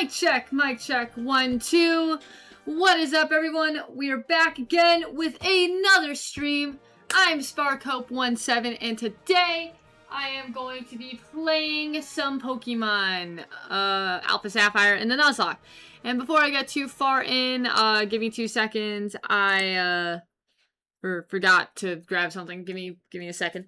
Mic check, 1, 2. What is up, everyone? We are back again with another stream. I'm SparkHope17, and today I am going to be playing some Pokemon, Alpha Sapphire and the Nuzlocke. And before I get too far in, give me 2 seconds. I forgot to grab something. Give me a second.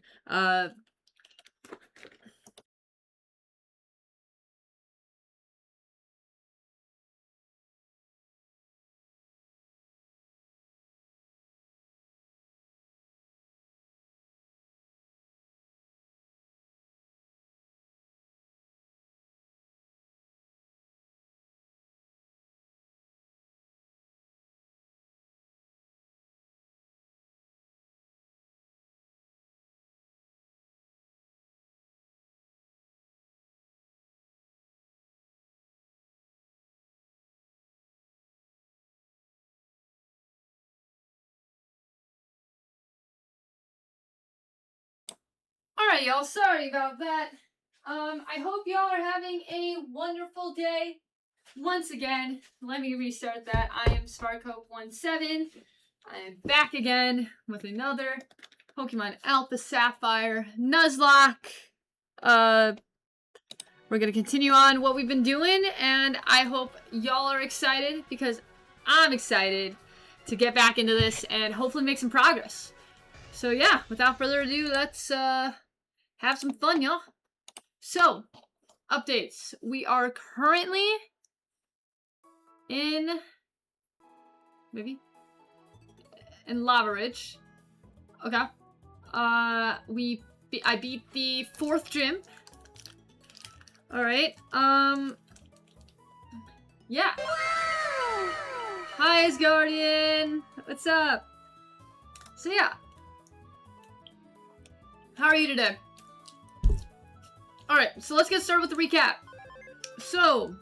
Alright, y'all, sorry about that. I hope y'all are having a wonderful day. Once again, let me restart that. I am SparkHope17. I am back again with another Pokemon Alpha Sapphire Nuzlocke. We're gonna continue on what we've been doing, and I hope y'all are excited, because I'm excited to get back into this and hopefully make some progress. So yeah, without further ado, let's have some fun, y'all. So, updates. We are currently in Lava Ridge. Okay. I beat the 4th gym. Alright, yeah. Hi, Asgardian! What's up? So yeah. How are you today? Alright, so let's get started with the recap. So,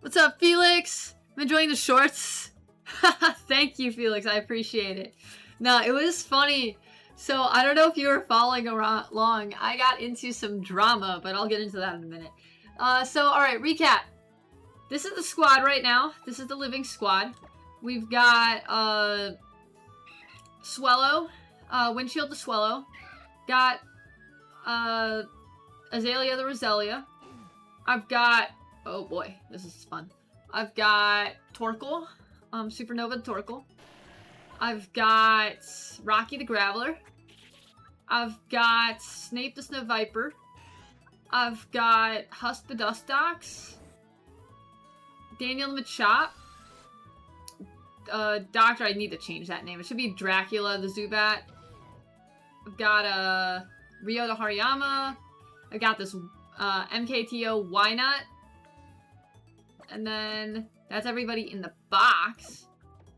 what's up, Felix? I'm enjoying the shorts. Thank you, Felix. I appreciate it. No, it was funny. So, I don't know if you were following along. I got into some drama, but I'll get into that in a minute. Alright, recap. This is the squad right now. This is the living squad. We've got, Swellow. Windshield the Swellow. Got, Azalea the Roselia. I've got, oh boy, this is fun. I've got Torkoal, Supernova the Torkoal. I've got Rocky the Graveler. I've got Snape the Snow Viper. I've got Huspadustox. Daniel the Machop. Doctor, I need to change that name. It should be Dracula the Zubat. I've got Rio the Hariyama. I got this MKTO Wynot. And then that's everybody in the box.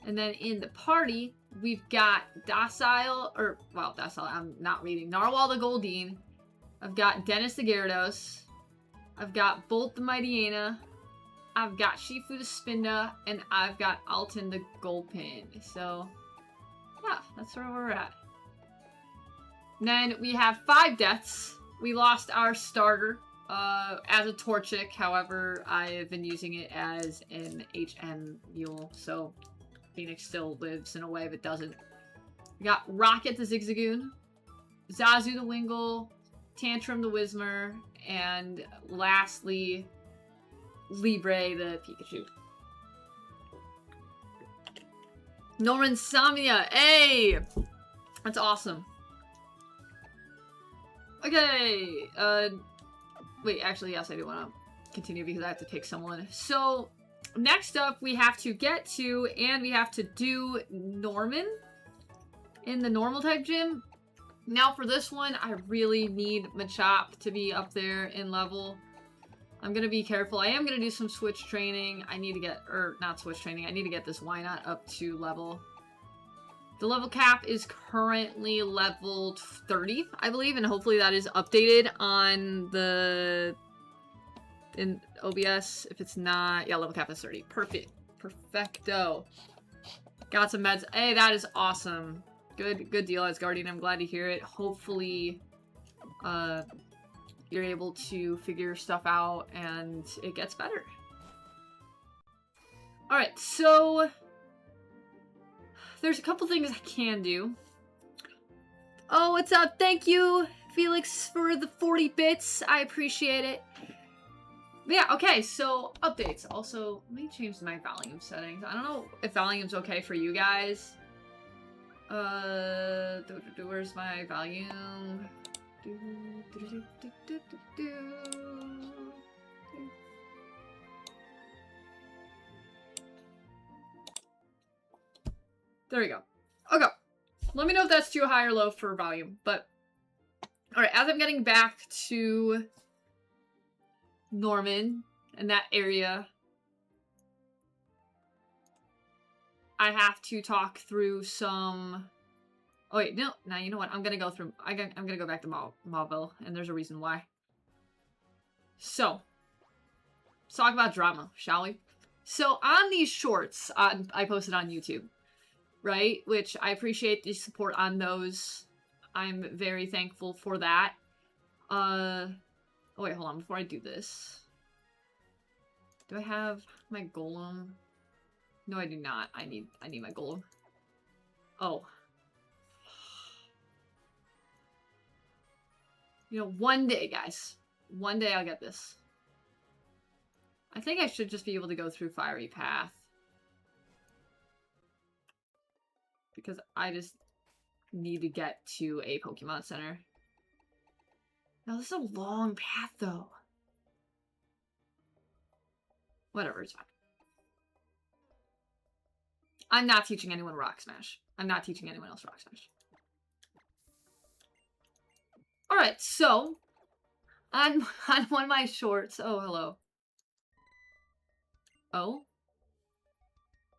And then in the party, we've got Docile, I'm not reading. Narwhal the Goldeen. I've got Dennis the Gyarados. I've got Bolt the Mightyena. I've got Shifu the Spinda. And I've got Alton the Gulpin. So, yeah, that's where we're at. And then we have 5 deaths. We lost our starter as a Torchic. However, I have been using it as an HM mule. So, Phoenix still lives in a way, but doesn't. We got Rocket the Zigzagoon, Zazu the Wingull, Tantrum the Whismur, and lastly, Libre the Pikachu. Norman Samia, hey! That's awesome. Okay, wait, actually, yes, I do want to continue because I have to pick someone. So, next up, we have to get to, and we have to do Norman in the normal type gym. Now for this one, I really need Machop to be up there in level. I'm going to be careful. I am going to do some switch training. I need to get, or not switch training, I need to get this Wynot up to level. The level cap is currently level 30, I believe, and hopefully that is updated on the in OBS. If it's not, yeah, level cap is 30. Perfect. Perfecto. Got some meds. Hey, that is awesome. Good deal, Asgardian. I'm glad to hear it. Hopefully, you're able to figure stuff out and it gets better. Alright, so there's a couple things I can do. Oh, what's up? Thank you, Felix, for the 40 bits. I appreciate it. But yeah, okay, so updates. Also, let me change my volume settings. I don't know if volume's okay for you guys. Where's my volume? There we go. Okay. Let me know if that's too high or low for volume, but... Alright, as I'm getting back to Norman and that area, I have to talk through some... Oh wait, no, you know what? I'm gonna go through... I'm gonna go back to Mauville, and there's a reason why. So, let's talk about drama, shall we? So, on these shorts I posted on YouTube, right? Which I appreciate the support on those. I'm very thankful for that. Oh wait, hold on. Before I do this, do I have my golem? No, I do not. I need my golem. Oh. You know, one day, guys. One day I'll get this. I think I should just be able to go through Fiery Path. Because I just need to get to a Pokemon Center. Now, this is a long path, though. Whatever, it's fine. I'm not teaching anyone Rock Smash. I'm not teaching anyone else Rock Smash. Alright, so, on one of my shorts... Oh, hello. Oh?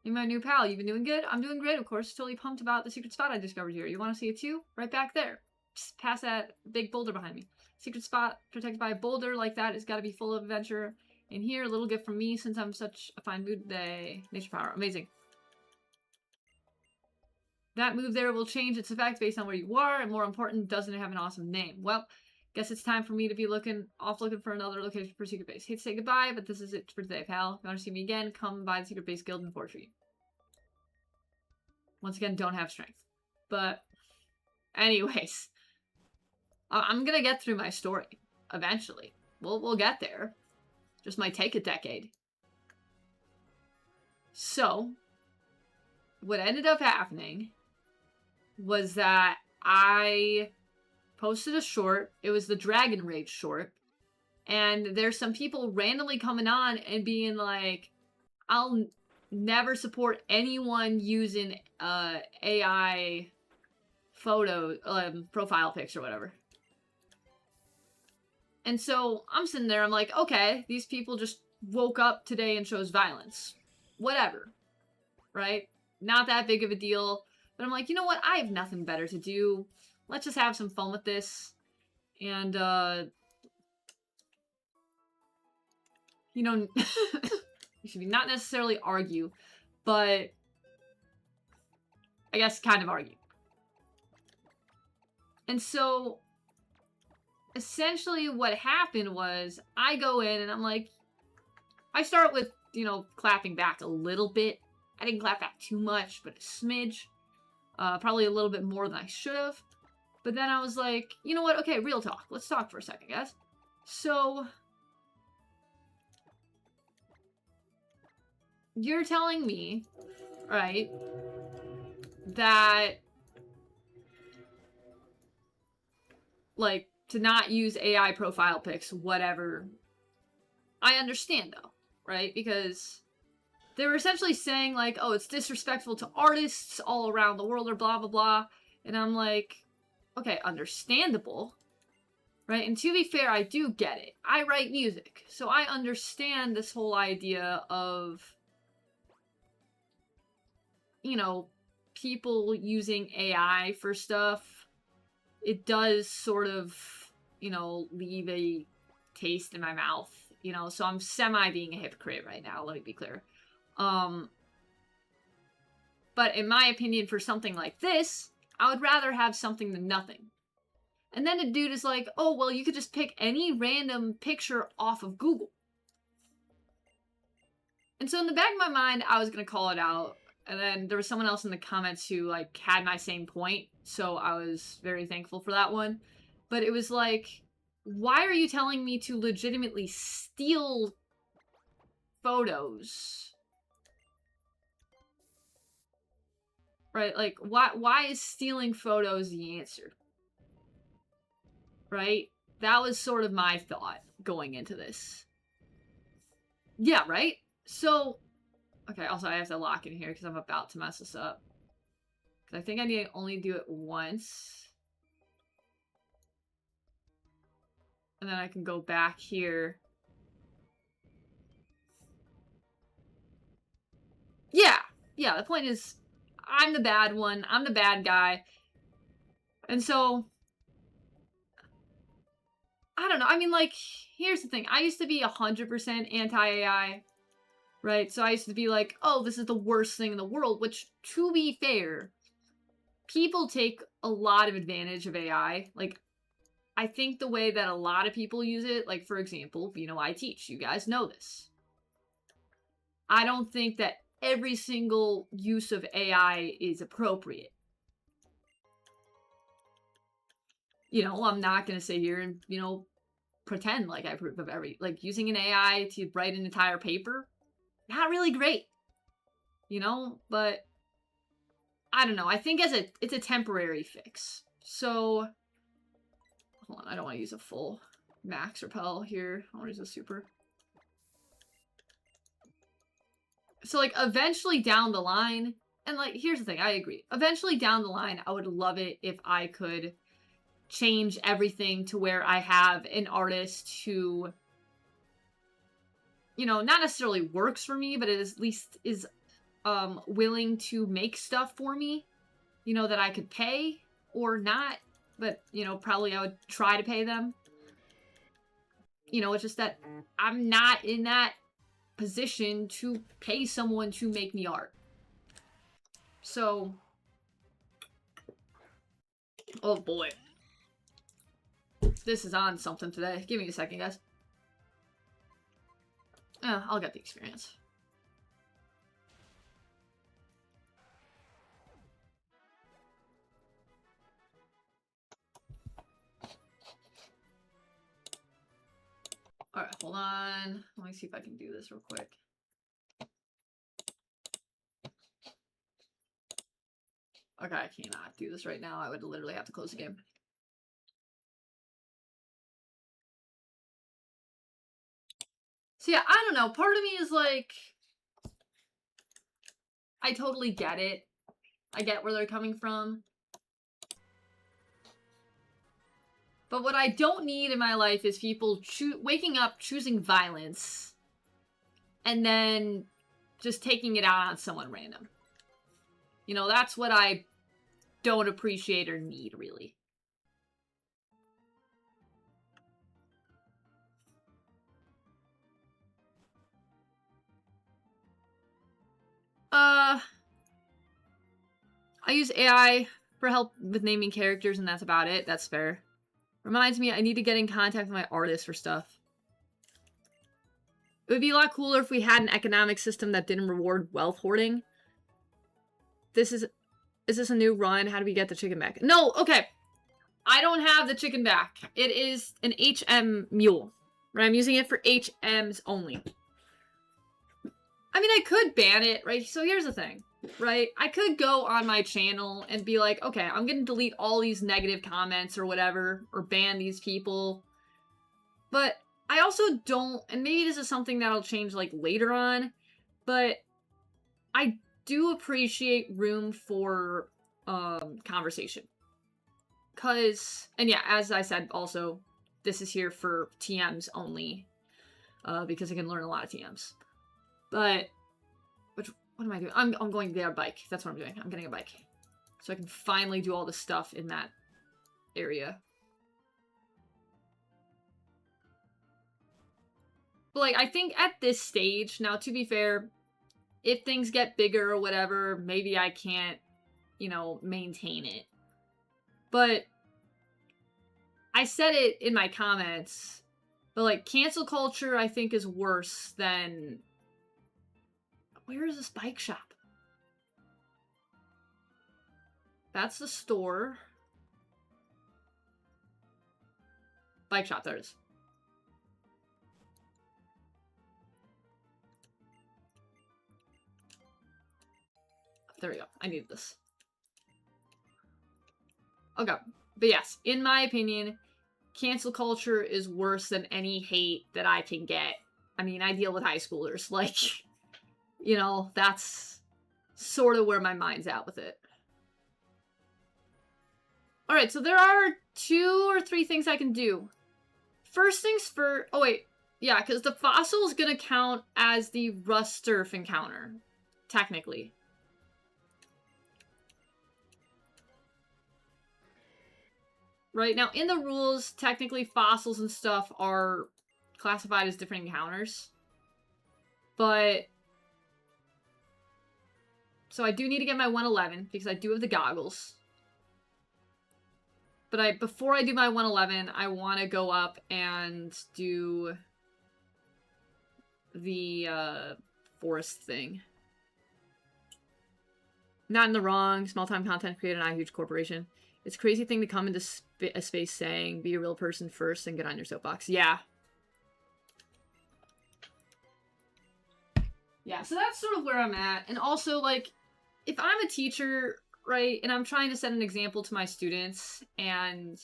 You're my new pal. You've been doing good? I'm doing great, of course. Totally pumped about the secret spot I discovered here. You want to see it too? Right back there. Just past that big boulder behind me. Secret spot protected by a boulder like that has got to be full of adventure. And here, a little gift from me since I'm such a fine mood today. Nature power. Amazing. That move there will change its effect based on where you are, and more important, doesn't it have an awesome name? Well, guess it's time for me to be looking for another location for Secret Base. Hate to say goodbye, but this is it for today, pal. If you want to see me again, come by the Secret Base Guild in Fortree. Once again, don't have strength. But, anyways. I'm gonna get through my story. Eventually. We'll get there. Just might take a decade. So, what ended up happening was that I posted a short. It was the Dragon Rage short. And there's some people randomly coming on and being like, I'll never support anyone using AI photo, profile pics or whatever. And so I'm sitting there, I'm like, okay, these people just woke up today and chose violence. Whatever. Right? Not that big of a deal. But I'm like, you know what? I have nothing better to do. Let's just have some fun with this. And, you know, you should not necessarily argue, but I guess kind of argue. And so, essentially what happened was, I go in and I'm like, I start with, you know, clapping back a little bit. I didn't clap back too much, but a smidge. Probably a little bit more than I should have. But then I was like, you know what? Okay, real talk. Let's talk for a second, guys. So, you're telling me, right, that, like, to not use AI profile pics, whatever. I understand, though, right? Because they were essentially saying, like, oh, it's disrespectful to artists all around the world or blah, blah, blah. And I'm like, okay, understandable, right? And to be fair, I do get it. I write music, so I understand this whole idea of, you know, people using AI for stuff. It does sort of, you know, leave a taste in my mouth, you know, so I'm semi being a hypocrite right now, let me be clear. But in my opinion, for something like this, I would rather have something than nothing. And then the dude is like, oh, well, you could just pick any random picture off of Google. And so in the back of my mind, I was going to call it out. And then there was someone else in the comments who, like, had my same point. So I was very thankful for that one. But it was like, why are you telling me to legitimately steal photos? Right? Like, why is stealing photos the answer? Right? That was sort of my thought going into this. Yeah, right? So, okay, also I have to lock in here because I'm about to mess this up. Because I think I need to only do it once. And then I can go back here. Yeah, the point is, I'm the bad one. I'm the bad guy. And so, I don't know. I mean, like, here's the thing. I used to be 100% anti-AI, right? So I used to be like, oh, this is the worst thing in the world, which, to be fair, people take a lot of advantage of AI. Like, I think the way that a lot of people use it, like, for example, you know, I teach. You guys know this. I don't think that every single use of AI is appropriate. You know, I'm not going to sit here and, you know, pretend like I approve of like, using an AI to write an entire paper. Not really great. You know, but I don't know. I think it's a temporary fix. So, hold on. I don't want to use a full max repel here. I want to use a super. So, like, eventually down the line, and, like, here's the thing. I agree. Eventually down the line, I would love it if I could change everything to where I have an artist who, you know, not necessarily works for me, but at least is willing to make stuff for me, you know, that I could pay or not, but, you know, probably I would try to pay them. You know, it's just that I'm not in that position to pay someone to make me art. So, oh boy. This is on something today. Give me a second, guys. I'll get the experience. Alright, hold on. Let me see if I can do this real quick. Okay, I cannot do this right now. I would literally have to close the game. So yeah, I don't know. Part of me is like, I totally get it. I get where they're coming from. But what I don't need in my life is people waking up, choosing violence, and then just taking it out on someone random. You know, that's what I don't appreciate or need, really. I use AI for help with naming characters, and that's about it. That's fair. Reminds me, I need to get in contact with my artist for stuff. It would be a lot cooler if we had an economic system that didn't reward wealth hoarding. Is this a new run? How do we get the chicken back? No, okay. I don't have the chicken back. It is an HM mule. Right? I'm using it for HMs only. I mean, I could ban it, right? So here's the thing, right? I could go on my channel and be like, okay, I'm going to delete all these negative comments or whatever, or ban these people. But I also don't, and maybe this is something that'll change, like, later on, but I do appreciate room for conversation. Because, and yeah, as I said, also, this is here for TMs only, because I can learn a lot of TMs. But, what am I doing? I'm going to get a bike. That's what I'm doing. I'm getting a bike. So I can finally do all the stuff in that area. But, like, I think at this stage, now, to be fair, if things get bigger or whatever, maybe I can't, you know, maintain it. But I said it in my comments, but like cancel culture I think is worse than... Where is this bike shop? That's the store. Bike shop, there it is. There we go. I needed this. Okay. But yes, in my opinion, cancel culture is worse than any hate that I can get. I mean, I deal with high schoolers. Like, you know, that's sort of where my mind's at with it. Alright, so there are 2 or 3 things I can do. First things first... Oh, wait. Yeah, because the fossil is going to count as the rust surf encounter. Technically. Right, now in the rules, technically fossils and stuff are classified as different encounters. But... So I do need to get my 111, because I do have the goggles. But before I do my 111, I want to go up and do the forest thing. Not in the wrong. Small-time content creator, not a huge corporation. It's a crazy thing to come into a space saying, be a real person first and get on your soapbox. Yeah. Yeah, so that's sort of where I'm at. And also, like, if I'm a teacher... right? And I'm trying to set an example to my students, and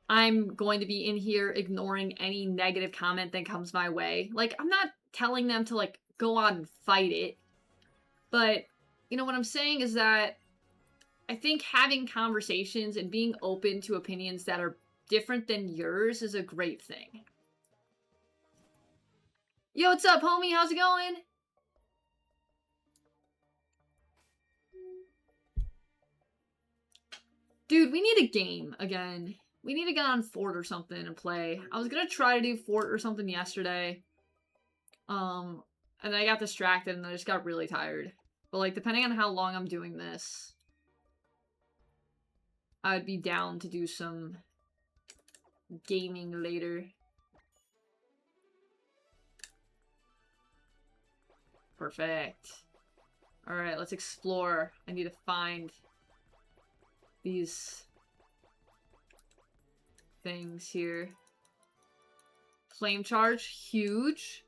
I'm going to be in here ignoring any negative comment that comes my way. Like, I'm not telling them to, like, go out and fight it. But, you know, what I'm saying is that I think having conversations and being open to opinions that are different than yours is a great thing. Yo, what's up, homie? How's it going? Dude, we need a game again. We need to get on Fort or something and play. I was gonna try to do Fort or something yesterday. And I got distracted and I just got really tired. But, like, depending on how long I'm doing this, I'd be down to do some gaming later. Perfect. Alright, let's explore. I need to find these things here. Flame charge, huge.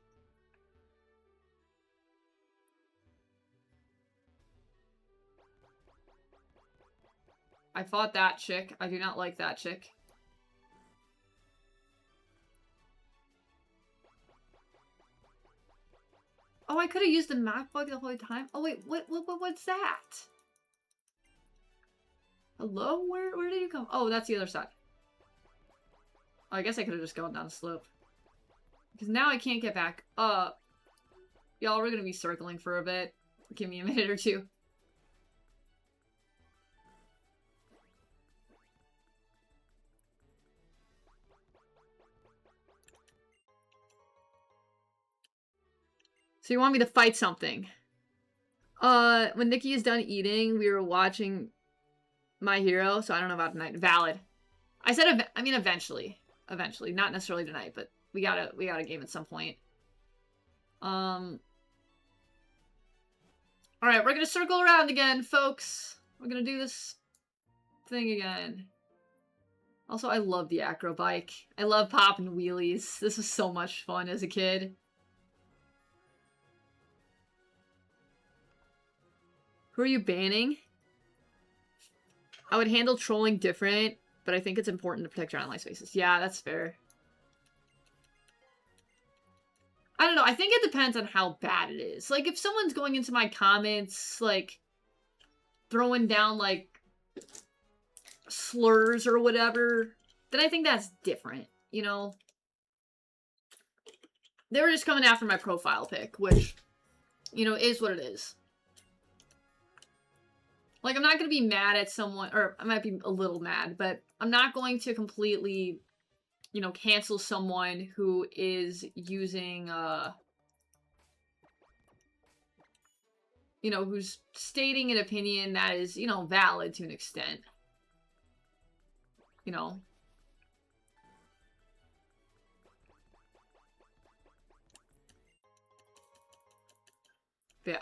I fought that chick. I do not like that chick. Oh, I could have used the map bug the whole time. Oh wait, what's that? Hello? Where did you come? Oh, that's the other side. Oh, I guess I could have just gone down the slope. Because now I can't get back up. Y'all, we're gonna be circling for a bit. Give me a minute or two. So you want me to fight something? When Nikki is done eating, we were watching My Hero, so I don't know about tonight. Valid. I said, I mean, eventually. Eventually. Not necessarily tonight, but we got a game at some point. Alright, we're gonna circle around again, folks. We're gonna do this thing again. Also, I love the acro bike. I love popping wheelies. This was so much fun as a kid. Who are you banning? I would handle trolling different, but I think it's important to protect your online spaces. Yeah, that's fair. I don't know. I think it depends on how bad it is. Like, if someone's going into my comments, like, throwing down, like, slurs or whatever, then I think that's different, you know? They were just coming after my profile pic, which, you know, is what it is. Like, I'm not going to be mad at someone, or I might be a little mad, but I'm not going to completely, you know, cancel someone who is using, you know, who's stating an opinion that is, you know, valid to an extent. You know? Yeah.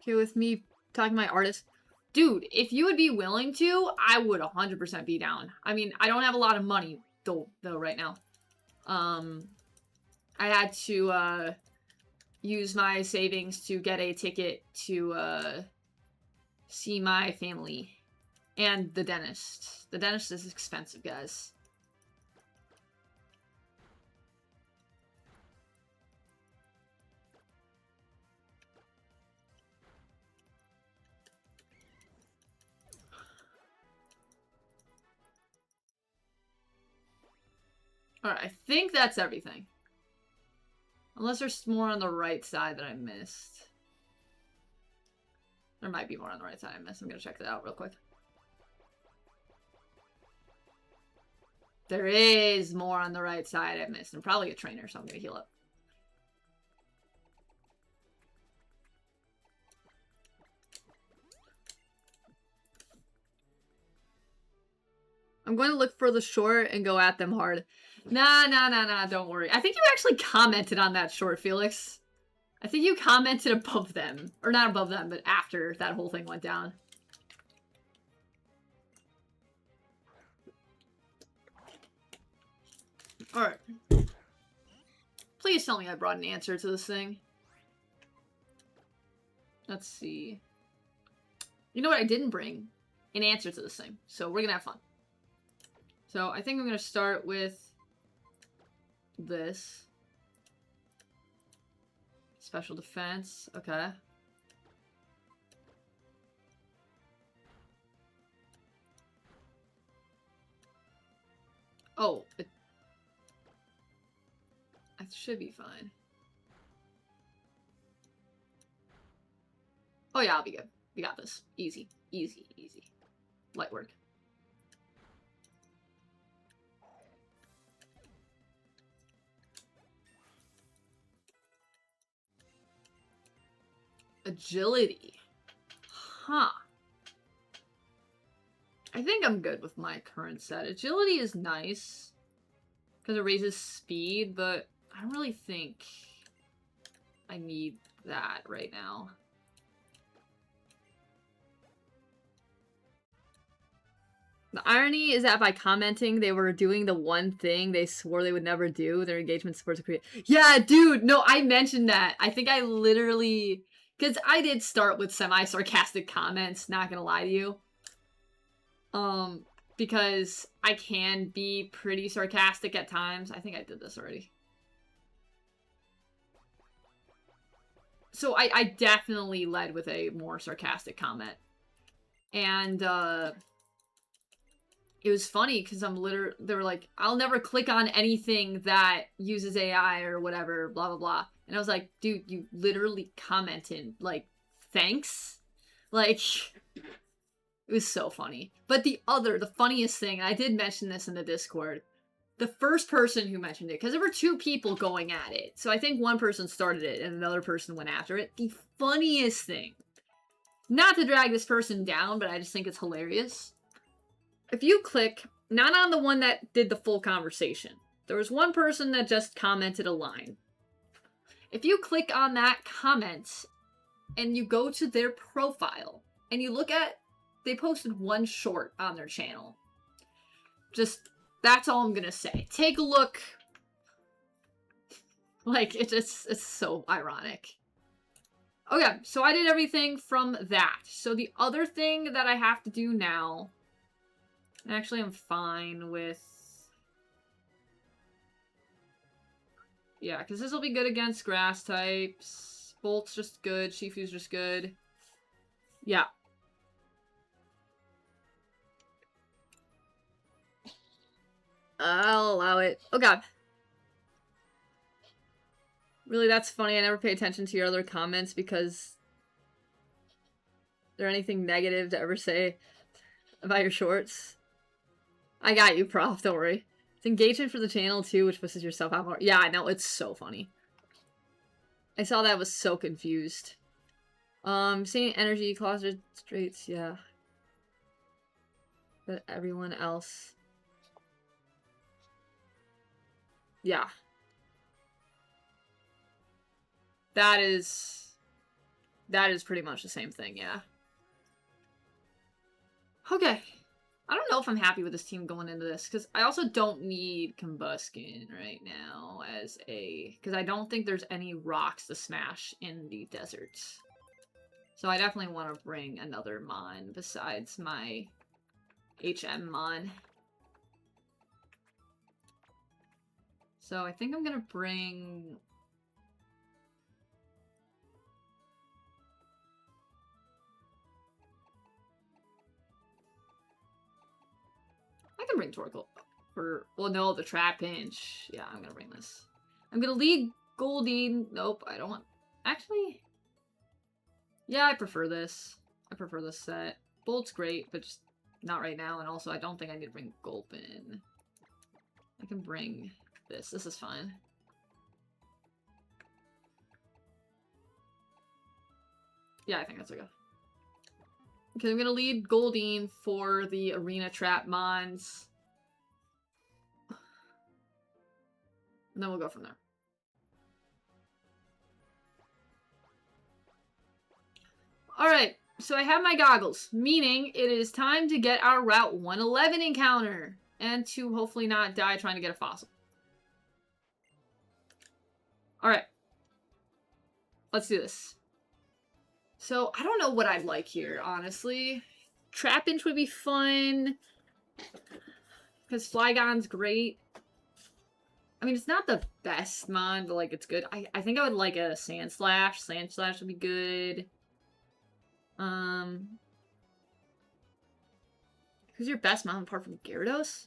Okay with me talking to my artist? Dude, if you would be willing to, I would 100% be down. I mean, I don't have a lot of money, though right now. I had to, use my savings to get a ticket to, see my family. And the dentist. The dentist is expensive, guys. Alright, I think that's everything. Unless there's more on the right side that I missed. There might be more on the right side I missed. I'm gonna check that out real quick. There is more on the right side I missed. I'm probably a trainer, so I'm gonna heal up. I'm going to look for the short and go at them hard. Nah, don't worry. I think you actually commented on that short, Felix. I think you commented above them. Or not above them, but after that whole thing went down. Alright. Please tell me I brought an answer to this thing. Let's see. You know what I didn't bring? An answer to this thing. So we're gonna have fun. So I think I'm gonna start with this. Special defense. Okay. Oh, it should be fine. Oh yeah, I'll be good. We got this. Easy. Easy, easy. Light work. Agility. Huh. I think I'm good with my current set. Agility is nice. Because it raises speed, but I don't really think I need that right now. The irony is that by commenting, they were doing the one thing they swore they would never do. Their engagement supports a creator. Yeah, dude, no, I mentioned that. I think I literally... Because I did start with semi-sarcastic comments, not gonna lie to you. Because I can be pretty sarcastic at times. I think I did this already. So I definitely led with a more sarcastic comment. And, it was funny because they were like, I'll never click on anything that uses AI or whatever, blah, blah, blah. And I was like, dude, you literally commented, like, thanks? Like, it was so funny. But the funniest thing, and I did mention this in the Discord, the first person who mentioned it, because there were two people going at it. So I think one person started it and another person went after it. The funniest thing, not to drag this person down, but I just think it's hilarious. If you click, not on the one that did the full conversation, there was one person that just commented a line. If you click on that comment and you go to their profile and you look at, they posted one short on their channel. Just, that's all I'm gonna say. Take a look. Like, it's so ironic. Okay, so I did everything from that. So the other thing that I have to do now... Actually, I'm fine with... Yeah, because this will be good against grass types. Bolt's just good. Shifu's just good. Yeah. I'll allow it. Oh god. Really, that's funny. I never pay attention to your other comments because... Is there anything negative to ever say about your shorts? I got you, Prof. Don't worry. It's engagement for the channel, too, which pushes yourself out more. Yeah, I know. It's so funny. I saw that, was so confused. Seeing energy, closet straits, yeah. But everyone else... Yeah. That is pretty much the same thing, yeah. Okay. I don't know if I'm happy with this team going into this, because I also don't need Combuskin right now as a... Because I don't think there's any rocks to smash in the deserts. So I definitely want to bring another Mon besides my HM Mon. So I think I'm going to bring... I can bring Torkoal for... Well, no, the Trapinch. Yeah, I'm going to bring this. I'm going to lead Goldeen. Nope, I don't want... Actually... Yeah, I prefer this. I prefer this set. Bolt's great, but just not right now. And also, I don't think I need to bring Gulpin. I can bring this. This is fine. Yeah, I think that's okay. Okay, I'm gonna lead Goldeen for the Arena Trap Mons. And then we'll go from there. Alright, so I have my goggles, meaning it is time to get our Route 111 encounter. And to hopefully not die trying to get a fossil. Alright. Let's do this. So, I don't know what I'd like here, honestly. Trapinch would be fun. Because Flygon's great. I mean, it's not the best mon, but, like, it's good. I think I would like a Sandslash. Sandslash would be good. Who's your best mon apart from Gyarados?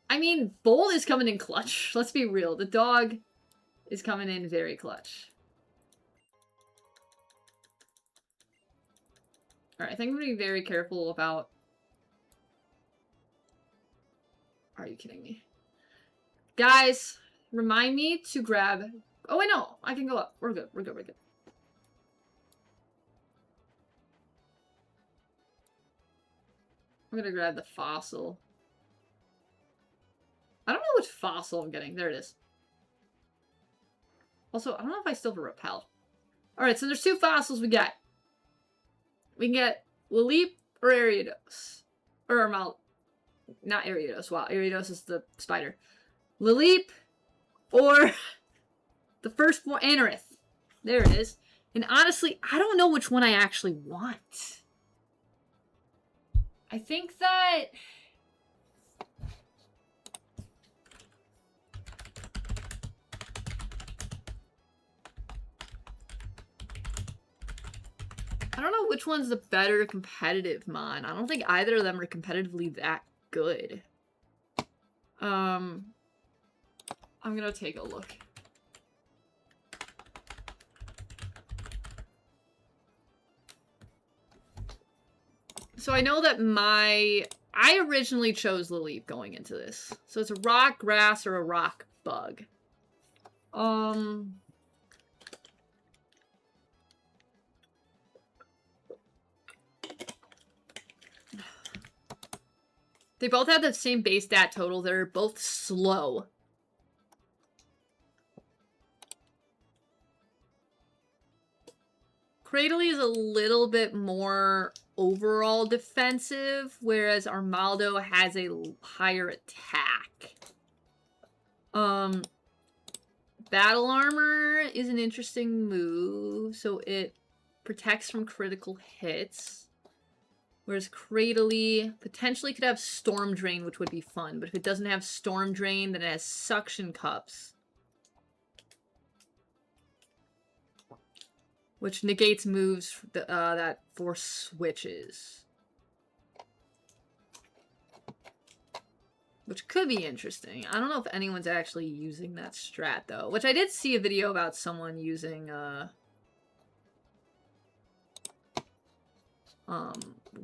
I mean, Bolt is coming in clutch. Let's be real. The dog is coming in very clutch. Alright, I think I'm going to be very careful about... Are you kidding me? Guys, remind me to grab... Oh, wait, no. I can go up. We're good. We're good. We're good. I'm going to grab the fossil. I don't know which fossil I'm getting. There it is. Also, I don't know if I still have a repel. Alright, so there's two fossils we got. We can get Laleep or Ariados. Or not Ariados. Wow, Ariados is the spider. Laleep or the firstborn Anorith. There it is. And honestly, I don't know which one I actually want. I think that... I don't know which one's the better competitive mon. I don't think either of them are competitively that good. I'm gonna take a look. So I know that I originally chose Laleep going into this. So it's a rock grass or a rock bug. They both have the same base stat total. They're both slow. Cradily is a little bit more overall defensive, whereas Armaldo has a higher attack. Battle Armor is an interesting move, so it protects from critical hits. Whereas Cradily potentially could have Storm Drain, which would be fun. But if it doesn't have Storm Drain, then it has Suction Cups. Which negates moves that force switches. Which could be interesting. I don't know if anyone's actually using that strat, though. Which I did see a video about someone using,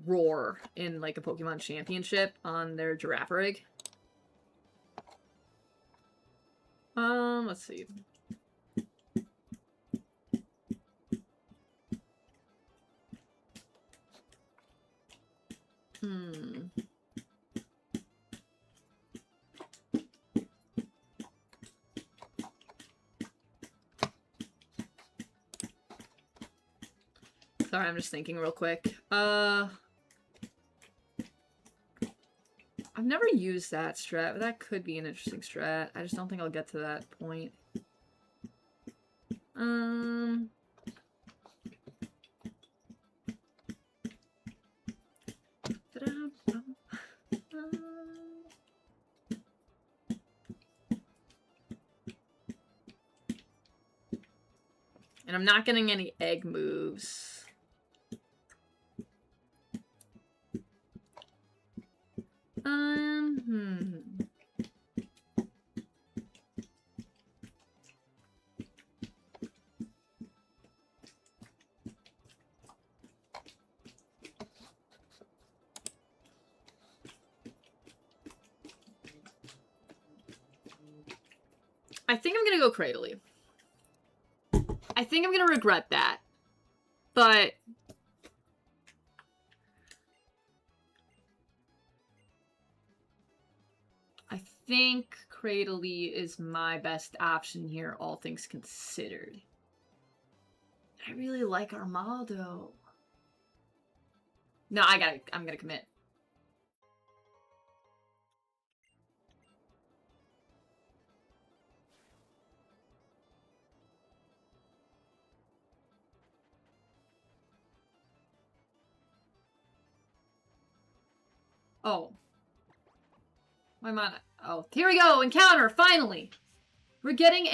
Roar in like a Pokemon Championship on their Giraffe rig. Let's see. Sorry, I'm just thinking real quick. I've never used that strat, but that could be an interesting strat. I just don't think I'll get to that point. And I'm not getting any egg moves. I think I'm gonna go Cradily. I think I'm gonna regret that. But I think Cradily is my best option here, all things considered. I really like Armaldo. No, I'm gonna commit. Oh. My mana. Oh, here we go! Encounter! Finally! We're getting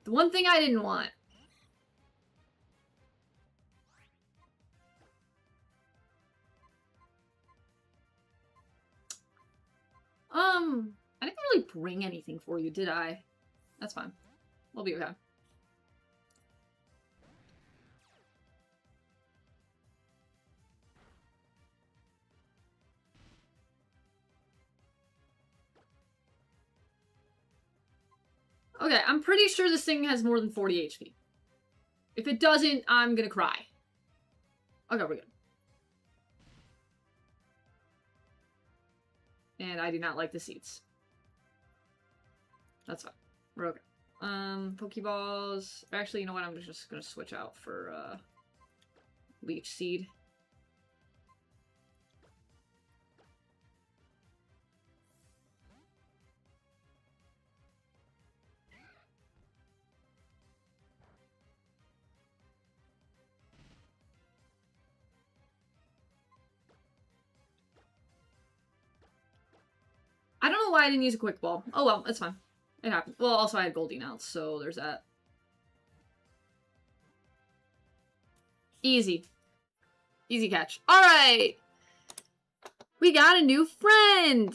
the one thing I didn't want. I didn't really bring anything for you, did I? That's fine. We'll be okay. Okay, I'm pretty sure this thing has more than 40 HP. If it doesn't, I'm gonna cry. Okay, we're good. And I do not like the seats. That's fine. We're okay. Pokeballs. Actually, you know what? I'm just gonna switch out for, Leech Seed. I don't know why I didn't use a quick ball. Oh well, it's fine. It happened. Well, also I had Goldie now, so there's that. Easy. Easy catch. Alright! We got a new friend!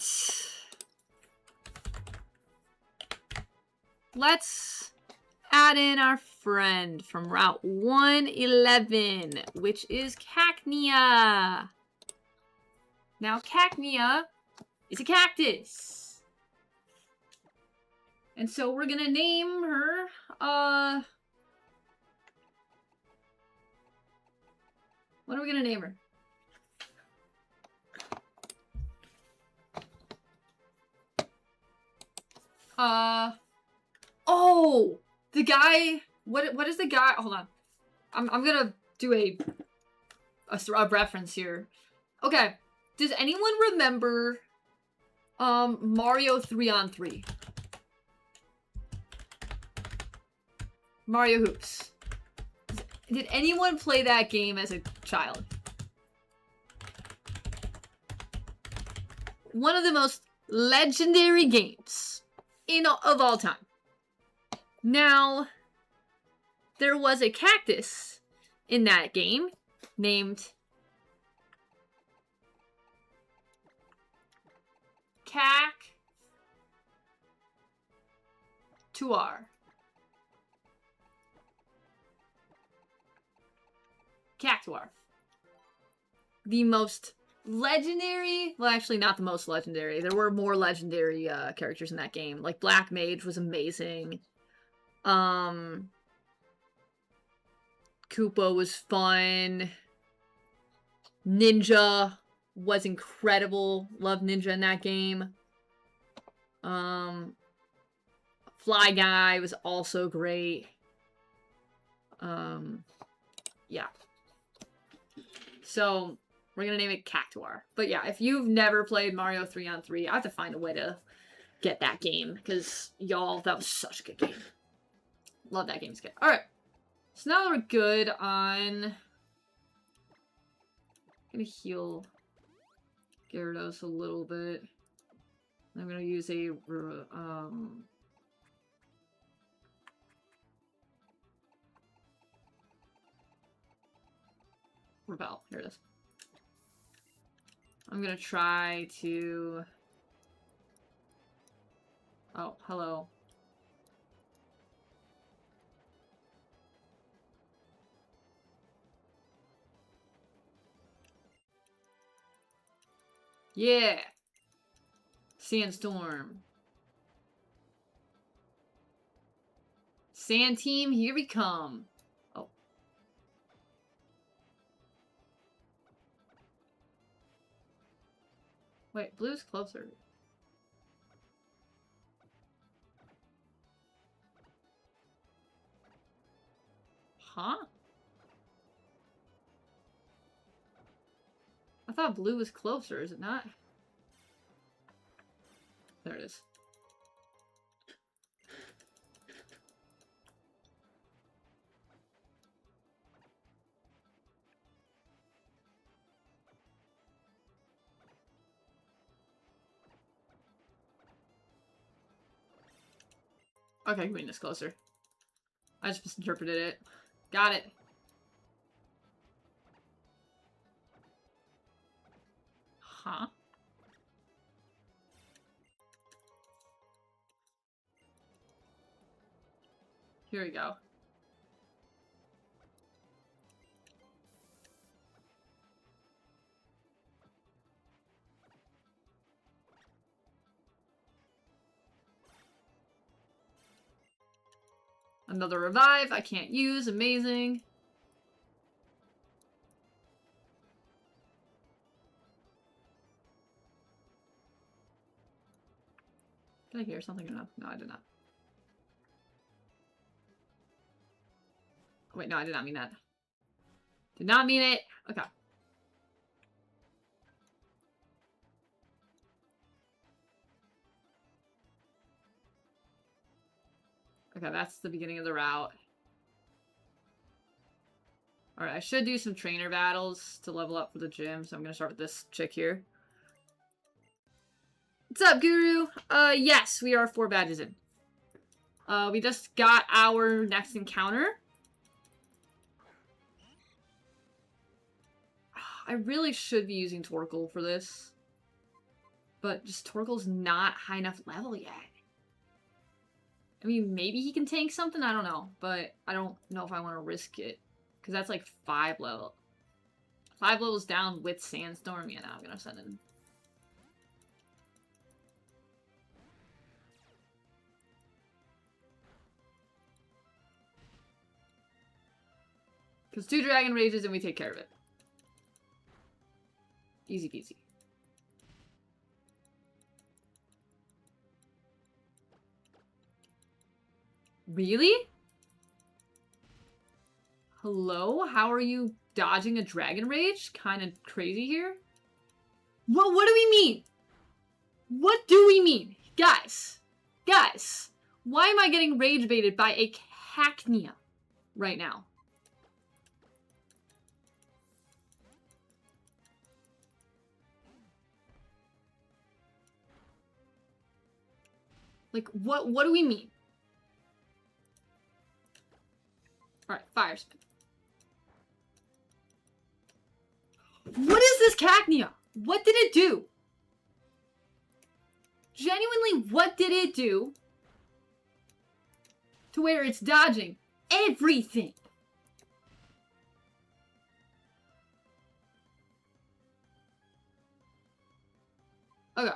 Let's add in our friend from Route 111, which is Cacnea. Now, Cacnea is a cactus. And so we're gonna name her, what are we gonna name her? Oh! The guy, what is the guy, hold on. I'm gonna do a reference here. Okay, does anyone remember, Mario 3-on-3? Mario Hoops. Did anyone play that game as a child? One of the most legendary games of all time. Now, there was a cactus in that game named Cactuar. Cactuar. The most legendary, well actually not the most legendary, there were more legendary characters in that game. Like Black Mage was amazing. Koopa was fun. Ninja was incredible. Loved Ninja in that game. Fly Guy was also great. Yeah. So, we're gonna name it Cactuar. But yeah, if you've never played Mario 3-on-3, I have to find a way to get that game. Because, y'all, that was such a good game. Love that game. It's good. Alright. So now that we're good on... I'm gonna heal Gyarados a little bit. I'm gonna use a... Repel. Here it is. I'm gonna try to... Oh, hello. Yeah! Sandstorm. Sand team, here we come. Oh. Wait, blue's closer. Huh? I thought blue was closer, is it not? There it is. Okay, green is closer. I just misinterpreted it. Got it. Huh? Here we go. Another revive I can't use. Amazing. Did I hear something or not? No, I did not. Oh, wait, no, I did not mean that. Did not mean it. Okay. Okay, that's the beginning of the route. Alright, I should do some trainer battles to level up for the gym, so I'm gonna start with this chick here. What's up, Guru? Yes, we are 4 badges in. We just got our next encounter. I really should be using Torkoal for this. But just Torkoal's not high enough level yet. I mean, maybe he can tank something? I don't know. But I don't know if I want to risk it. Because that's like 5 level. 5 levels down with Sandstorm. Yeah, now I'm going to send in. Because 2 Dragon Rages and we take care of it. Easy peasy. Really? Hello? How are you dodging a Dragon Rage? Kind of crazy here. What do we mean? What do we mean? Guys. Guys. Why am I getting rage baited by a Cacnea right now? Like, what do we mean? Alright, Fire Spin. What is this Cacnea? What did it do? Genuinely, what did it do to where it's dodging everything? Okay.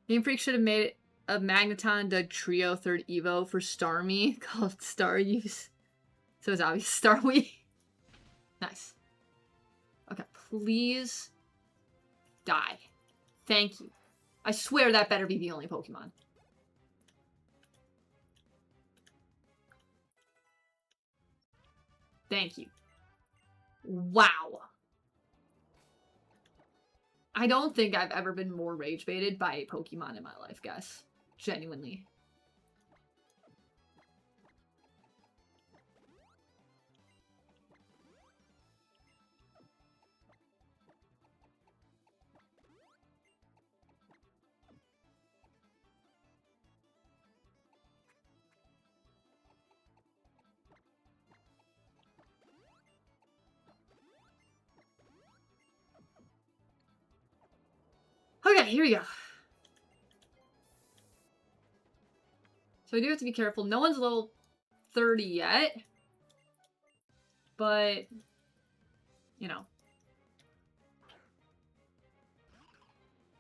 Game Freak should have made it a Magneton Doug Trio 3rd Evo for Starmie called Star Use. So it's obvious Starwee. Nice. Okay, please die. Thank you. I swear that better be the only Pokemon. Thank you. Wow. I don't think I've ever been more rage baited by a Pokemon in my life, guys. Genuinely. Okay, here we go. So I do have to be careful. No one's level 30 yet. But, you know.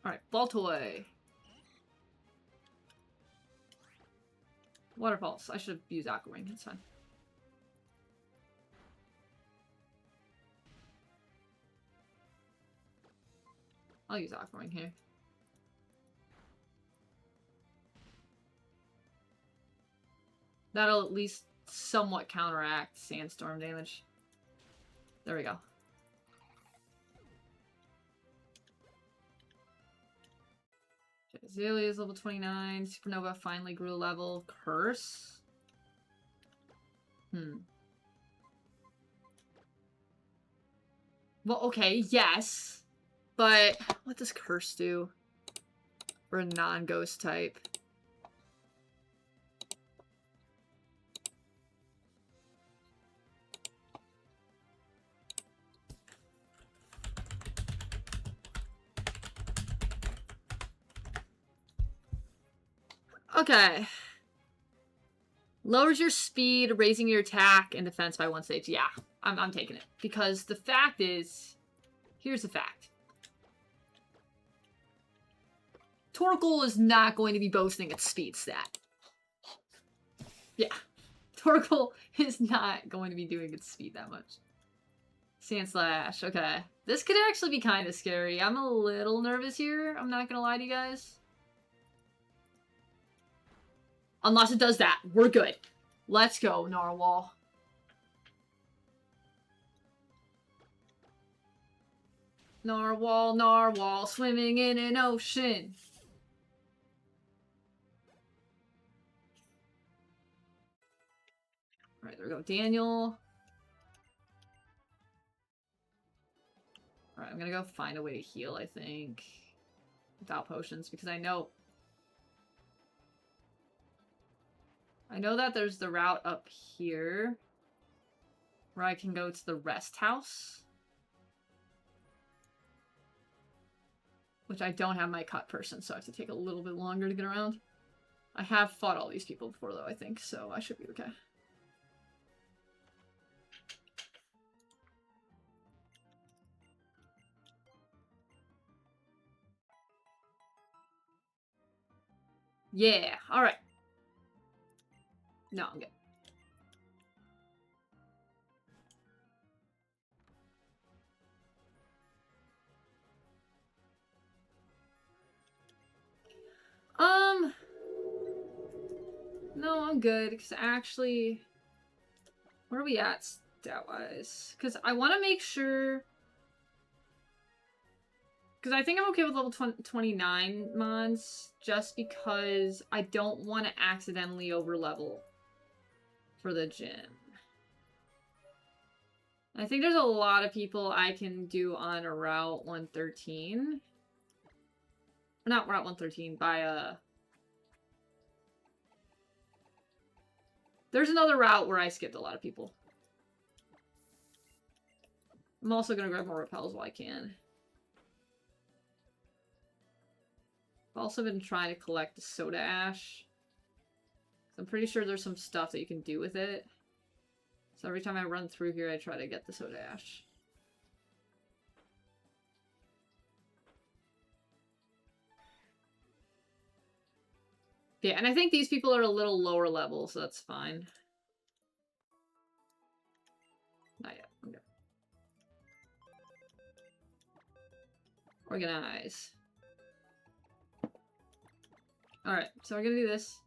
Alright, Baltoy. Waterfalls. I should have used Aqua Ring. It's fine. I'll use Aqua Ring here. That'll at least somewhat counteract Sandstorm damage. There we go. Azalea is level 29. Supernova finally grew a level. Curse? Well, okay, yes. But what does Curse do for a non-ghost type? Okay. Lowers your speed, raising your attack and defense by 1 stage. Yeah, I'm taking it. Because the fact is... Here's the fact. Torkoal is not going to be boasting its speed stat. Yeah. Torkoal is not going to be doing its speed that much. Sandslash. Okay. This could actually be kind of scary. I'm a little nervous here. I'm not going to lie to you guys. Unless it does that. We're good. Let's go, Narwhal. Narwhal, Narwhal, swimming in an ocean. Alright, there we go. Daniel. Alright, I'm gonna go find a way to heal, I think. Without potions, because I know that there's the route up here where I can go to the rest house. Which I don't have my cut person, so I have to take a little bit longer to get around. I have fought all these people before, though, I think, so I should be okay. Yeah, alright. No, I'm good. No, I'm good, because actually... Where are we at, stat-wise? Because I want to make sure... Because I think I'm okay with level 29 mons, just because I don't want to accidentally overlevel for the gym. I think there's a lot of people I can do on a Route 113. Not Route 113, by There's another route where I skipped a lot of people. I'm also gonna grab more repels while I can. I've also been trying to collect the Soda Ash. I'm pretty sure there's some stuff that you can do with it. So every time I run through here, I try to get the Soda Ash. Yeah, and I think these people are a little lower level, so that's fine. Not yet. Okay. Organize. Alright, so we're gonna do this.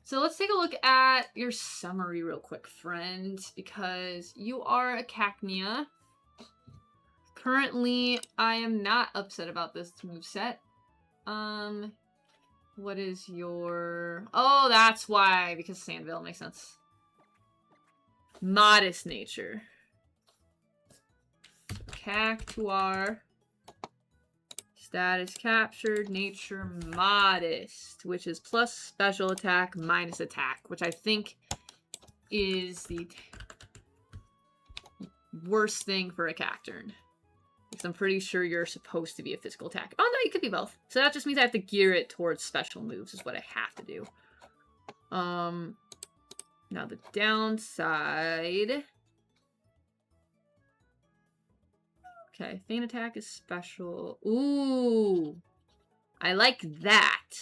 So let's take a look at your summary real quick, friend, because you are a Cacnea. Currently, I am not upset about this moveset. What is your... Oh, that's why, because Sandville makes sense. Modest nature. Cactuar. Status captured, nature modest, which is plus special attack, minus attack, which I think is the worst thing for a Cacturn. Because I'm pretty sure you're supposed to be a physical attack. Oh no, you could be both. So that just means I have to gear it towards special moves is what I have to do. Now the downside... Okay, feint attack is special. Ooh! I like that.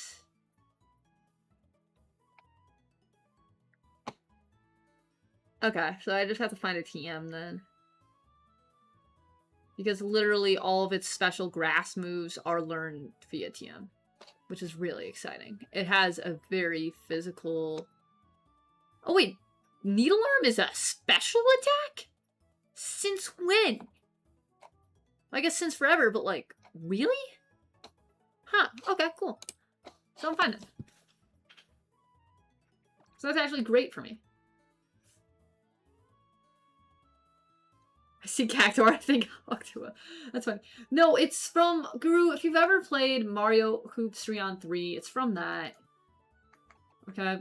Okay, so I just have to find a TM then. Because literally all of its special grass moves are learned via TM. Which is really exciting. It has a very physical... Oh wait, Needle Arm is a special attack? Since when? I guess since forever, but like, really? Huh, okay, cool. So I'm fine then. So that's actually great for me. I see Cactuar, I think Octua. That's fine. No, it's from Guru. If you've ever played Mario Hoops 3-on-3, it's from that. Okay.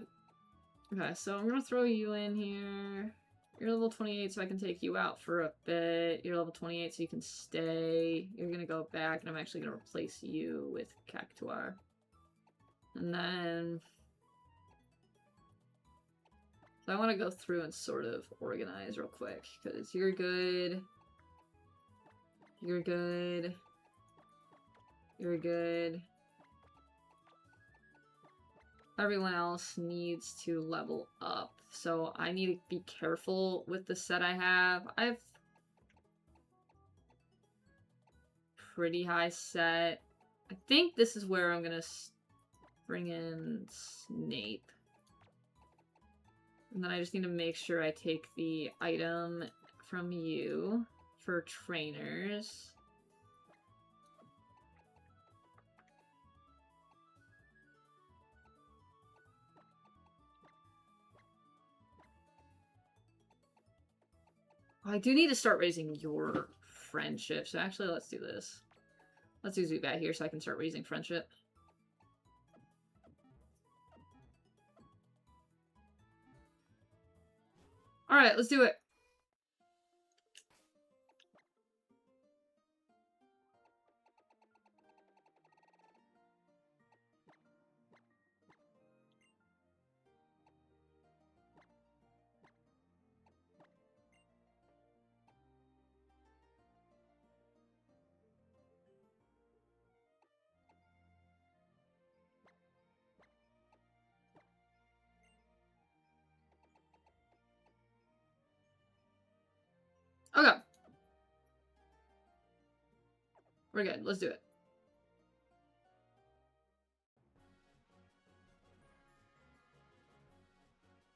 Okay, so I'm gonna throw you in here. You're level 28, so I can take you out for a bit. You're level 28, so you can stay. You're gonna go back, and I'm actually gonna replace you with Cactuar. And then... So I want to go through and sort of organize real quick, because you're good. You're good. You're good. Everyone else needs to level up. So I need to be careful with the set I have. I have pretty high set. I think this is where I'm going to bring in Snape. And then I just need to make sure I take the item from you for trainers. I do need to start raising your friendship, so actually let's do this. Let's do Zubat here so I can start raising friendship. Alright, let's do it. Okay. We're good. Let's do it.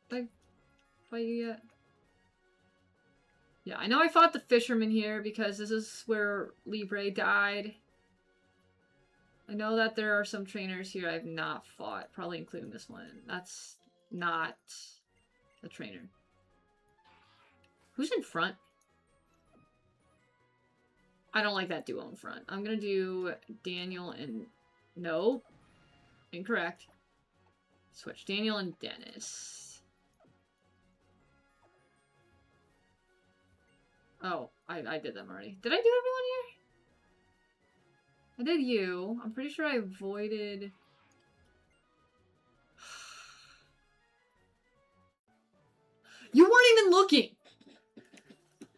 Did I fight you yet? Yeah, I know I fought the fisherman here because this is where Libre died. I know that there are some trainers here I've not fought, probably including this one. That's not a trainer. Who's in front? I don't like that duo in front. I'm gonna do Daniel and... No. Incorrect. Switch Daniel and Dennis. Oh, I did them already. Did I do everyone here? I did you. I'm pretty sure I avoided... You weren't even looking!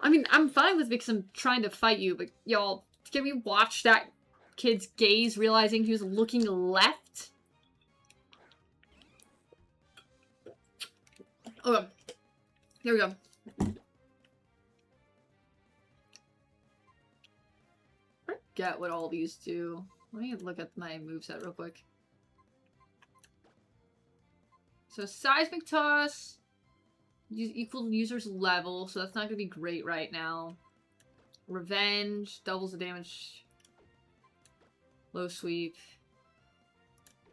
I mean, I'm fine with it because I'm trying to fight you, but y'all, can we watch that kid's gaze realizing he was looking left? Okay. Here we go. Forget what all these do. Let me look at my moveset real quick. So Seismic Toss equal user's level, so that's not gonna be great right now. Revenge doubles the damage. Low sweep.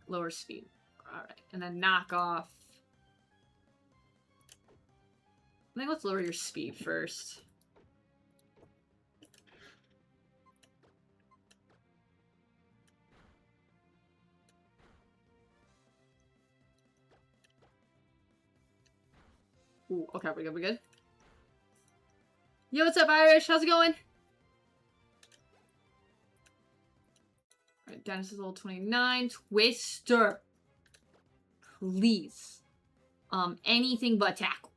Lower speed. Alright. And then knock off. I think let's lower your speed first. Ooh, okay, we're good, we're good. Yo, what's up, Irish? How's it going? Alright, Dennis is level 29. Twister. Please. Anything but tackle.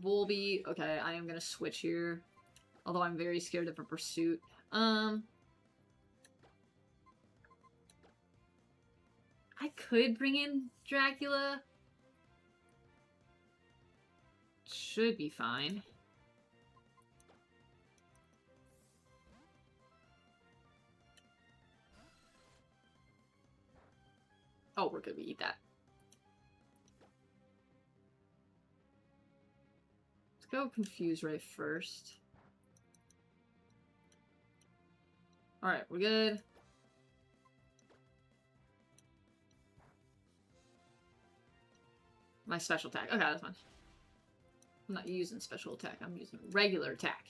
Volby. Okay, I am gonna switch here. Although I'm very scared of a pursuit. I could bring in Dracula. Should be fine. Oh, we're good. We eat that. Let's go Confuse Ray first. Alright, we're good. My special attack. Okay, that's fine. I'm not using special attack. I'm using regular attack.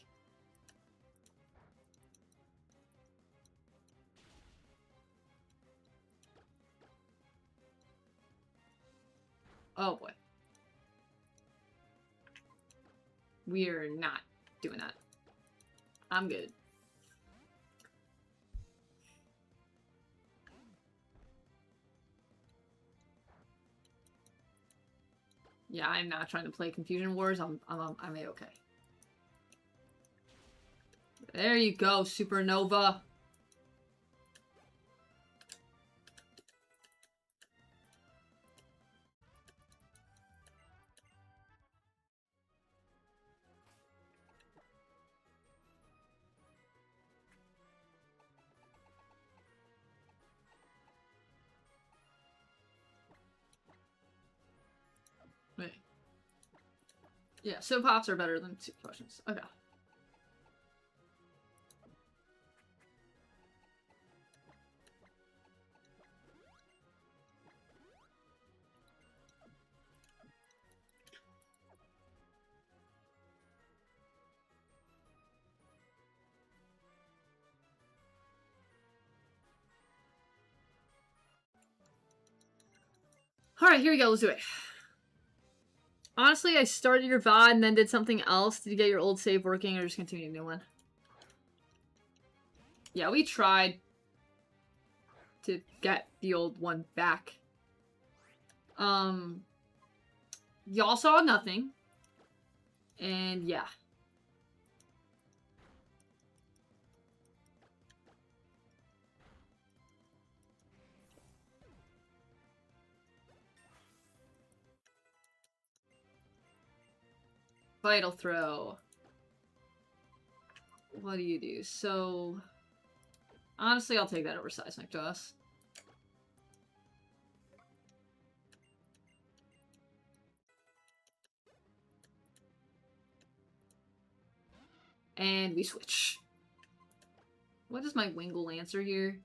Oh boy. We're not doing that. I'm good. Yeah, I'm not trying to play Confusion Wars. I'm A-okay. There you go, Supernova. Wait. Yeah, so pops are better than 2 questions. Okay. Alright, here we go. Let's do it. Honestly, I started your VOD and then did something else. Did you get your old save working or just continue a new one? Yeah, we tried to get the old one back. Y'all saw nothing. And yeah. Vital Throw. What do you do? So, honestly, I'll take that over Seismic Toss. And we switch. What is my Wingull answer here?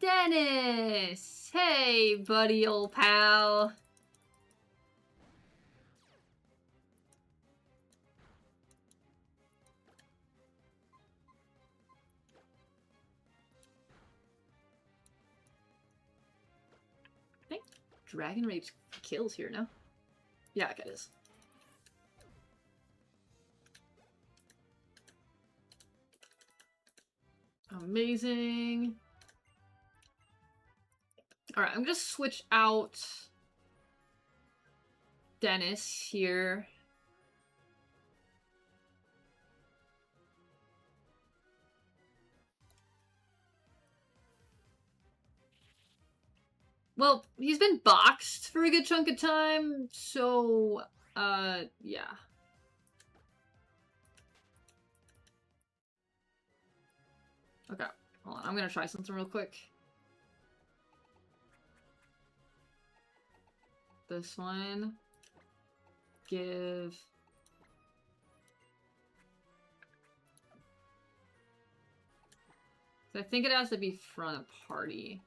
Dennis! Hey, buddy, old pal. I think Dragon Rage kills here, no? Yeah, it is. Amazing. Alright, I'm gonna switch out Dennis here. Well, he's been boxed for a good chunk of time, so, yeah. Okay, hold on. I'm gonna try something real quick. This one. Give... So I think it has to be front of party.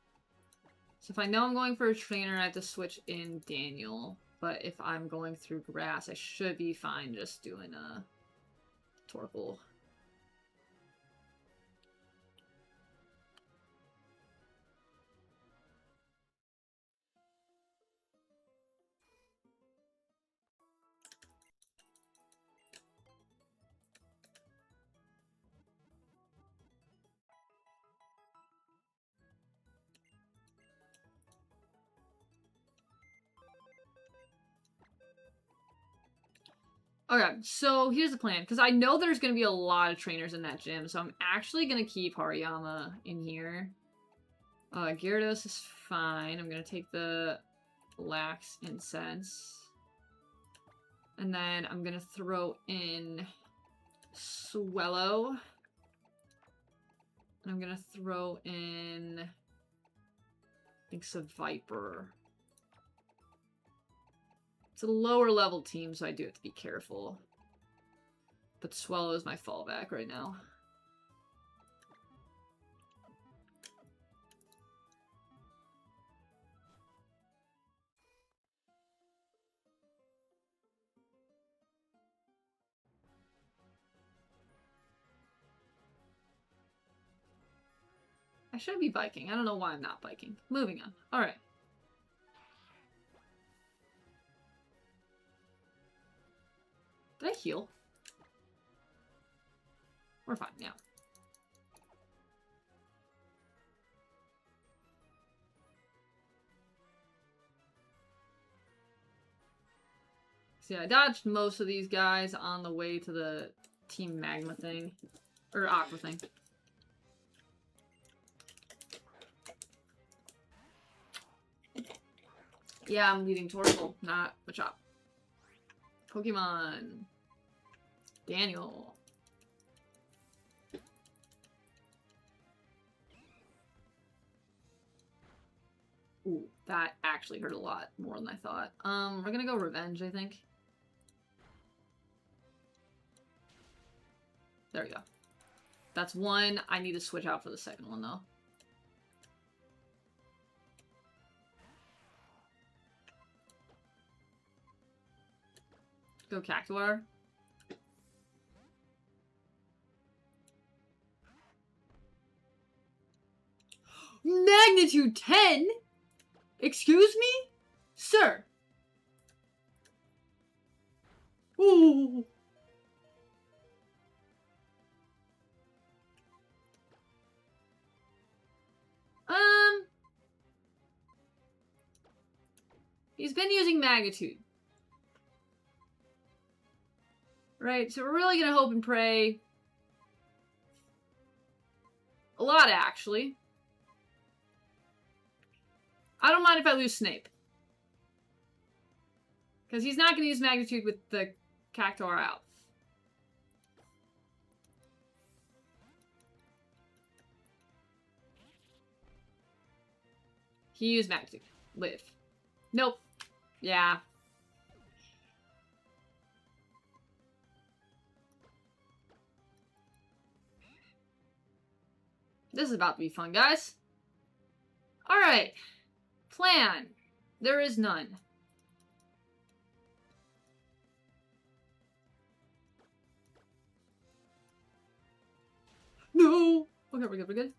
So if I know I'm going for a trainer, I have to switch in Daniel. But if I'm going through grass, I should be fine just doing a Torkoal. Okay, so here's the plan. Because I know there's going to be a lot of trainers in that gym. So I'm actually going to keep Hariyama in here. Gyarados is fine. I'm going to take the Lax Incense. And then I'm going to throw in Swellow. And I'm going to throw in... I think Seviper. It's a lower level team, so I do have to be careful. But Swellow is my fallback right now. I should be biking. I don't know why I'm not biking. Moving on. Alright. Did I heal? We're fine, yeah. So yeah, I dodged most of these guys on the way to the Team Magma thing. Or Aqua thing. Yeah, I'm leading Torkoal, not Machop. Pokemon. Daniel. Ooh, that actually hurt a lot more than I thought. We're gonna go Revenge, I think. There we go. That's one. I need to switch out for the second one, though. Go Cactuar. Magnitude 10? Excuse me? Sir. Ooh. He's been using Magnitude. Right, so we're really gonna hope and pray. A lot, actually. I don't mind if I lose Snape. Because he's not gonna use Magnitude with the Cactuar out. He used Magnitude. Live. Nope. Yeah. This is about to be fun, guys. Alright. Plan. There is none. No! Okay, we're good, we're good.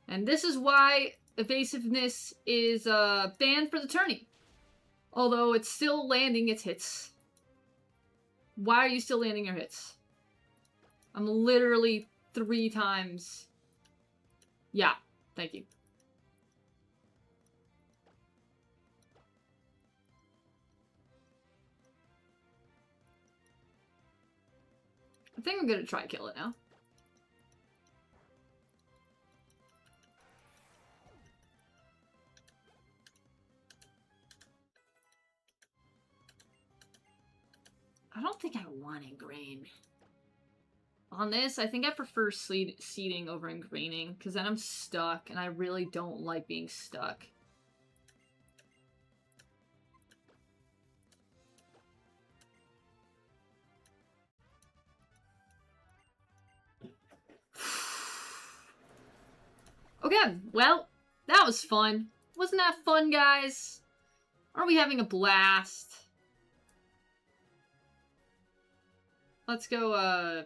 And this is why evasiveness is banned for the tourney. Although it's still landing its hits. Why are you still landing your hits? I'm literally 3 times... Yeah, thank you. I think I'm gonna try kill it now. think I want ingrain. On this, I think I prefer seeding over ingraining, because then I'm stuck, and I really don't like being stuck. Okay, well, that was fun. Wasn't that fun, guys? Are we having a blast? Let's go,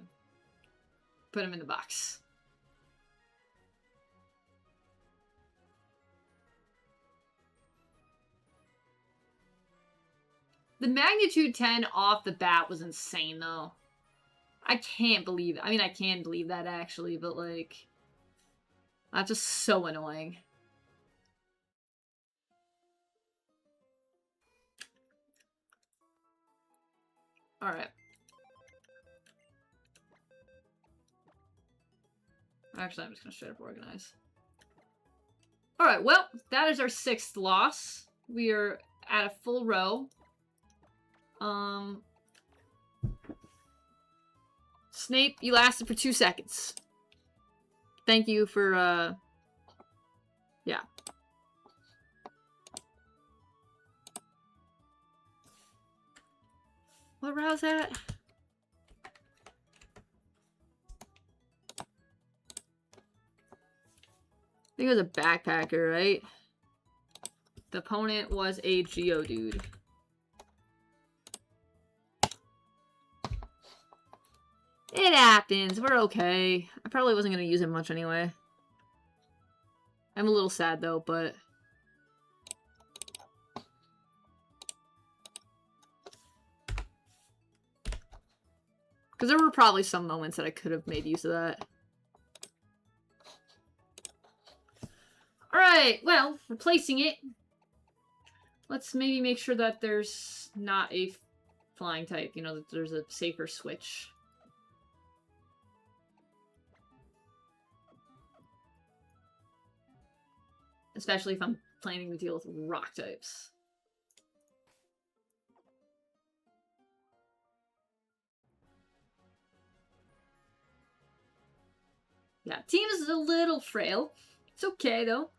put him in the box. The magnitude 10 off the bat was insane, though. I can't believe it. I mean, I can believe that, actually, but, like... That's just so annoying. Alright. Actually, I'm just gonna straight up organize. Alright, well, that is our 6th loss. We are at a full row. Snape, you lasted for 2 seconds. Thank you for, yeah. What route is that? I think it was a backpacker, right? The opponent was a Geodude. It happens. We're okay. I probably wasn't going to use it much anyway. I'm a little sad, though, but... Because there were probably some moments that I could have made use of that. Alright, well, replacing it. Let's maybe make sure that there's not a flying type. You know, that there's a safer switch. Especially if I'm planning to deal with rock types. Yeah, team is a little frail. It's okay, though.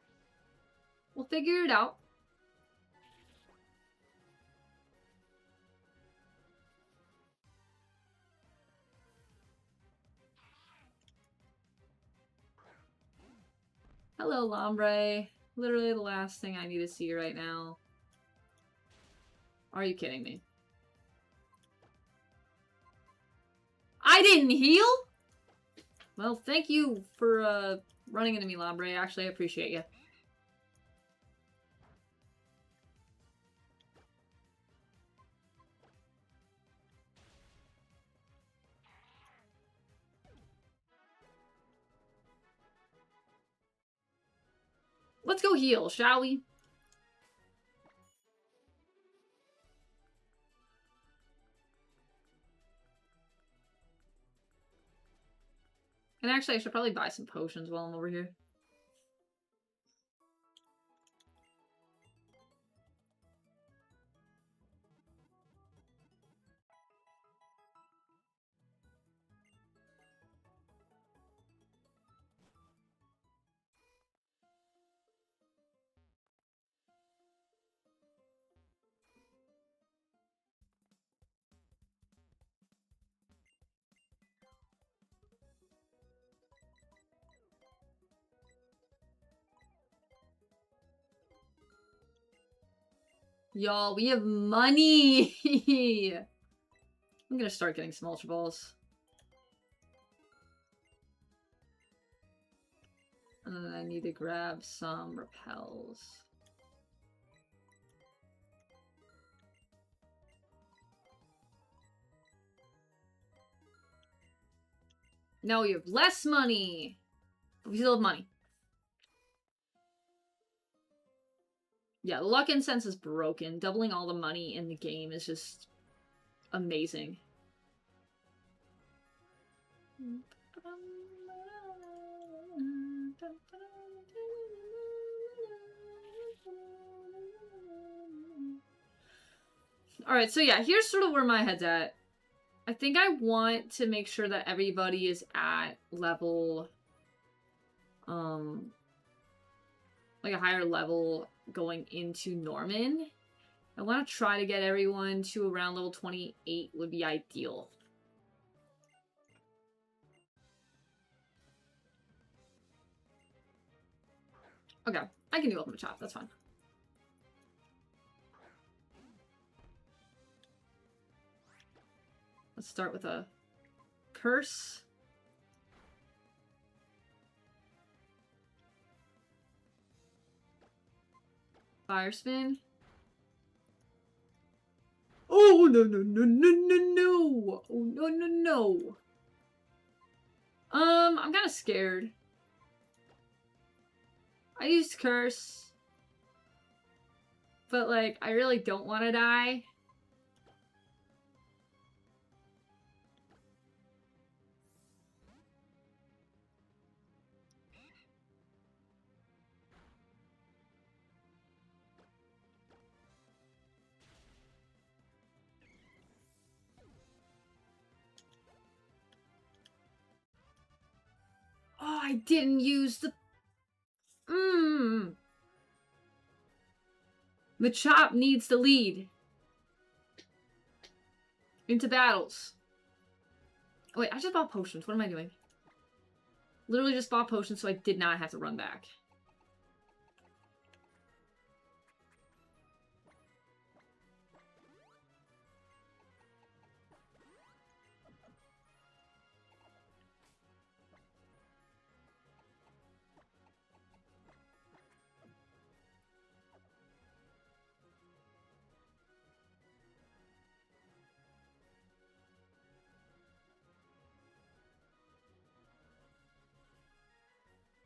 We'll figure it out. Hello, Lombre. Literally the last thing I need to see right now. Are you kidding me? I didn't heal? Well, thank you for running into me, Lombre. Actually, I appreciate you. Let's go heal, shall we? And actually, I should probably buy some potions while I'm over here. Y'all, we have money! I'm gonna start getting some Ultra Balls. And then I need to grab some repels. No, you have less money! We still have money. Yeah, the luck incense is broken. Doubling all the money in the game is just amazing. Alright, so yeah, here's sort of where my head's at. I think I want to make sure that everybody is at level, like a higher level going into Norman. I want to try to get everyone to around level 28 would be ideal. Okay, I can do Ultimate Chop, that's fine. Let's start with a Curse. Fire Spin. Oh, no, no, no, no, no, no. Oh, no, no, no. I'm kind of scared. I used Curse. But, like, I really don't want to die. Oh, I didn't use the... Machop needs to lead into battles. Oh, wait, I just bought potions. What am I doing? Literally just bought potions so I did not have to run back.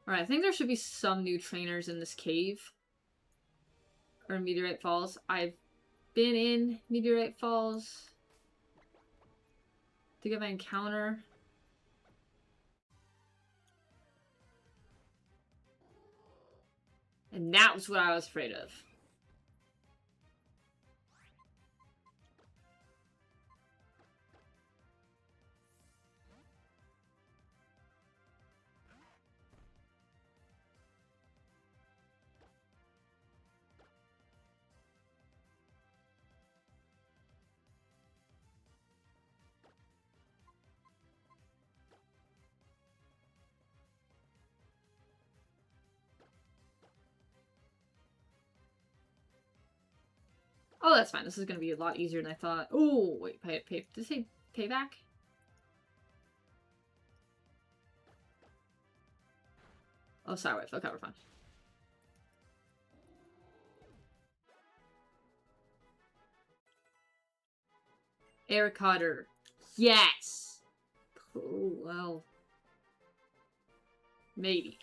Alright, I think there should be some new trainers in this cave. Or Meteorite Falls. I've been in Meteorite Falls to get my encounter. And that was what I was afraid of. Oh, that's fine. This is going to be a lot easier than I thought. Oh, wait. Did it say payback? Oh, sorry. Okay, we're fine. Air Cutter. Yes! Oh, well. Maybe.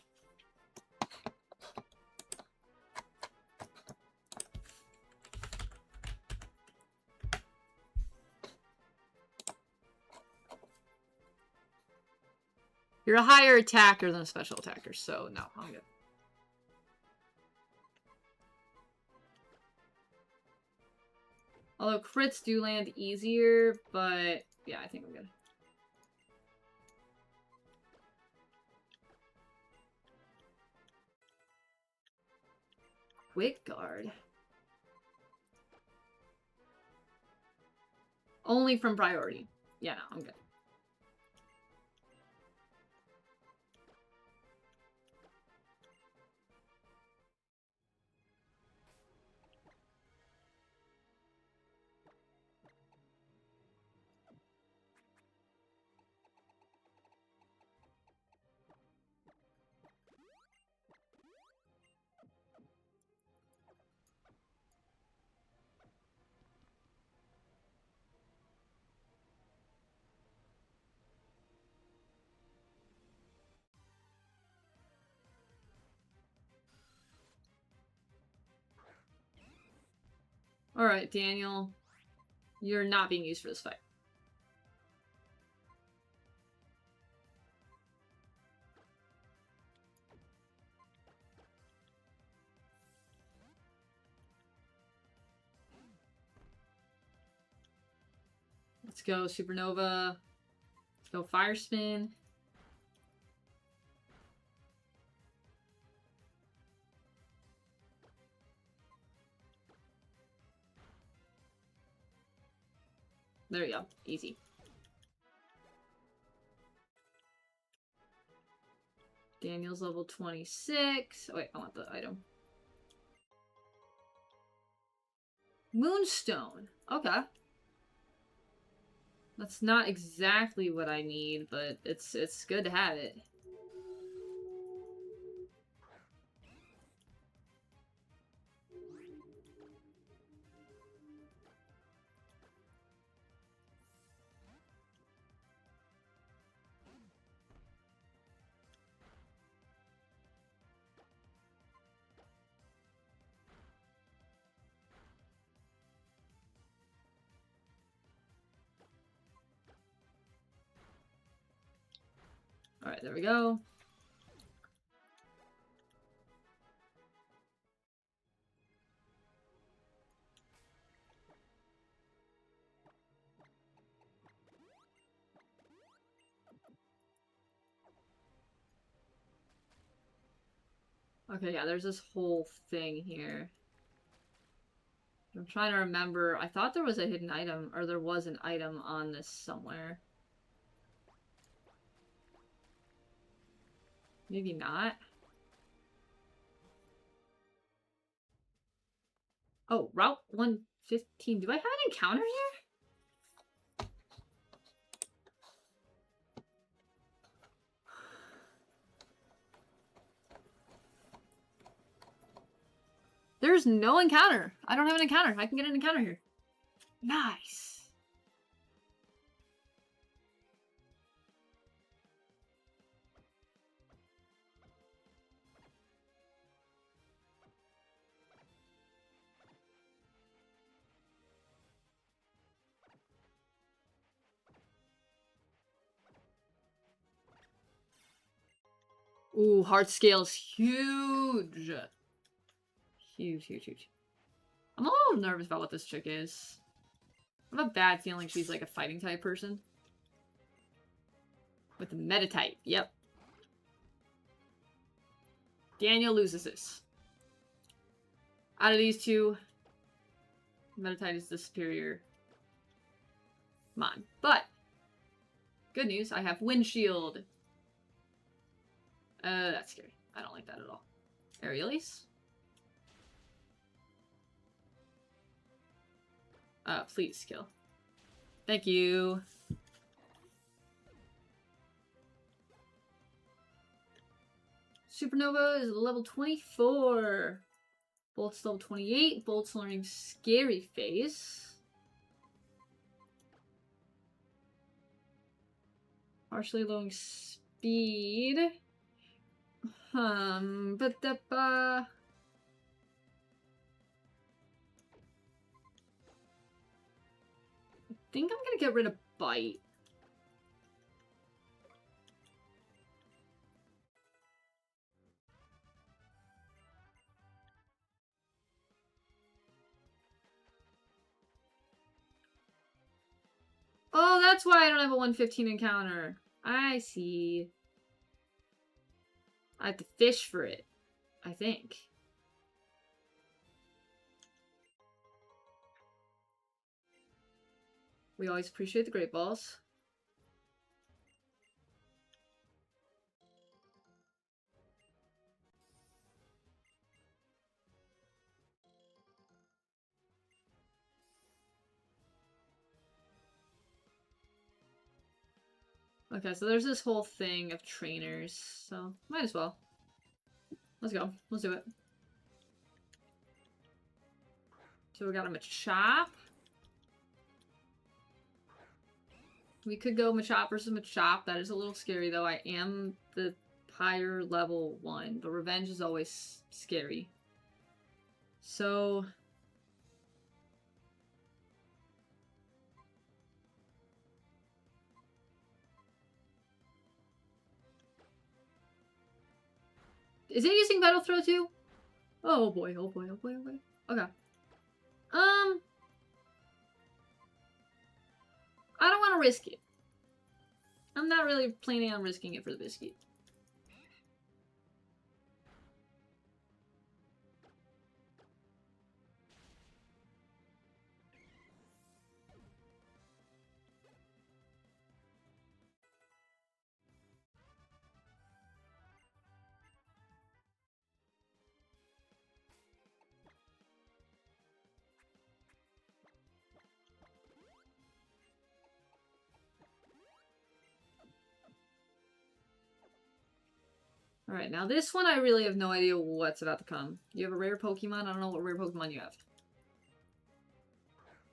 You're a higher attacker than a special attacker, so no, I'm good. Although crits do land easier, but yeah, I think I'm good. Quick Guard. Only from priority. Yeah, no, I'm good. Alright, Daniel. You're not being used for this fight. Let's go Supernova. Let's go Fire Spin. There we go. Easy. Daniel's level 26. Oh, wait, I want the item. Moonstone. Okay. That's not exactly what I need, but it's good to have it. Alright, there we go. Okay, yeah, there's this whole thing here. I'm trying to remember. I thought there was a hidden item, or there was an item on this somewhere. Maybe not. Oh, Route 115. Do I have an encounter here? There's no encounter. I don't have an encounter. I can get an encounter here. Nice. Ooh, heart scale is huge. Huge, huge, huge. I'm a little nervous about what this chick is. I have a bad feeling she's like a fighting type person. With the meta type, yep. Daniel loses this. Out of these two, Metatite is the superior mon. But, good news, I have Windshield. That's scary. I don't like that at all. Aerialis? Please kill. Thank you. Supernova is level 24. Bolt's level 28. Bolt's learning Scary Face. Partially lowering speed. I think I'm gonna get rid of Bite. Oh, that's why I don't have a 115 encounter. I see. I have to fish for it, I think. We always appreciate the great balls. Okay, so there's this whole thing of trainers, so might as well. Let's go. Let's do it. So we got a Machop. We could go Machop versus Machop. That is a little scary, though. I am the higher level one, but Revenge is always scary. So... is it using Battle Throw too? Oh boy, oh boy, oh boy, oh boy. Okay. I don't want to risk it. I'm not really planning on risking it for the biscuit. Alright, now this one I really have no idea what's about to come. You have a rare Pokemon? I don't know what rare Pokemon you have.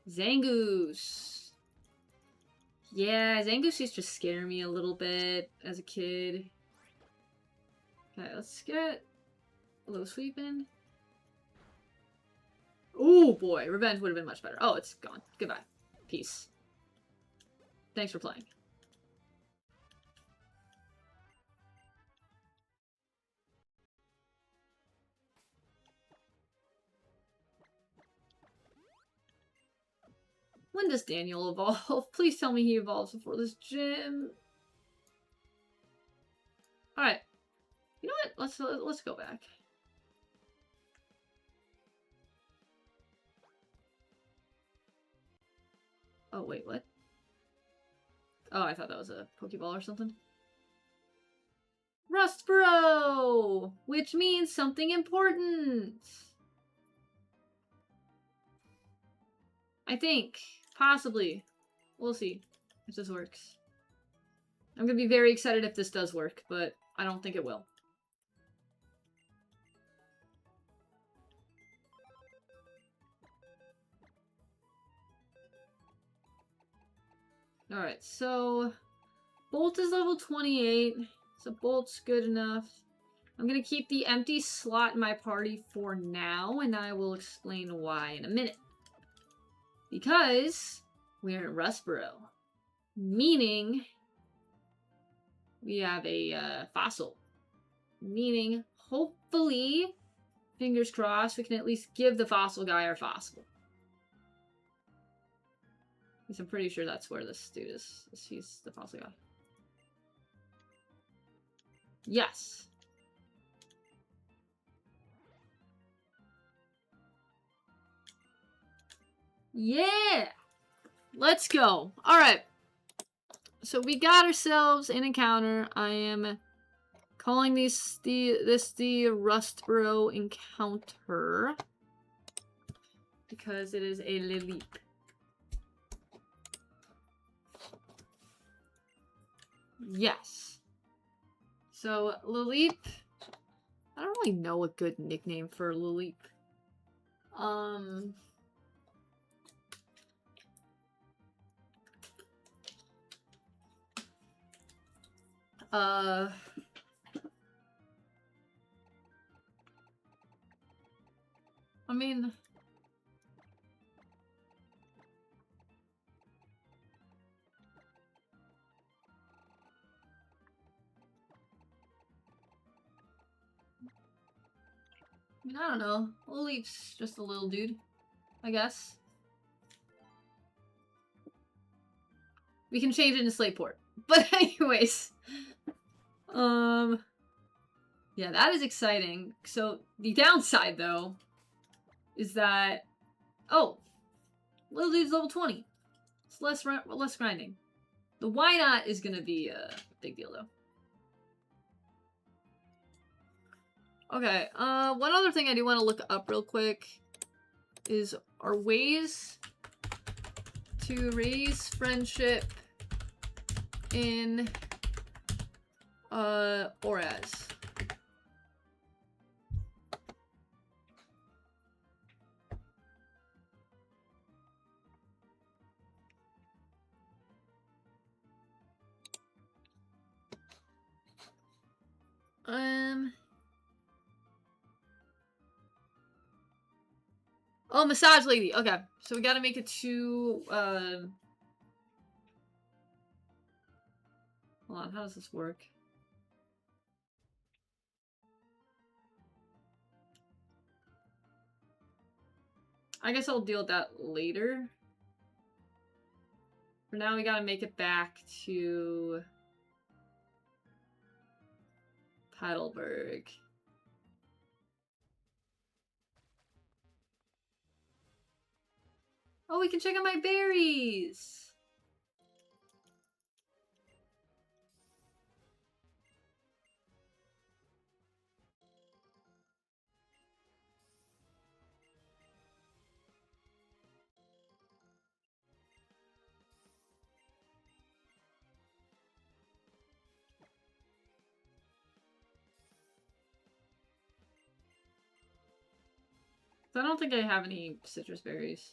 Zangoose. Yeah, Zangoose used to scare me a little bit as a kid. Okay, let's get a little sweep in. Oh boy, Revenge would have been much better. Oh, it's gone. Goodbye. Peace. Thanks for playing. When does Daniel evolve? Please tell me he evolves before this gym. Alright. You know what? Let's go back. Oh, wait, what? Oh, I thought that was a Pokeball or something. Rustboro! Which means something important! I think. Possibly. We'll see if this works. I'm gonna be very excited if this does work, but I don't think it will. Alright, so Bolt is level 28, so Bolt's good enough. I'm gonna keep the empty slot in my party for now, and I will explain why in a minute. Because we're in Rustboro, meaning we have a fossil. Meaning, hopefully, fingers crossed, we can at least give the fossil guy our fossil. Because I'm pretty sure that's where this dude is. He's the fossil guy. Yes. Yeah! Let's go. Alright. So we got ourselves an encounter. I am calling this the Rustboro encounter. Because it is a Lilip. Yes. So, Lilip. I don't really know a good nickname for Lilip. I mean... I don't know. Lilip's just a little dude, I guess. We can change it in Slateport. But anyways. Yeah, that is exciting. So, the downside, though, is that... Oh! Little dude's level 20. It's less grinding. The why not is gonna be a big deal, though. Okay, one other thing I do want to look up real quick is our ways to raise friendship in, Oraz. Oh, massage lady. Okay, so we gotta make it to, hold on, how does this work? I guess I'll deal with that later. For now, we gotta make it back to Heidelberg. Oh, we can check out my berries! So I don't think I have any citrus berries.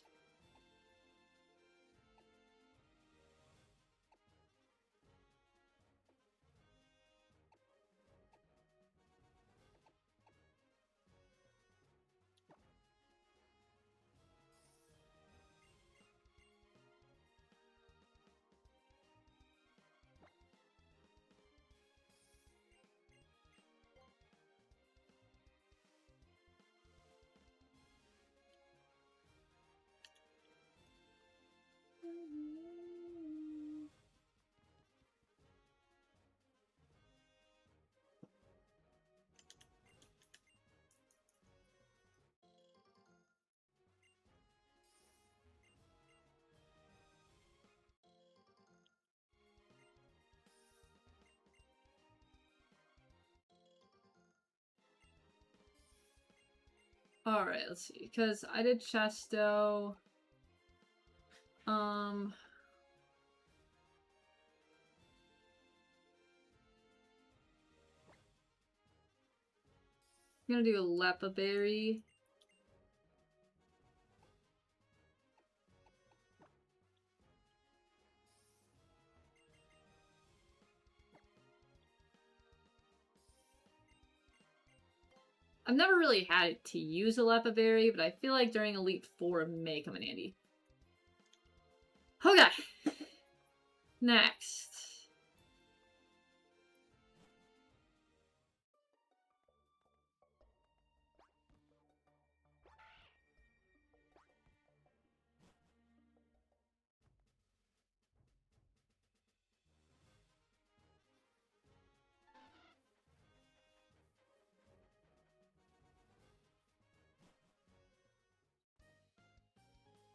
Alright, let's see. Because I did Chesto. I'm gonna do a Lepa berry. I've never really had it to use a Lepa berry, but I feel like during Elite Four it may come in handy. Okay. Next.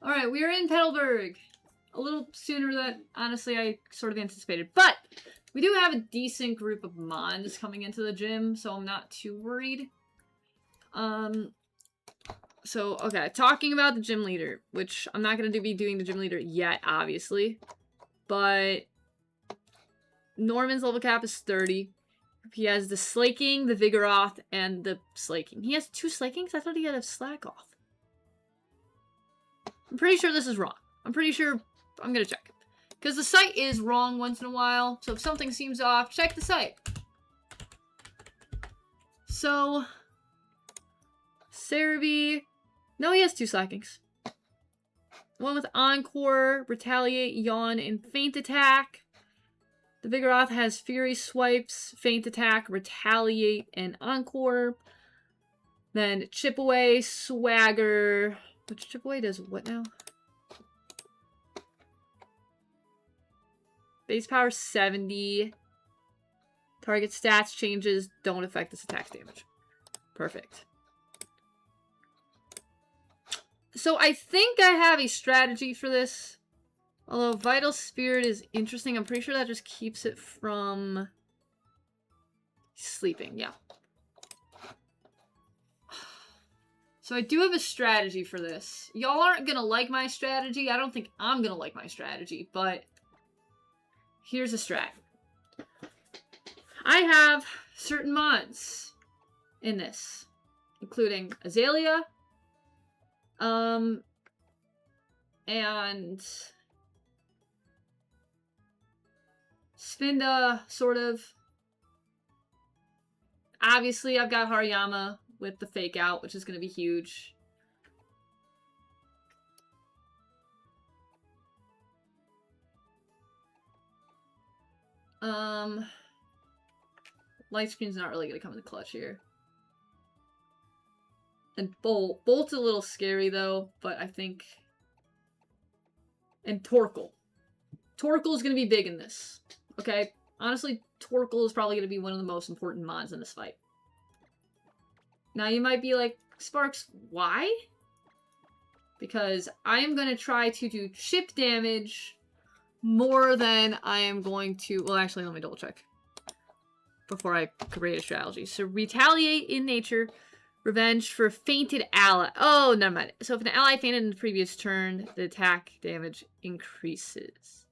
Alright, we are in Petalburg. A little sooner than, honestly, I sort of anticipated. But, we do have a decent group of Mons coming into the gym, so I'm not too worried. So, okay, talking about the gym leader, which I'm not going to be doing the gym leader yet, obviously. But, Norman's level cap is 30. He has the Slaking, the Vigoroth, and the Slaking. He has 2 Slakings? I thought he had a Slack off. I'm pretty sure this is wrong. I'm pretty sure... I'm gonna check. Because the site is wrong once in a while, so if something seems off, check the site. So... Cerebi... No, he has 2 Slackings. One with Encore, Retaliate, Yawn, and Feint Attack. The Vigoroth has Fury Swipes, Feint Attack, Retaliate, and Encore. Then Chip Away, Swagger... Which Chip Away does what now? Base power 70. Target stats changes don't affect this attack's damage. Perfect. So I think I have a strategy for this. Although Vital Spirit is interesting, I'm pretty sure that just keeps it from sleeping. Yeah. So I do have a strategy for this. Y'all aren't gonna like my strategy. I don't think I'm gonna like my strategy, but here's a strat. I have certain mods in this, including Azalea, and Spinda, sort of. Obviously, I've got Hariyama with the fake out, which is going to be huge. Light Screen's not really going to come in the clutch here. And Bolt. Bolt's a little scary, though, but I think... And Torkoal. Torkoal is going to be big in this. Okay? Honestly, Torkoal is probably going to be one of the most important mons in this fight. Now, you might be like, Sparks, why? Because I am going to try to do chip damage more than I am going to... Well, actually, let me double check before I create a strategy. So, retaliate in nature. Revenge for fainted ally. Oh, never mind. So, if an ally fainted in the previous turn, the attack damage increases.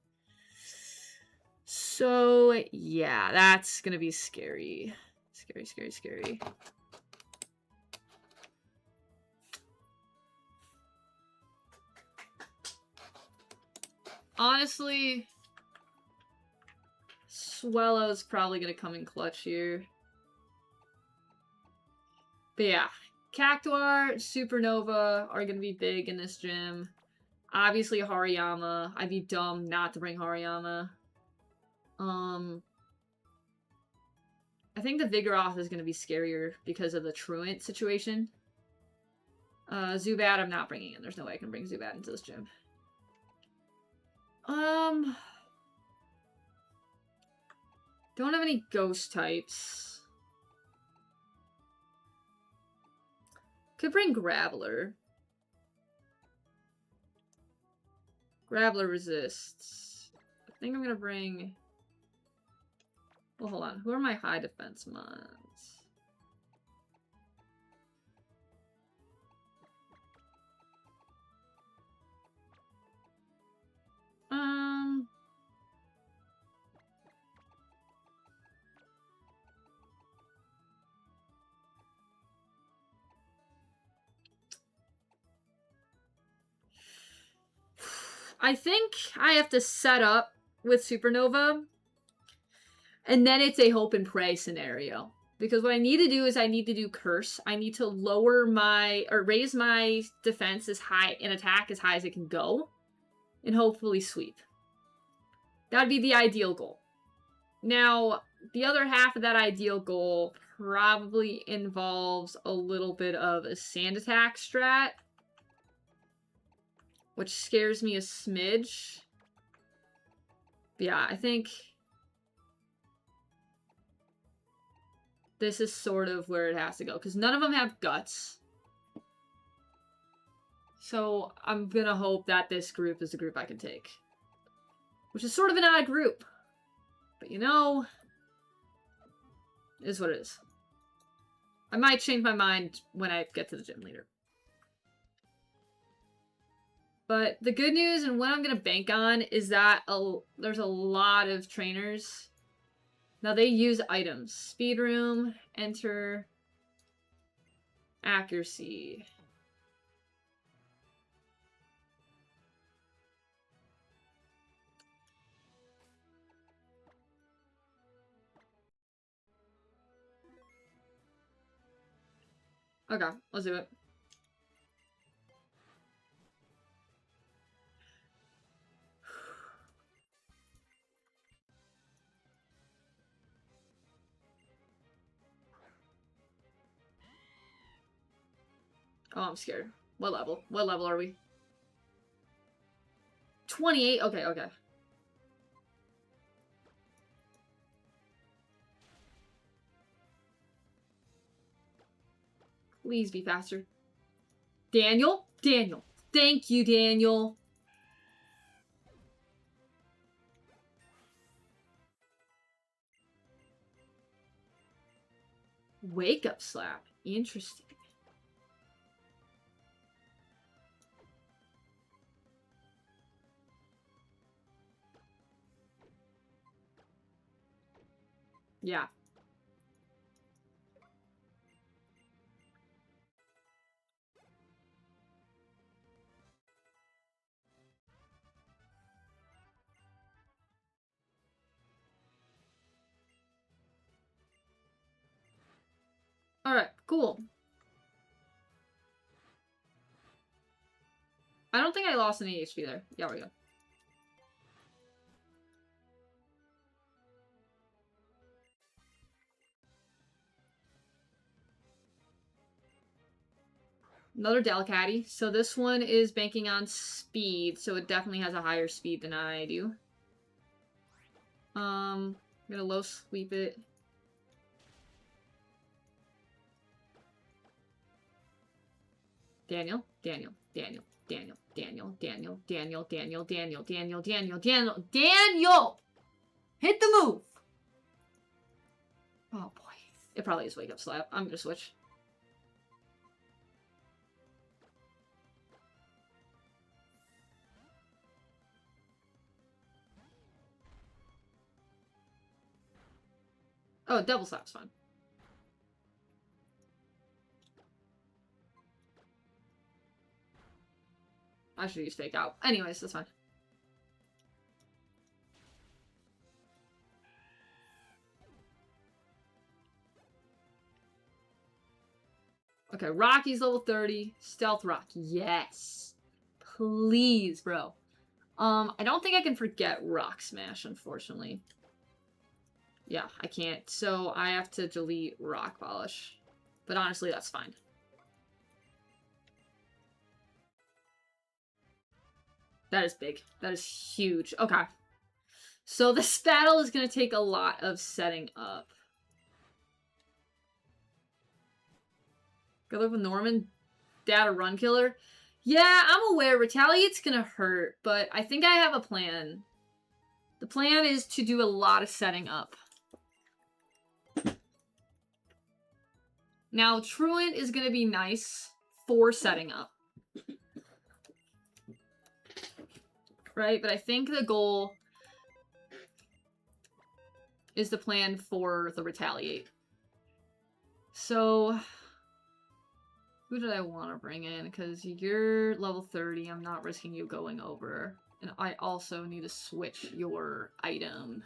So, yeah, that's going to be scary. Scary, scary, scary. Honestly, Swellow's probably going to come in clutch here. But yeah, Cactuar, Supernova are going to be big in this gym. Obviously, Hariyama. I'd be dumb not to bring Hariyama. I think the Vigoroth is going to be scarier because of the Truant situation. Zubat I'm not bringing in. There's no way I can bring Zubat into this gym. Don't have any ghost types. Could bring Graveler. Graveler resists. I think I'm gonna bring... Well, hold on. Who are my high defense mons? I think I have to set up with Supernova, and then it's a hope and pray scenario. Because what I need to do is I need to do Curse. I need to lower my, or raise my defense as high, and attack as high as it can go, and hopefully sweep. That'd be the ideal goal. Now, the other half of that ideal goal probably involves a little bit of a sand attack strat, which scares me a smidge. But yeah, I think this is sort of where it has to go, because none of them have guts. So I'm gonna hope that this group is the group I can take. Which is sort of an odd group. But you know, it is what it is. I might change my mind when I get to the gym leader. But the good news and what I'm going to bank on is that there's a lot of trainers. Now they use items. Speed room, enter, accuracy. Okay, let's do it. Oh, I'm scared. What level? What level are we? 28? Okay, okay. Please be faster. Daniel? Daniel. Thank you, Daniel. Wake up slap. Interesting. Yeah. Alright, cool. I don't think I lost any HP there. Yeah, we go. Another Delcatty. So this one is banking on speed, so it definitely has a higher speed than I do. I'm gonna low sweep it. Daniel. Daniel. Hit the move! Oh boy. It probably is Wake Up Slap. I'm gonna switch. Oh, Double Slap's fine. I should use Fake Out. Anyways, that's fine. Okay, Rocky's level 30. Stealth Rock. Yes. Please, bro. I don't think I can forget Rock Smash, unfortunately. Yeah, I can't. So I have to delete Rock Polish. But honestly, that's fine. That is big. That is huge. Okay. So this battle is going to take a lot of setting up. Go live with Norman. Data Run Killer. Yeah, I'm aware. Retaliate's going to hurt. But I think I have a plan. The plan is to do a lot of setting up. Now, Truant is going to be nice for setting up. Right? But I think the goal is the plan for the Retaliate. So, who did I want to bring in? Because you're level 30. I'm not risking you going over. And I also need to switch your item.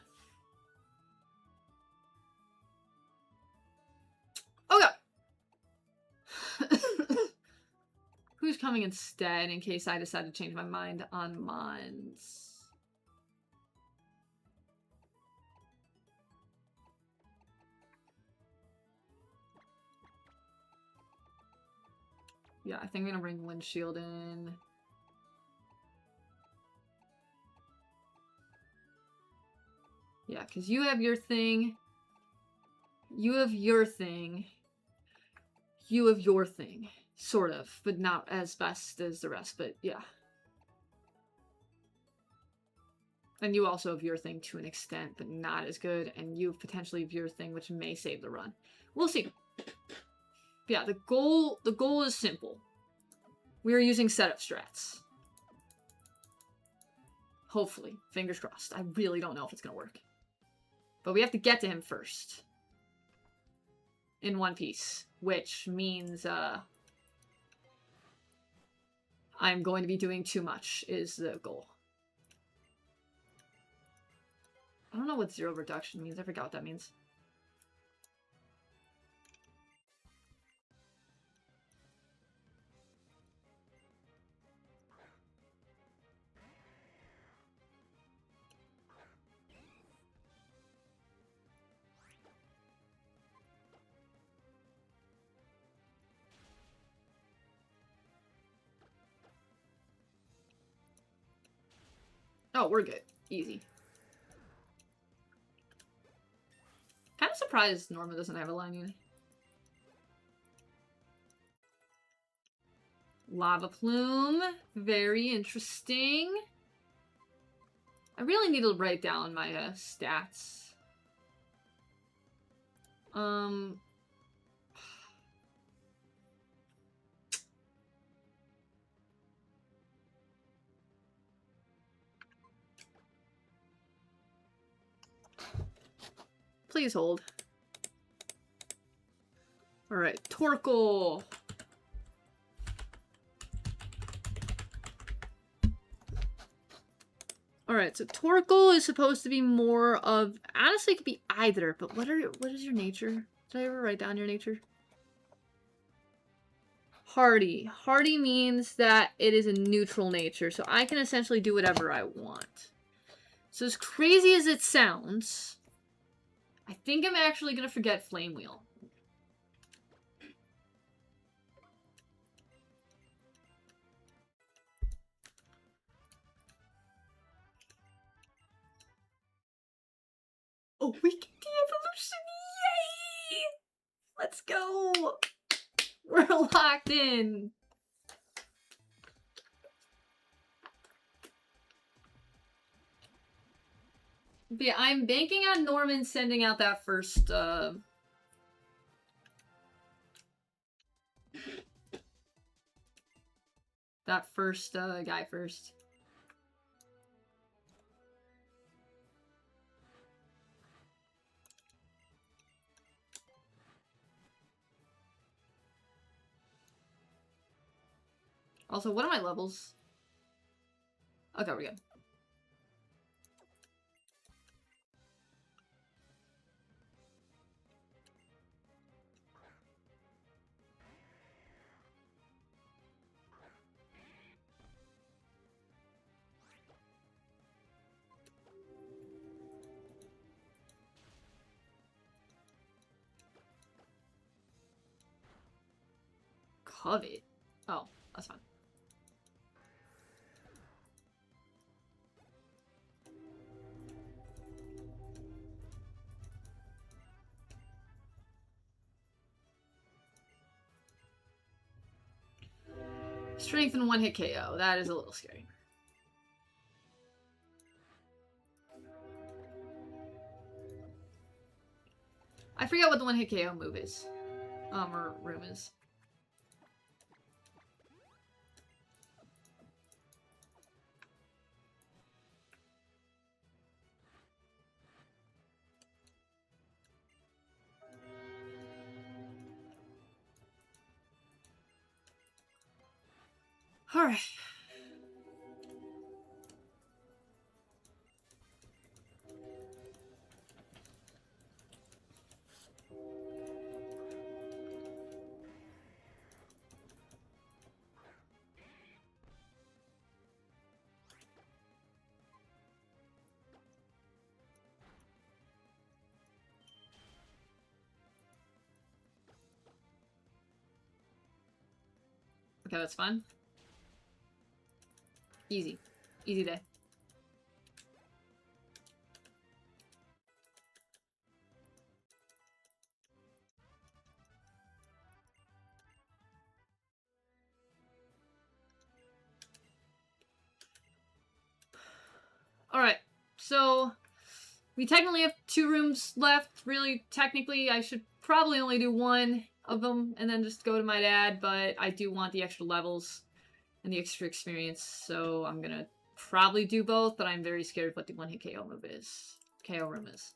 Okay. Who's coming instead in case I decide to change my mind on Mons? Yeah, I think I'm gonna bring Windshield in. Yeah, because you have your thing. You have your thing. You have your thing. Sort of, but not as best as the rest, but yeah. And you also have your thing to an extent, but not as good, and you potentially have your thing, which may save the run. We'll see. Yeah, the goal is simple. We are using setup strats. Hopefully. Fingers crossed. I really don't know if it's gonna work. But we have to get to him first. In one piece. Which means, I'm going to be doing too much, is the goal. I don't know what zero reduction means. I forgot what that means. Oh, we're good. Easy. Kind of surprised Norma doesn't have a line unit. Lava Plume. Very interesting. I really need to write down my stats. Please hold. Alright, Torkoal. Alright, so Torkoal is supposed to be more of... Honestly, it could be either, but what is your nature? Did I ever write down your nature? Hardy. Hardy means that it is a neutral nature, so I can essentially do whatever I want. So as crazy as it sounds, I think I'm actually going to forget Flame Wheel. Awakened evolution! Yay! Let's go! We're locked in! But yeah, I'm banking on Norman sending out that first, that first, guy first. Also, what are my levels? Okay, we're good. Covet. Oh, that's fine. Strength and one-hit KO. That is a little scary. I forget what the one-hit KO move is. Or room is. Alright. Okay, that's fine. Easy. Easy day. Alright, so we technically have 2 rooms left. Really, technically, I should probably only do 1 of them and then just go to my dad, but I do want the extra levels and the extra experience, so I'm gonna probably do both, but I'm very scared of what the one-hit KO move is. KO room is.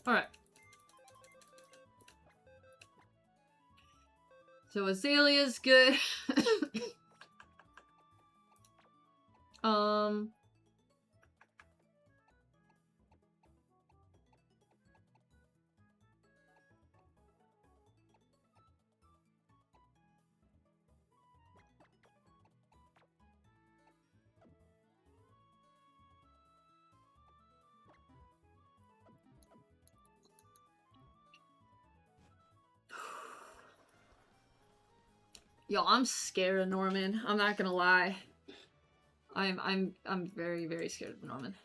Alright. So Azalea's good. Yo, I'm scared of Norman. I'm not gonna lie. I'm very, very scared of Norman.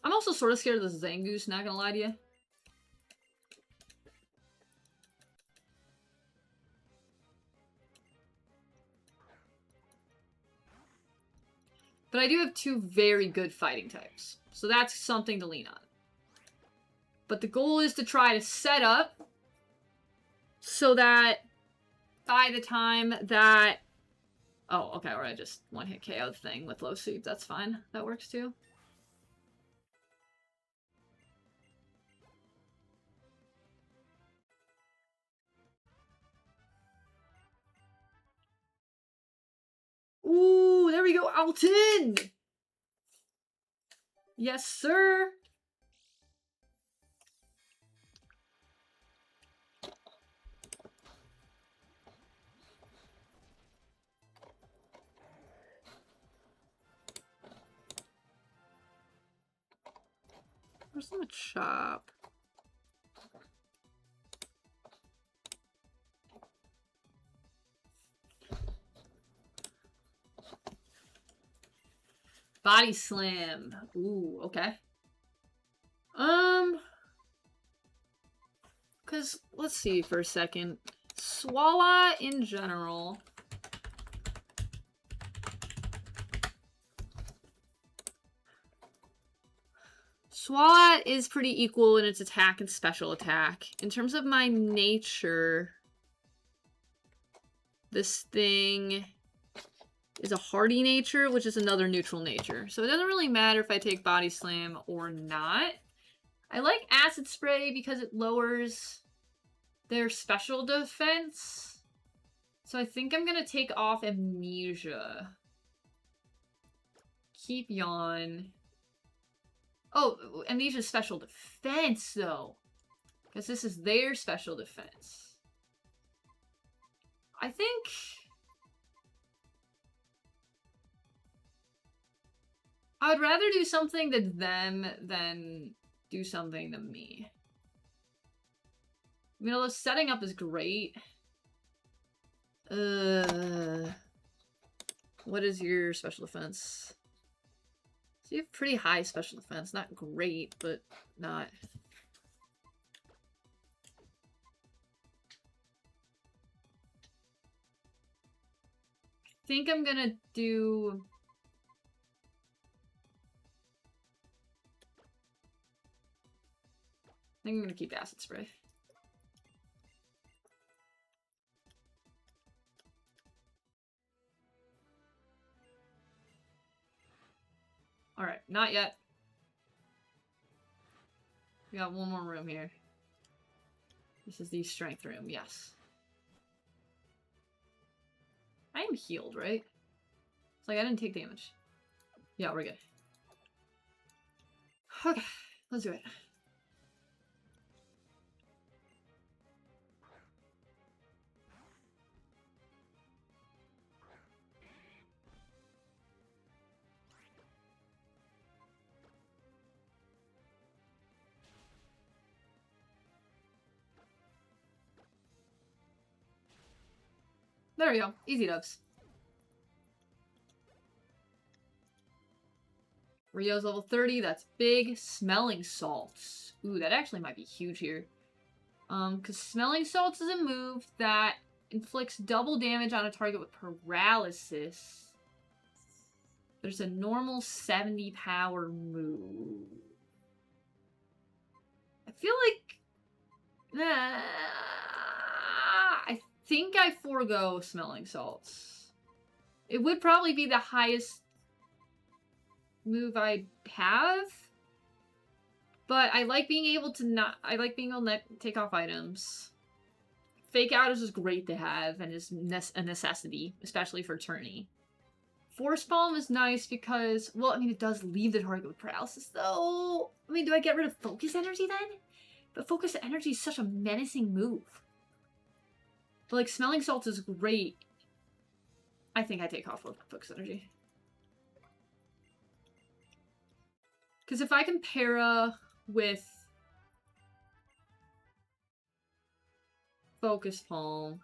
I'm also sort of scared of the Zangoose, not gonna lie to you. But I do have 2 very good fighting types, so that's something to lean on. But the goal is to try to set up so that by the time that... Oh, okay, or I just one-hit KO the thing with low sweep, that's fine. That works too. Ooh, there we go, Alton! Yes, sir. Where's the shop? Body slam. Ooh, okay. Because, let's see for a second. Swallow in general. Swallow is pretty equal in its attack and special attack. In terms of my nature, this thing is a hardy nature, which is another neutral nature. So it doesn't really matter if I take Body Slam or not. I like Acid Spray because it lowers their special defense. So I think I'm going to take off Amnesia. Keep Yawn. Oh, Amnesia's special defense, though. Because this is their special defense. I think... I would rather do something to them than do something to me. I mean, although setting up is great. What is your special defense? So you have pretty high special defense. Not great, but not. I think I'm gonna do... I think I'm gonna keep Acid Spray. Alright, not yet. We got one more room here. This is the strength room, yes. I am healed, right? It's like I didn't take damage. Yeah, we're good. Okay, let's do it. There we go. Easy dubs. Rio's level 30. That's big. Smelling salts. Ooh, that actually might be huge here. Because Smelling Salts is a move that inflicts double damage on a target with paralysis. There's a normal 70 power move. I feel like... I think I forego Smelling Salts. It would probably be the highest move I have. But I like being able to not... I like being able to take off items. Fake Out is just great to have and is a necessity, especially for Tourney. Force Palm is nice because... Well, I mean, it does leave the target with paralysis, though. I mean, do I get rid of Focus Energy then? But Focus Energy is such a menacing move. But, like, Smelling Salts is great. I think I take off Focus Energy. Because if I can para with Focus Palm,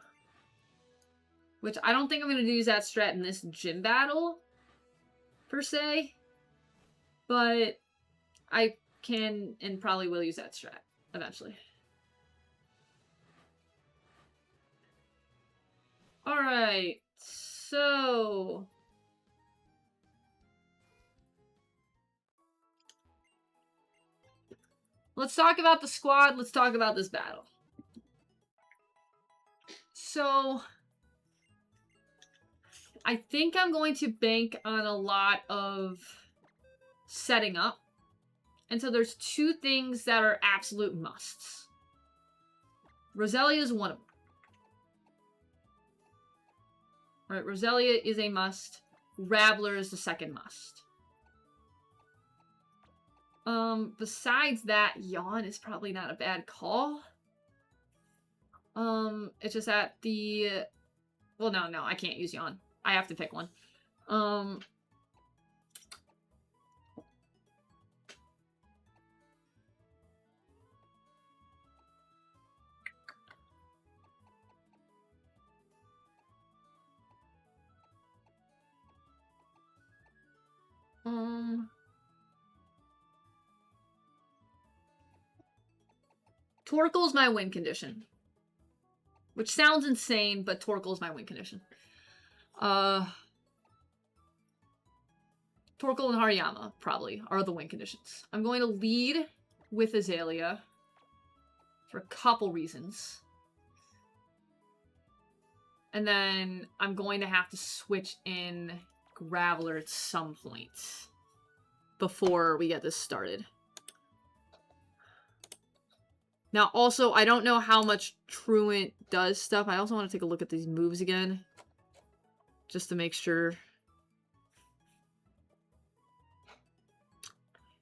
which I don't think I'm going to use that strat in this gym battle, per se, but I can and probably will use that strat eventually. Alright, so... let's talk about the squad. Let's talk about this battle. So, I think I'm going to bank on a lot of setting up. And so there's two things that are absolute musts. Roselia is one of them. Right, Roselia is a must. Rabbler is the second must. Besides that, Yawn is probably not a bad call. It's just that the... Well, no, I can't use Yawn. I have to pick one. Torkoal's my win condition. Which sounds insane, but Torkoal's my win condition. Torkoal and Hariyama, probably, are the win conditions. I'm going to lead with Azalea for a couple reasons. And then I'm going to have to switch in Graveler at some point before we get this started. Now, also, I don't know how much Truant does stuff. I also want to take a look at these moves again. Just to make sure.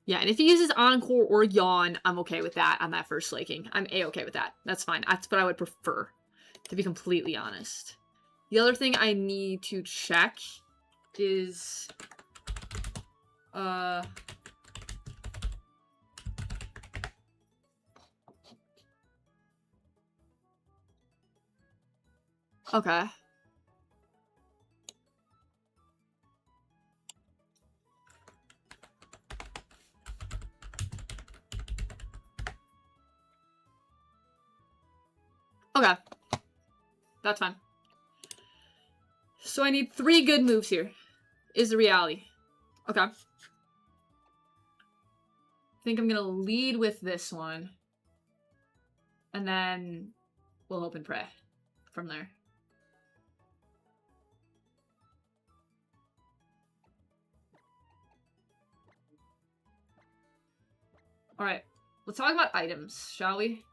Yeah, and if he uses Encore or Yawn, I'm okay with that on that first slaking. I'm A-okay with that. That's fine. That's what I would prefer, to be completely honest. The other thing I need to check is... Okay. Okay. That's fine. So I need 3 good moves here, is the reality. Okay. I think I'm gonna lead with this one. And then we'll hope and pray from there. Alright, let's talk about items, shall we?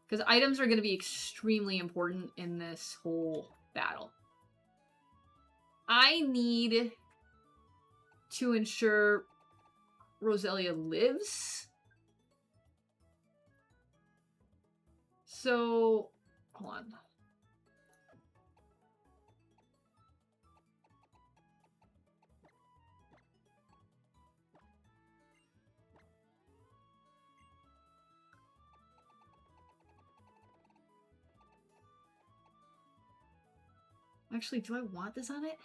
Because items are going to be extremely important in this whole battle. I need to ensure Roselia lives. So, hold on. Actually, do I want this on it?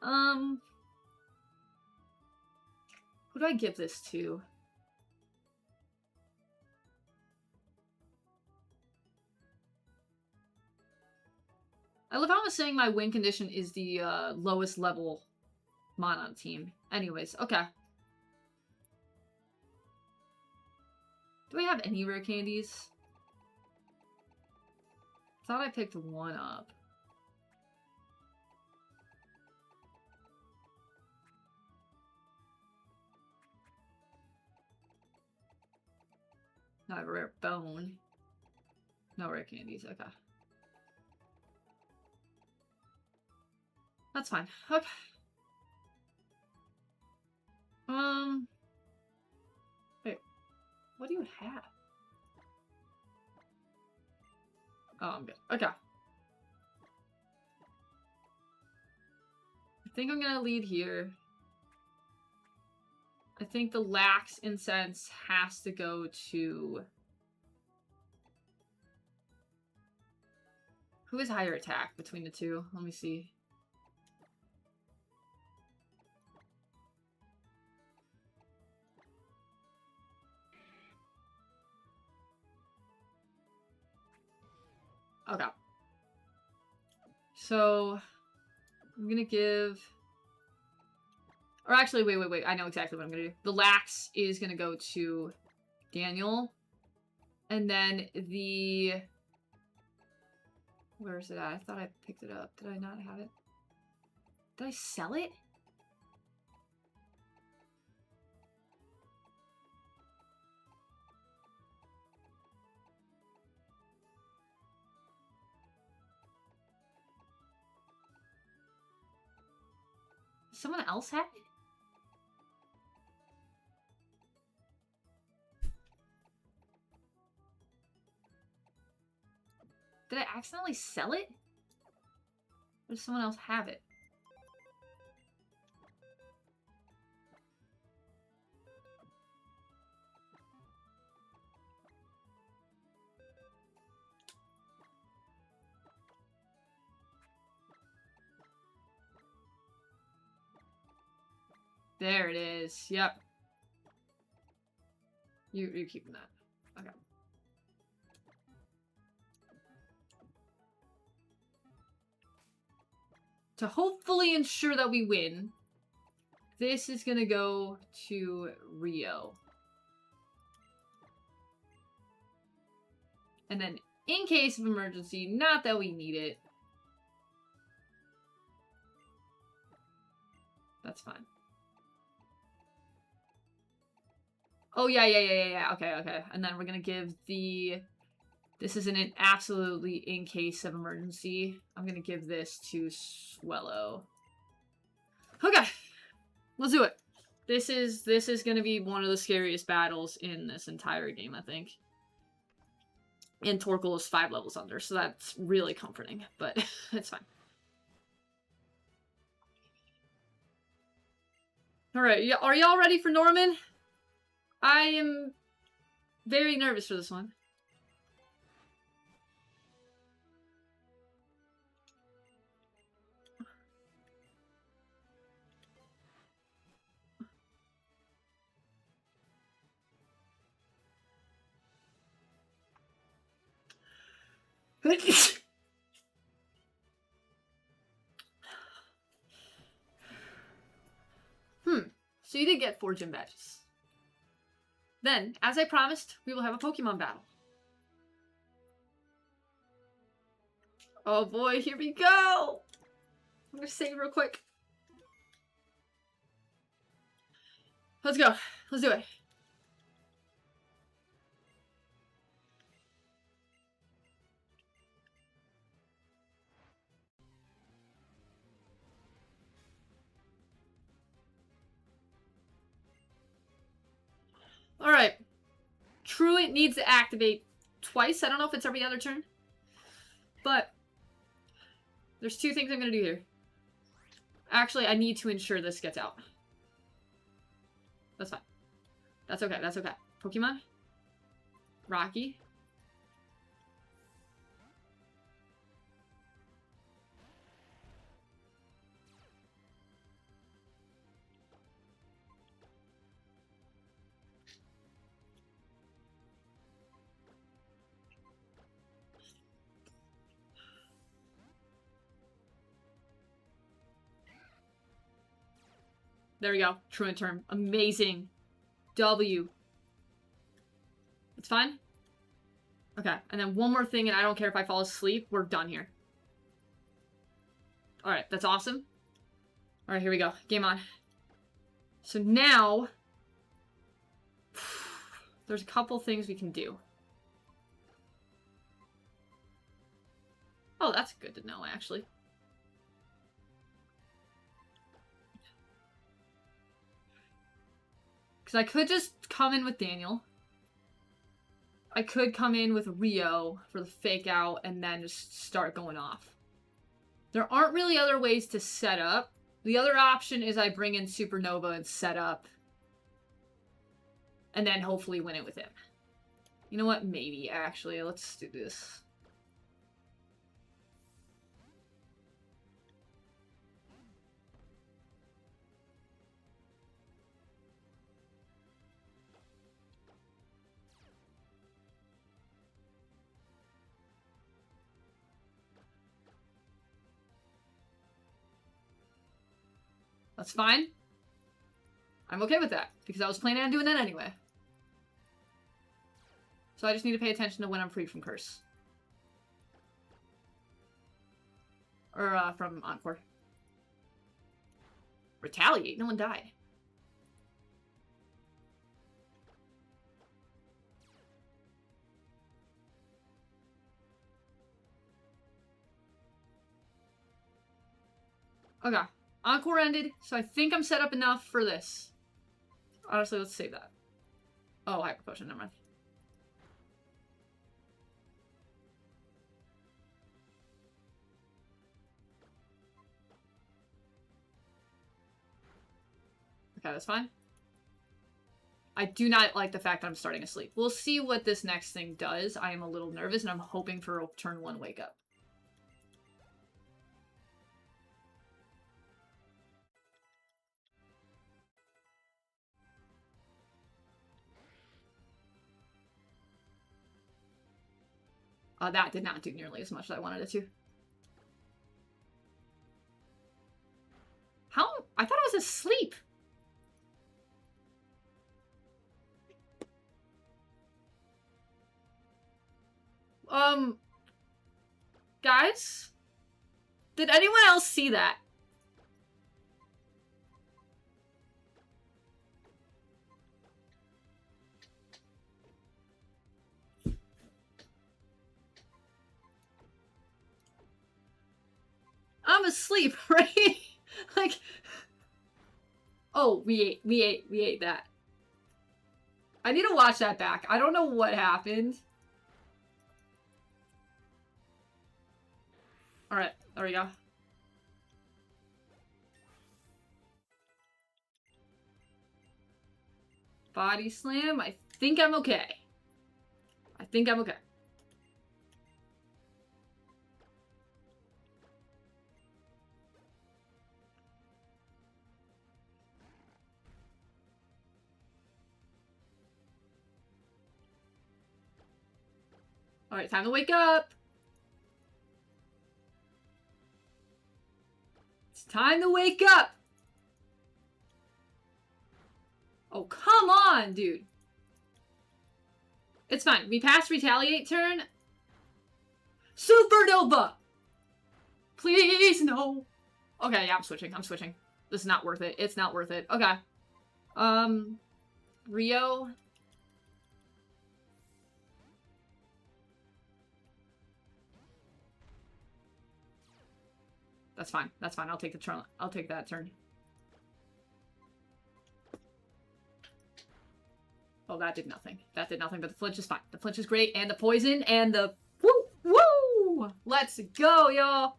Who do I give this to? I love how I'm saying my win condition is the lowest level mon on team. Anyways, okay. Do I have any rare candies? Thought I picked one up. No, I have a rare bone. No rare candies, okay. That's fine. Okay. Wait. What do you have? Oh, I'm good. Okay. I think I'm gonna lead here. I think the lax incense has to go to... Who is higher attack between the two? Let me see. Okay. So, I'm gonna give... Or actually, wait. I know exactly what I'm gonna do. The lax is gonna go to Daniel. And then the... Where is it at? I thought I picked it up. Did I not have it? Did I sell it? Someone else had it? Did I accidentally sell it? Or does someone else have it? There it is. Yep. You're keeping that. Okay. To hopefully ensure that we win, this is gonna go to Rio. And then, in case of emergency, not that we need it. That's fine. Oh, yeah. Okay. And then we're gonna give the... This is an absolutely in case of emergency. I'm gonna give this to Swellow. Okay. Let's do it. This is gonna be one of the scariest battles in this entire game, I think. And Torkoal is 5 levels under, so that's really comforting, but it's fine. Alright, are y'all ready for Norman? I am very nervous for this one. So you did get 4 gym badges. Then, as I promised, we will have a Pokemon battle. Oh boy, here we go! I'm gonna save real quick. Let's go. Let's do it. Alright. Truant needs to activate twice. I don't know if it's every other turn. But there's 2 things I'm going to do here. Actually, I need to ensure this gets out. That's fine. That's okay. That's okay. Pokemon. Rocky. There we go. Truant term. Amazing. W. It's fine? Okay. And then one more thing, and I don't care if I fall asleep. We're done here. Alright, that's awesome. Alright, here we go. Game on. So now... there's a couple things we can do. Oh, that's good to know, actually. Because I could just come in with Daniel. I could come in with Rio for the fake out and then just start going off. There aren't really other ways to set up. The other option is I bring in Supernova and set up. And then hopefully win it with him. You know what? Maybe, actually. Let's do this. That's fine. I'm okay with that, because I was planning on doing that anyway. So I just need to pay attention to when I'm free from Curse. Or, from Encore. Retaliate? No one died. Okay. Encore ended, so I think I'm set up enough for this. Honestly, let's save that. Oh, Hyper Potion, never mind. Okay, that's fine. I do not like the fact that I'm starting asleep. We'll see what this next thing does. I am a little nervous, and I'm hoping for a turn 1 wake up. That did not do nearly as much as I wanted it to. How? I thought I was asleep. Guys? Did anyone else see that? I'm asleep, right? Like, oh, we ate that. I need to watch that back. I don't know what happened. Alright, there we go. Body slam. I think I'm okay. I think I'm okay. Alright, time to wake up! It's time to wake up! Oh, come on, dude. It's fine. We passed retaliate turn. Supernova! Please, no. Okay, yeah, I'm switching. I'm switching. This is not worth it. It's not worth it. Okay. Rio. That's fine. That's fine. I'll take the turn. I'll take that turn. Oh, that did nothing. That did nothing, but the flinch is fine. The flinch is great, and the poison, and the... Woo! Woo! Let's go, y'all!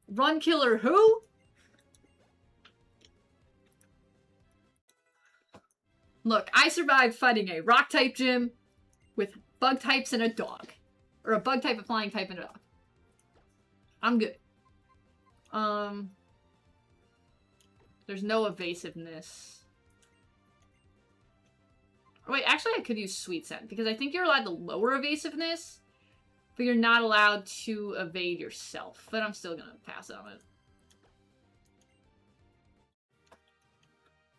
Run killer who? Look, I survived fighting a rock-type gym with bug types and a dog. Or a bug type, a flying type, and a dog. I'm good. There's no evasiveness. Wait, actually I could use Sweet Scent, because I think you're allowed to lower evasiveness, but you're not allowed to evade yourself. But I'm still gonna pass on it.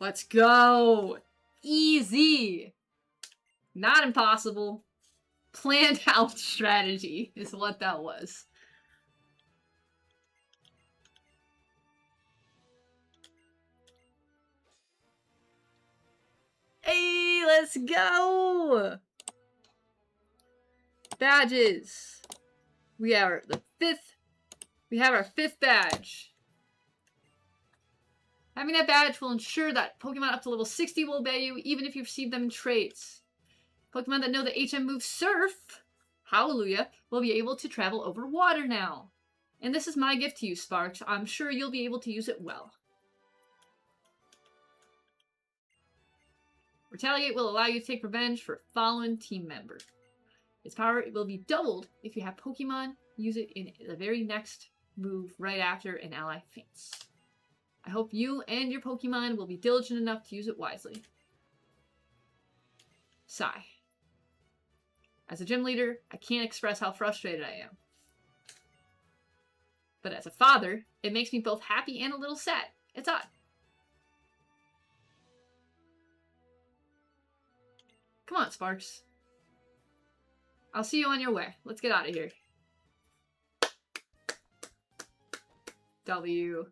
Let's go! Easy! Not impossible. Planned out strategy is what that was. Hey, let's go! Badges. We have our fifth badge. Having that badge will ensure that Pokemon up to level 60 will obey you, even if you receive them in trades. Pokemon that know the HM move Surf, hallelujah, will be able to travel over water now. And this is my gift to you, Sparks. I'm sure you'll be able to use it well. Retaliate will allow you to take revenge for a fallen team member. Its power will be doubled if you have Pokemon use it in the very next move right after an ally faints. I hope you and your Pokemon will be diligent enough to use it wisely. Sigh. As a gym leader, I can't express how frustrated I am. But as a father, it makes me both happy and a little sad. It's odd. Come on, Sparks. I'll see you on your way. Let's get out of here. W.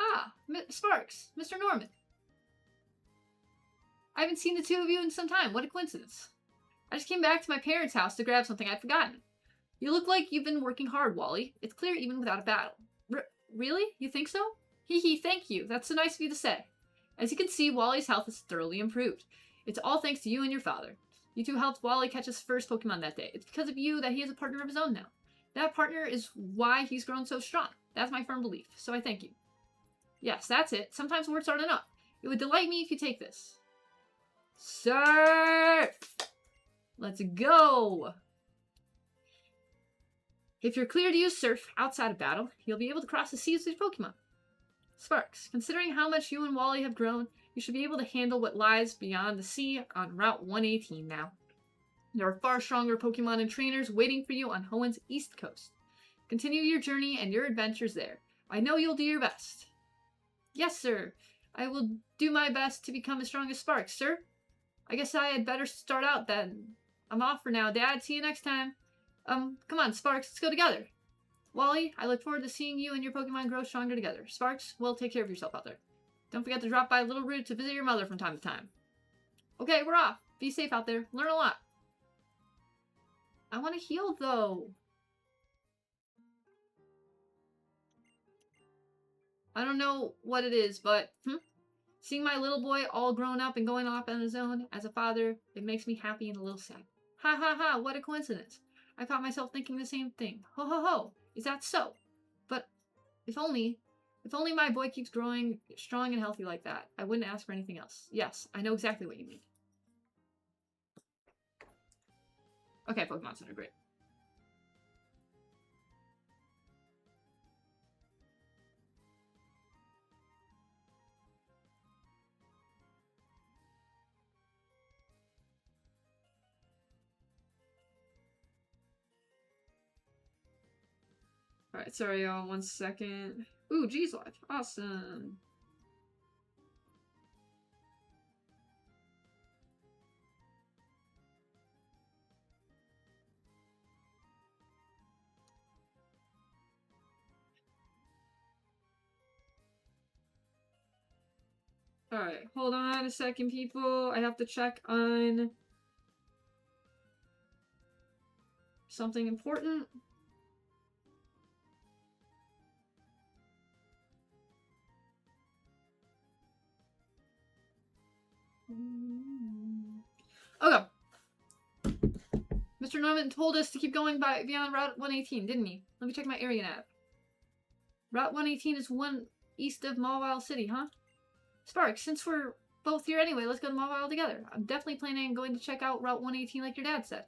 Ah, Sparks, Mr. Norman. I haven't seen the two of you in some time. What a coincidence. I just came back to my parents' house to grab something I'd forgotten. You look like you've been working hard, Wally. It's clear even without a battle. Really? You think so? Hee hee, thank you. That's so nice of you to say. As you can see, Wally's health has thoroughly improved. It's all thanks to you and your father. You two helped Wally catch his first Pokemon that day. It's because of you that he has a partner of his own now. That partner is why he's grown so strong. That's my firm belief, so I thank you. Yes, that's it. Sometimes words aren't enough. It would delight me if you take this. Surf! Let's go! If you're clear to use Surf outside of battle, you'll be able to cross the seas with your Pokemon. Sparks, considering how much you and Wally have grown, you should be able to handle what lies beyond the sea on Route 118 now. There are far stronger Pokemon and trainers waiting for you on Hoenn's east coast. Continue your journey and your adventures there. I know you'll do your best. Yes, sir. I will do my best to become as strong as Sparks, sir. I guess I had better start out then. I'm off for now, Dad. See you next time. Come on, Sparks. Let's go together. Wally, I look forward to seeing you and your Pokemon grow stronger together. Sparks, well, take care of yourself out there. Don't forget to drop by Little Root to visit your mother from time to time. Okay, we're off. Be safe out there. Learn a lot. I want to heal, though. I don't know what it is, but, seeing my little boy all grown up and going off on his own as a father, it makes me happy and a little sad. Ha ha ha, what a coincidence. I caught myself thinking the same thing. Ho ho ho, is that so? But if only my boy keeps growing strong and healthy like that, I wouldn't ask for anything else. Yes, I know exactly what you mean. Okay, Pokemon Center, great. Alright, sorry y'all, 1 second. Ooh, G's life. Awesome. Alright, hold on a second, people. I have to check on something important. Okay. Mr. Norman told us to keep going beyond Route 118, didn't he? Let me check my area nav. Route 118 is one east of Mawile City, huh? Sparks, since we're both here anyway, let's go to Mawile together. I'm definitely planning on going to check out Route 118 like your dad said.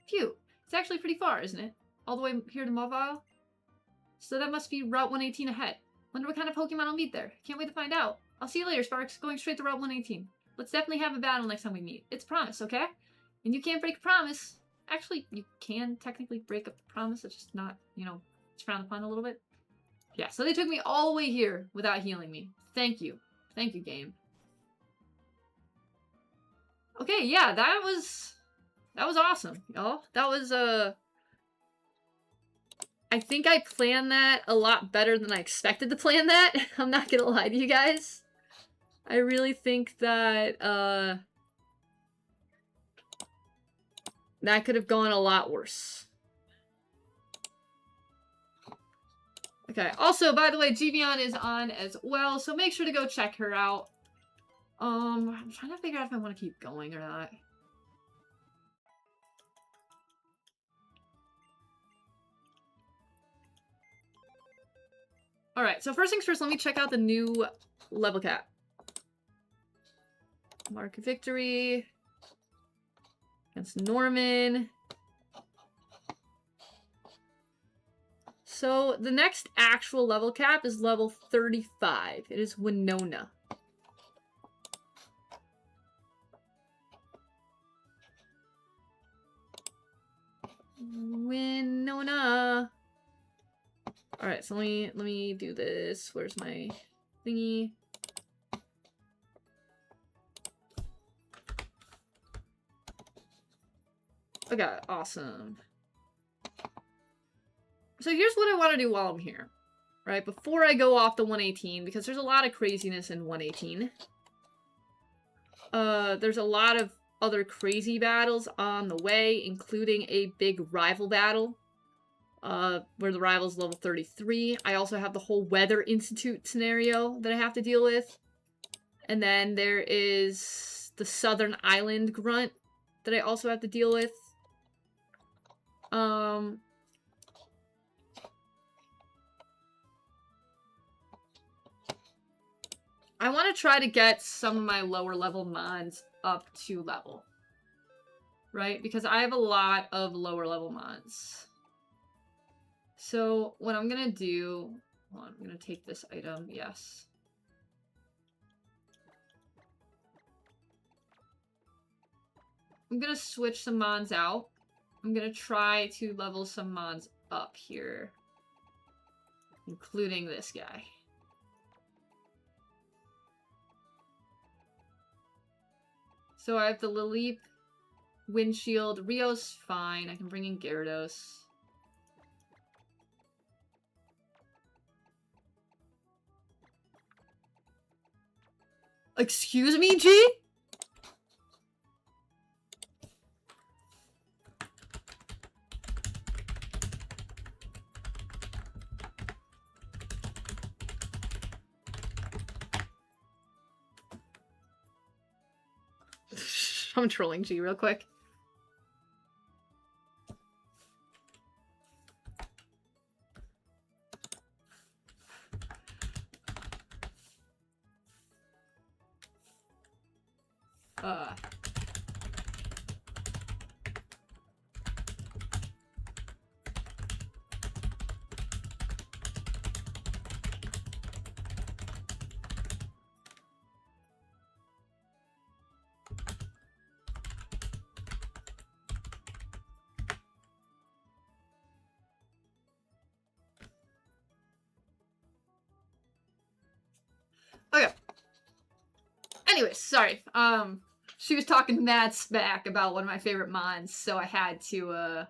Phew. It's actually pretty far, isn't it? All the way here to Mawile? So that must be Route 118 ahead. Wonder what kind of Pokemon I'll meet there. Can't wait to find out. I'll see you later, Sparks. Going straight to Route 118. Let's definitely have a battle next time we meet. It's a promise, okay? And you can't break a promise. Actually, you can technically break up the promise. It's just not, it's frowned upon a little bit. Yeah, so they took me all the way here without healing me. Thank you. Thank you, game. Okay, yeah, that was awesome, y'all. That was, I think I planned that a lot better than I expected to plan that. I'm not gonna lie to you guys. I really think that, that could have gone a lot worse. Okay, also, by the way, Giveon is on as well, so make sure to go check her out. I'm trying to figure out if I want to keep going or not. Alright, so first things first, let me check out the new level cap. Mark victory. Against Norman. So, the next actual level cap is level 35. It is Winona. Winona. Alright, so let me do this. Where's my thingy? Okay, awesome. So here's what I want to do while I'm here. Right, before I go off the 118, because there's a lot of craziness in 118. There's a lot of other crazy battles on the way, including a big rival battle. Where the rival's level 33. I also have the whole Weather Institute scenario that I have to deal with. And then there is the Southern Island Grunt that I also have to deal with. I want to try to get some of my lower level mons up to level. Right? Because I have a lot of lower level mons. So what I'm gonna do... Hold on, I'm gonna take this item, yes. I'm gonna switch some mons out. I'm gonna try to level some mons up here. Including this guy. So I have the Lilip, Windshield, Rio's fine. I can bring in Gyarados. Excuse me, G? I'm trolling G real quick. Okay. Anyways, sorry. She was talking mad smack about one of my favorite mons, so I had to,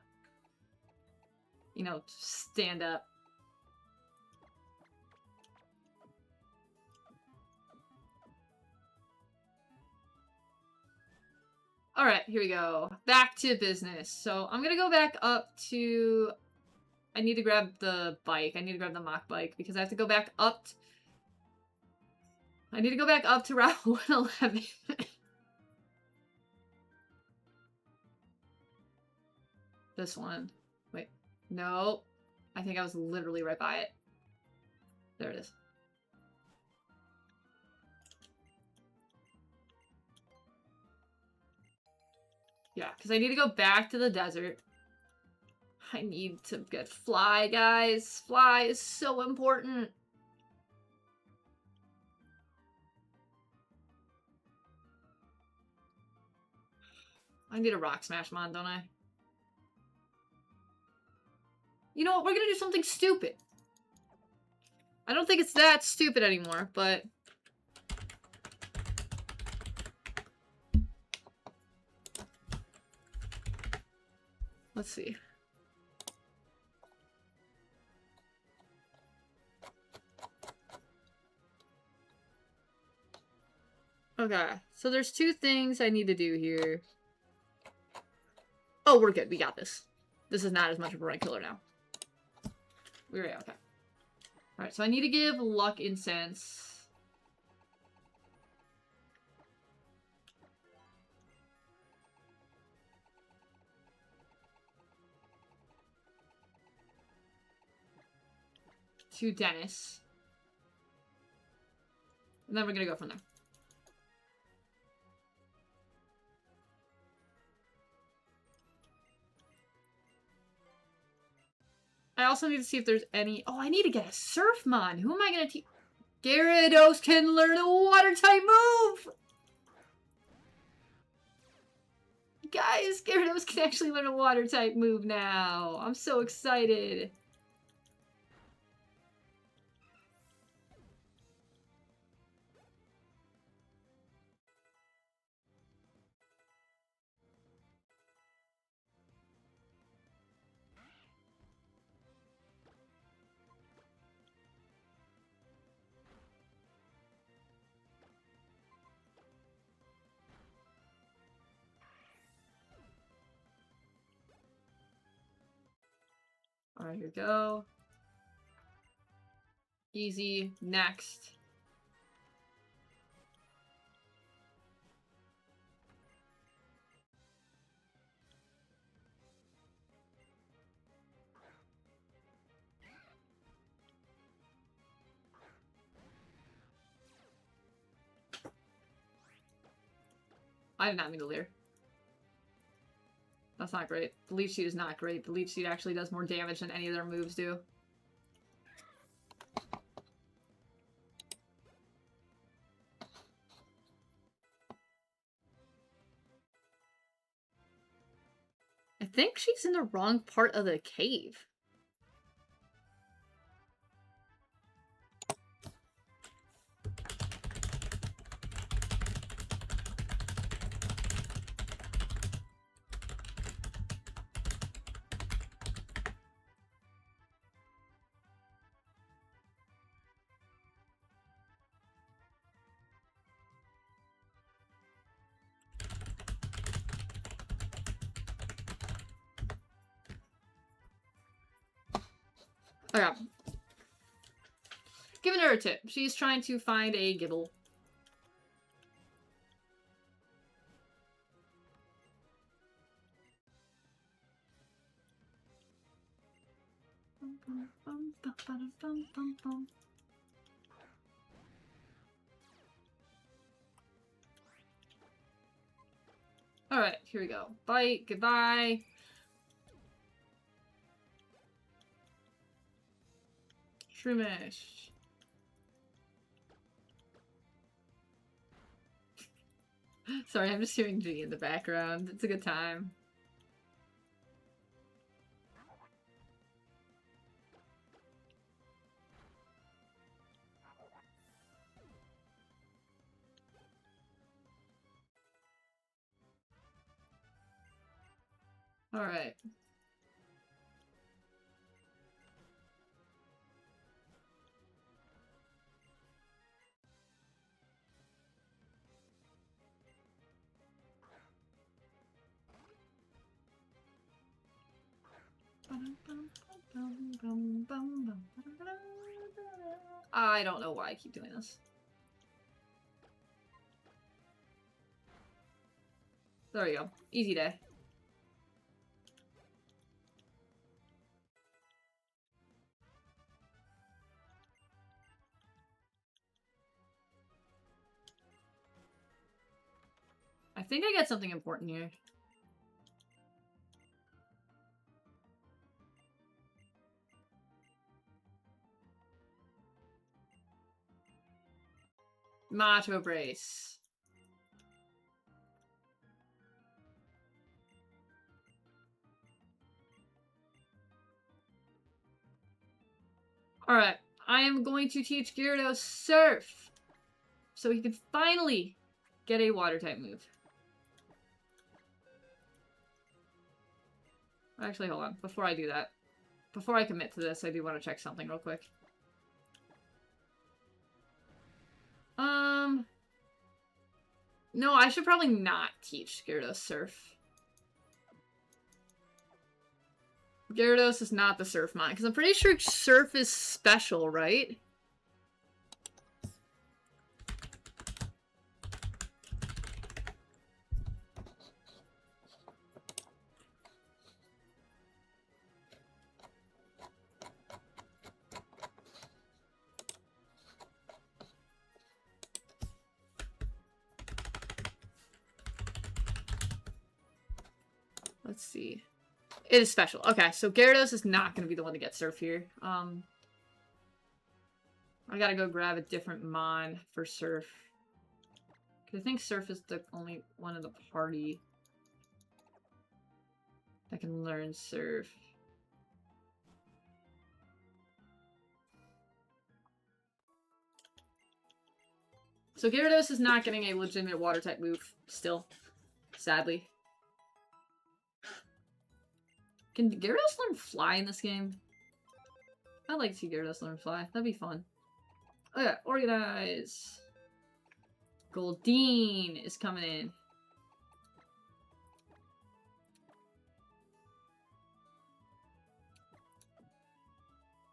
you know, stand up. Alright, here we go. Back to business. So, I'm gonna go back up to... I need to grab the bike. I need to grab the mock bike, because I have to go back up... I need to go back up to Route 111. This one. Wait. No. I think I was literally right by it. There it is. Yeah, because I need to go back to the desert. I need to get Fly, guys. Fly is so important. I need a Rock Smash Mon, don't I? You know what? We're gonna do something stupid. I don't think it's that stupid anymore, but... Let's see. Okay, so there's two things I need to do here. Oh, we're good. We got this. This is not as much of a rank killer now. We're okay. Alright, so I need to give Luck Incense. To Dennis. And then we're gonna go from there. I also need to see if there's any... Oh, I need to get a Surfmon. Who am I going to teach? Gyarados can learn a Water-type move! Guys, Gyarados can actually learn a Water-type move now. I'm so excited. Alright, here we go. Easy. Next. I did not mean to leer. That's not great. The Leech Seed is not great. The Leech Seed actually does more damage than any of their moves do. I think she's in the wrong part of the cave. Okay. Giving her a tip. She's trying to find a Gibble. Alright, here we go. Bite, goodbye. Shroomish. Sorry, I'm just hearing G in the background. It's a good time. Alright. I don't know why I keep doing this. There we go. Easy day. I think I got something important here. Macho Brace. Alright, I am going to teach Gyarados Surf. So he can finally get a water type move. Actually, hold on. Before I do that. Before I commit to this, I do want to check something real quick. No, I should probably not teach Gyarados Surf. Gyarados is not the Surf Mon, because I'm pretty sure Surf is special, right? Let's see. It is special. Okay, so Gyarados is not going to be the one to get Surf here. I gotta go grab a different Mon for Surf. Because I think Surf is the only one in the party that can learn Surf. So Gyarados is not getting a legitimate water type move still, sadly. Can Gyarados learn Fly in this game? I'd like to see Gyarados learn Fly. That'd be fun. Oh yeah, Organize. Goldeen is coming in.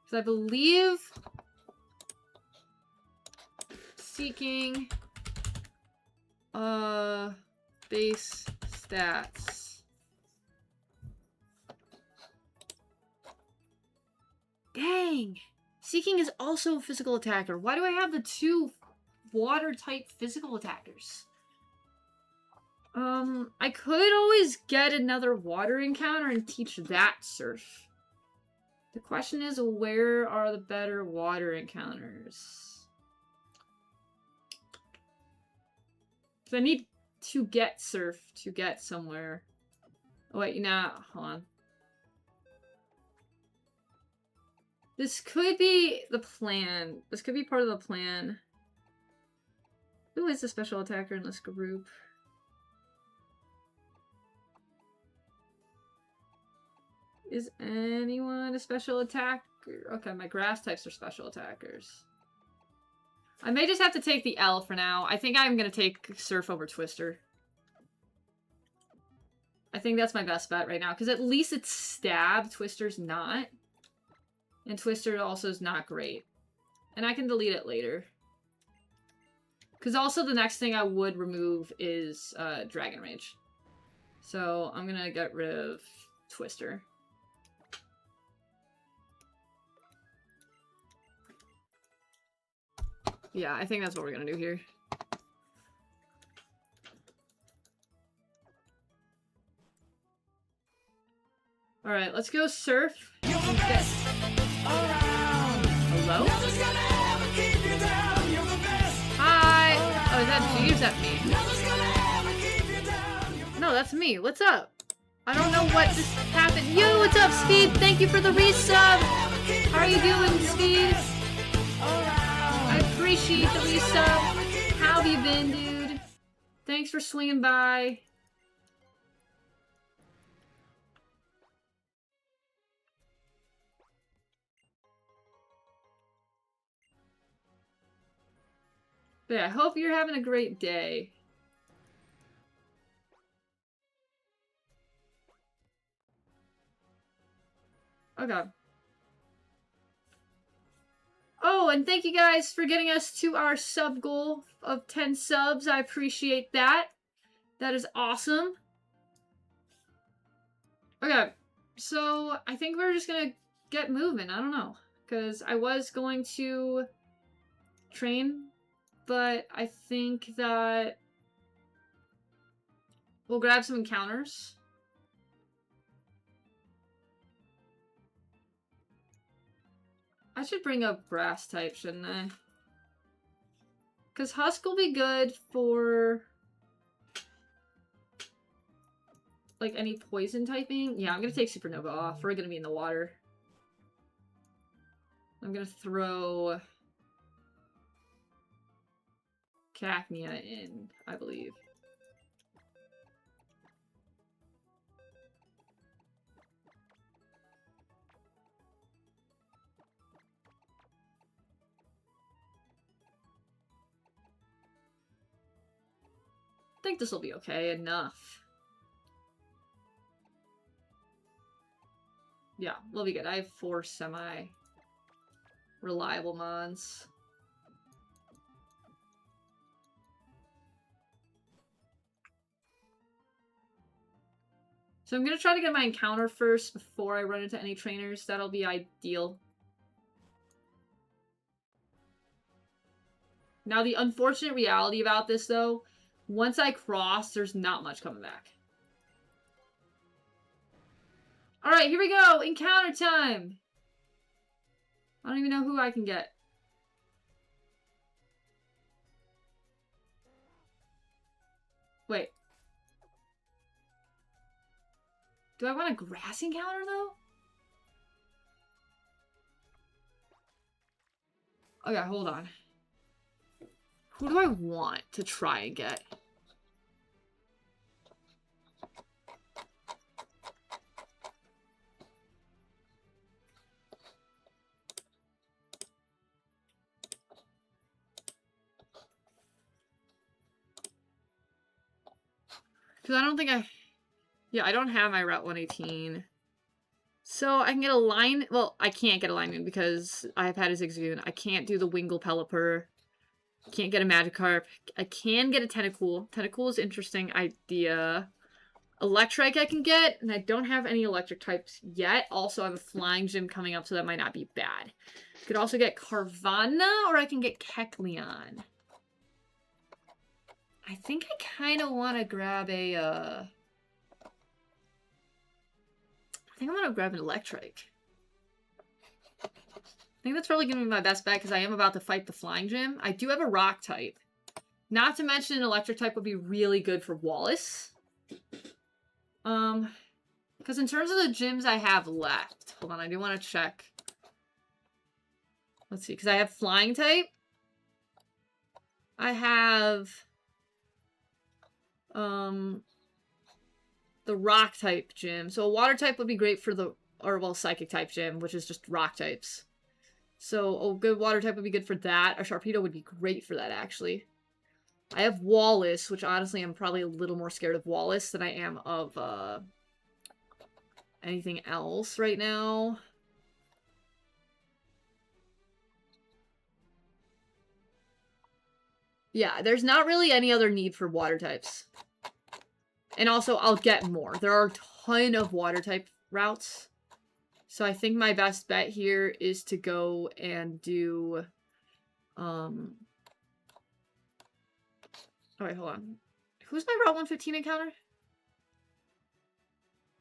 So I believe seeking base stats. Dang! Seeking is also a physical attacker. Why do I have the two water type physical attackers? I could always get another water encounter and teach that Surf. The question is, where are the better water encounters? Because I need to get Surf to get somewhere. Oh wait, hold on. This could be the plan. This could be part of the plan. Who is the special attacker in this group? Is anyone a special attacker? Okay, my grass types are special attackers. I may just have to take the L for now. I think I'm gonna take Surf over Twister. I think that's my best bet right now, because at least it's stab. Twister's not. And Twister also is not great. And I can delete it later. Because also the next thing I would remove is Dragon Rage. So I'm gonna get rid of Twister. Yeah, I think that's what we're gonna do here. Alright, let's go Surf. You're the best around. Hello? Nothing's gonna ever keep you down. You're the best. Hi! Oh, is that G or is that me? Nothing's gonna ever keep you down. No, that's me. What's up? I don't know what just happened. Yo, what's up, Speed? Thank you for the resub! How are you doing, Speed? I appreciate the resub. How have you been, dude? Thanks for swinging by. But yeah, I hope you're having a great day. Okay. Oh, and thank you guys for getting us to our sub goal of 10 subs. I appreciate that. That is awesome. Okay, so I think we're just gonna get moving. I don't know. Because I was going to train, but I think that we'll grab some encounters. I should bring up grass type, shouldn't I? Because Husk will be good for like any poison typing. Yeah, I'm gonna take Supernova off. We're gonna be in the water. I'm gonna throw Cacnea in, I believe. I think this will be okay enough. Yeah, we'll be good. I have 4 semi-reliable mons. So I'm gonna try to get my encounter first before I run into any trainers. That'll be ideal. Now, the unfortunate reality about this, though, once I cross, there's not much coming back. Alright, here we go! Encounter time! I don't even know who I can get. Wait. Do I want a grass encounter, though? Okay, hold on. Who do I want to try and get? Because I don't think yeah, I don't have my Route 118. So I can get a line... Well, I can't get a lineman because I have had a Zigzagoon. I can't do the Wingull Pelipper. Can't get a Magikarp. I can get a Tentacool. Tentacool is an interesting idea. Electrike I can get, and I don't have any electric types yet. Also, I have a Flying Gym coming up, so that might not be bad. Could also get Carvanha, or I can get Kecleon. I think I kind of want to grab a, I think I'm going to grab an electric. I think that's probably going to be my best bet because I am about to fight the flying gym. I do have a rock type. Not to mention an electric type would be really good for Wallace. Because in terms of the gyms I have left, hold on, I do want to check. Let's see, because I have flying type. I have, the rock type gym. So a water type would be great for the, or well, psychic type gym, which is just rock types. So a good water type would be good for that. A Sharpedo would be great for that, actually. I have Wallace, which honestly I'm probably a little more scared of Wallace than I am of, anything else right now. Yeah, there's not really any other need for water types. And also, I'll get more. There are a ton of water type routes. So I think my best bet here is to go and do, alright, hold on. Who's my Route 115 encounter?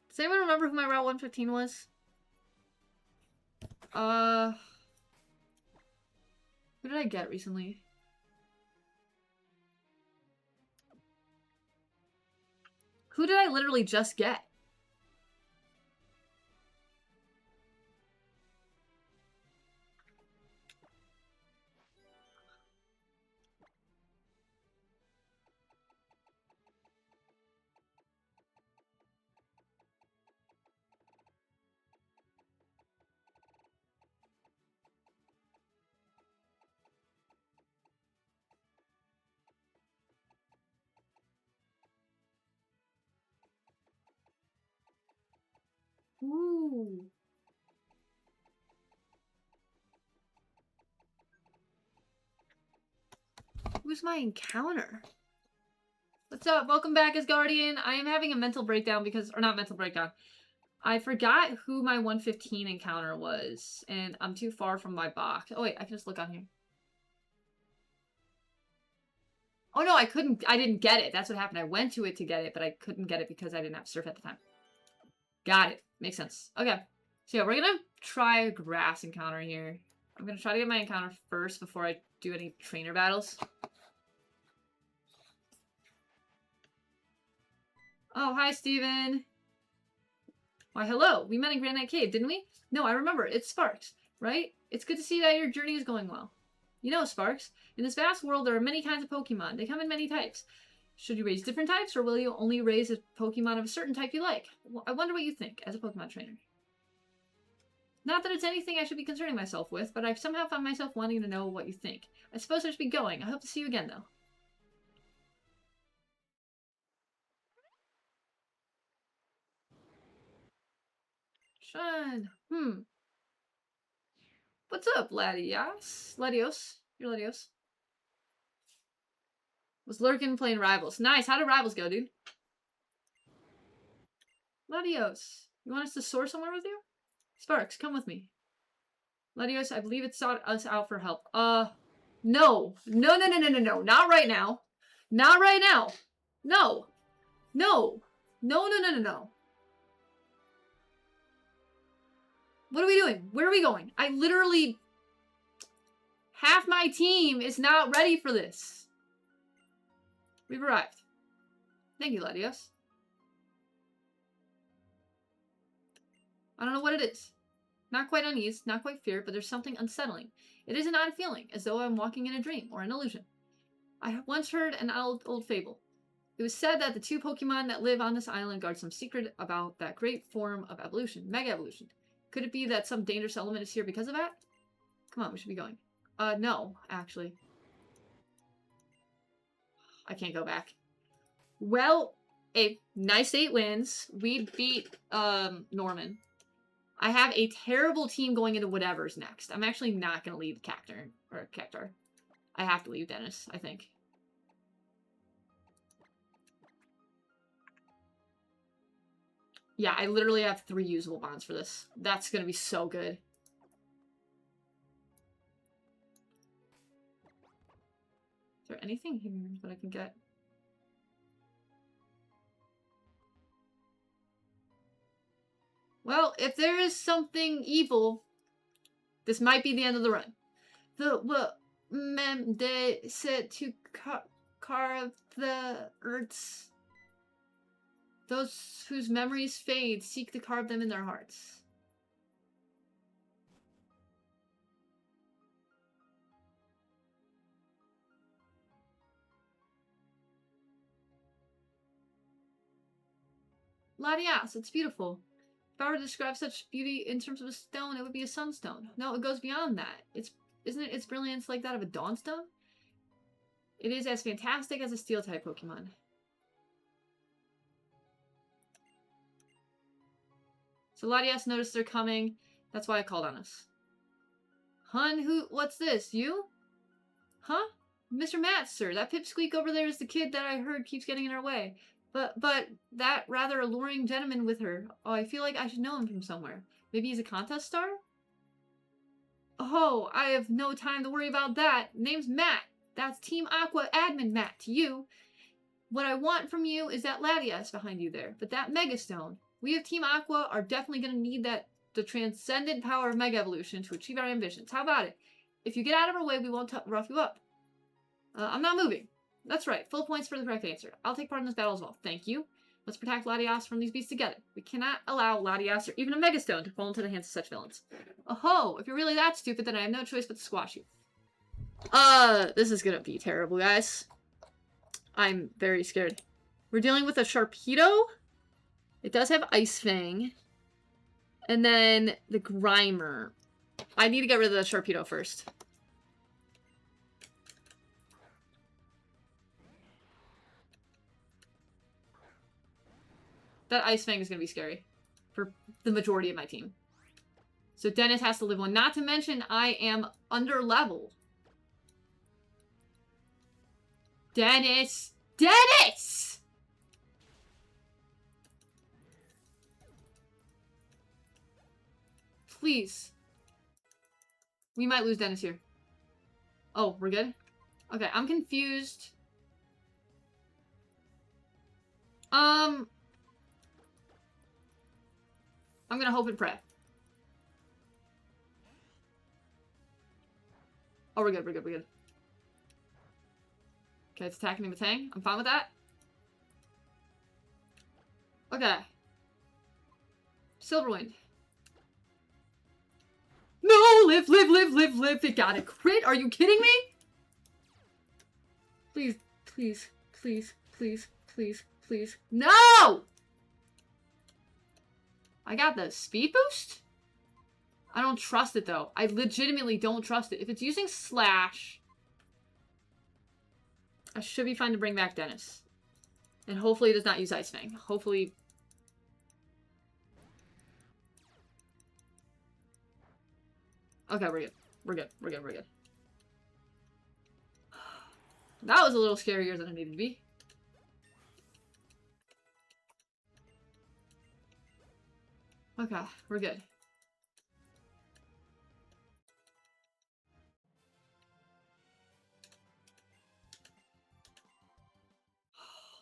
Does anyone remember who my Route 115 was? Who did I get recently? Who did I literally just get? Ooh. Who's my encounter? What's up? Welcome back, Asgardian. I am having a mental breakdown because, or not mental breakdown. I forgot who my 115 encounter was, and I'm too far from my box. Oh wait, I can just look on here. Oh no, I didn't get it. That's what happened. I went to it to get it, but I couldn't get it because I didn't have surf at the time. Got it. Makes sense. Okay. So yeah, we're gonna try a grass encounter here. I'm gonna try to get my encounter first before I do any trainer battles. Oh, hi, Steven. Why, hello. We met in Granite Cave, didn't we? No, I remember. It's Sparks, right? It's good to see that your journey is going well. You know, Sparks, in this vast world, there are many kinds of Pokemon. They come in many types. Should you raise different types, or will you only raise a Pokemon of a certain type you like? Well, I wonder what you think, as a Pokemon trainer. Not that it's anything I should be concerning myself with, but I've somehow found myself wanting to know what you think. I suppose I should be going. I hope to see you again, though. Shun. What's up, Latios? Latios. You're Latios. Was lurking playing Rivals. Nice. How did Rivals go, dude? Latios. You want us to soar somewhere with you? Sparks, come with me. Latios, I believe it sought us out for help. No. No, no, no, no, no, no. Not right now. Not right now. No. No. No, no, no, no, no. What are we doing? Where are we going? I literally... Half my team is not ready for this. We've arrived. Thank you, Latios. I don't know what it is. Not quite unease, not quite fear, but there's something unsettling. It is an odd feeling, as though I'm walking in a dream or an illusion. I once heard an old fable. It was said that the two Pokemon that live on this island guard some secret about that great form of evolution, Mega Evolution. Could it be that some dangerous element is here because of that? Come on, we should be going. No, actually. I can't go back. Well, a nice 8 wins. We beat, Norman. I have a terrible team going into whatever's next. I'm actually not going to leave Cactar. I have to leave Dennis, I think. Yeah, I literally have 3 usable bonds for this. That's going to be so good. Is there anything here that I can get? Well, if there is something evil, this might be the end of the run. They said to carve the earths. Those whose memories fade seek to carve them in their hearts. Latias, it's beautiful. If I were to describe such beauty in terms of a stone, it would be a sunstone. No, it goes beyond that. Isn't it its brilliance like that of a dawnstone? It is as fantastic as a steel-type Pokemon. So Latias noticed they're coming. That's why I called on us. Hoenn, what's this? You? Huh? Mr. Matt, sir. That pipsqueak over there is the kid that I heard keeps getting in our way. But that rather alluring gentleman with her. Oh, I feel like I should know him from somewhere. Maybe he's a contest star? Oh, I have no time to worry about that. Name's Matt. That's Team Aqua Admin Matt to you. What I want from you is that Latias behind you there. But that Megastone. We of Team Aqua are definitely going to need the transcendent power of Mega Evolution to achieve our ambitions. How about it? If you get out of our way, we won't rough you up. I'm not moving. That's right. Full points for the correct answer. I'll take part in this battle as well. Thank you. Let's protect Latias from these beasts together. We cannot allow Latias or even a Megastone to fall into the hands of such villains. Oh, if you're really that stupid, then I have no choice but to squash you. This is gonna be terrible, guys. I'm very scared. We're dealing with a Sharpedo. It does have Ice Fang. And then the Grimer. I need to get rid of the Sharpedo first. That Ice Fang is going to be scary for the majority of my team. So Dennis has to live one. Not to mention, I am under level. Dennis! Dennis! Please. We might lose Dennis here. Oh, we're good? Okay, I'm confused. I'm gonna hope and pray. Oh, we're good, we're good, we're good. Okay, it's attacking me with Tang. I'm fine with that. Okay. Silverwind. No! Live, live, live, live, live! It got a crit! Are you kidding me? Please, please, please, please, please, please. No! I got the speed boost? I don't trust it, though. I legitimately don't trust it. If it's using Slash, I should be fine to bring back Dennis. And hopefully it does not use Ice Fang. Hopefully... Okay, we're good. We're good. We're good. We're good. That was a little scarier than it needed to be. Okay, we're good.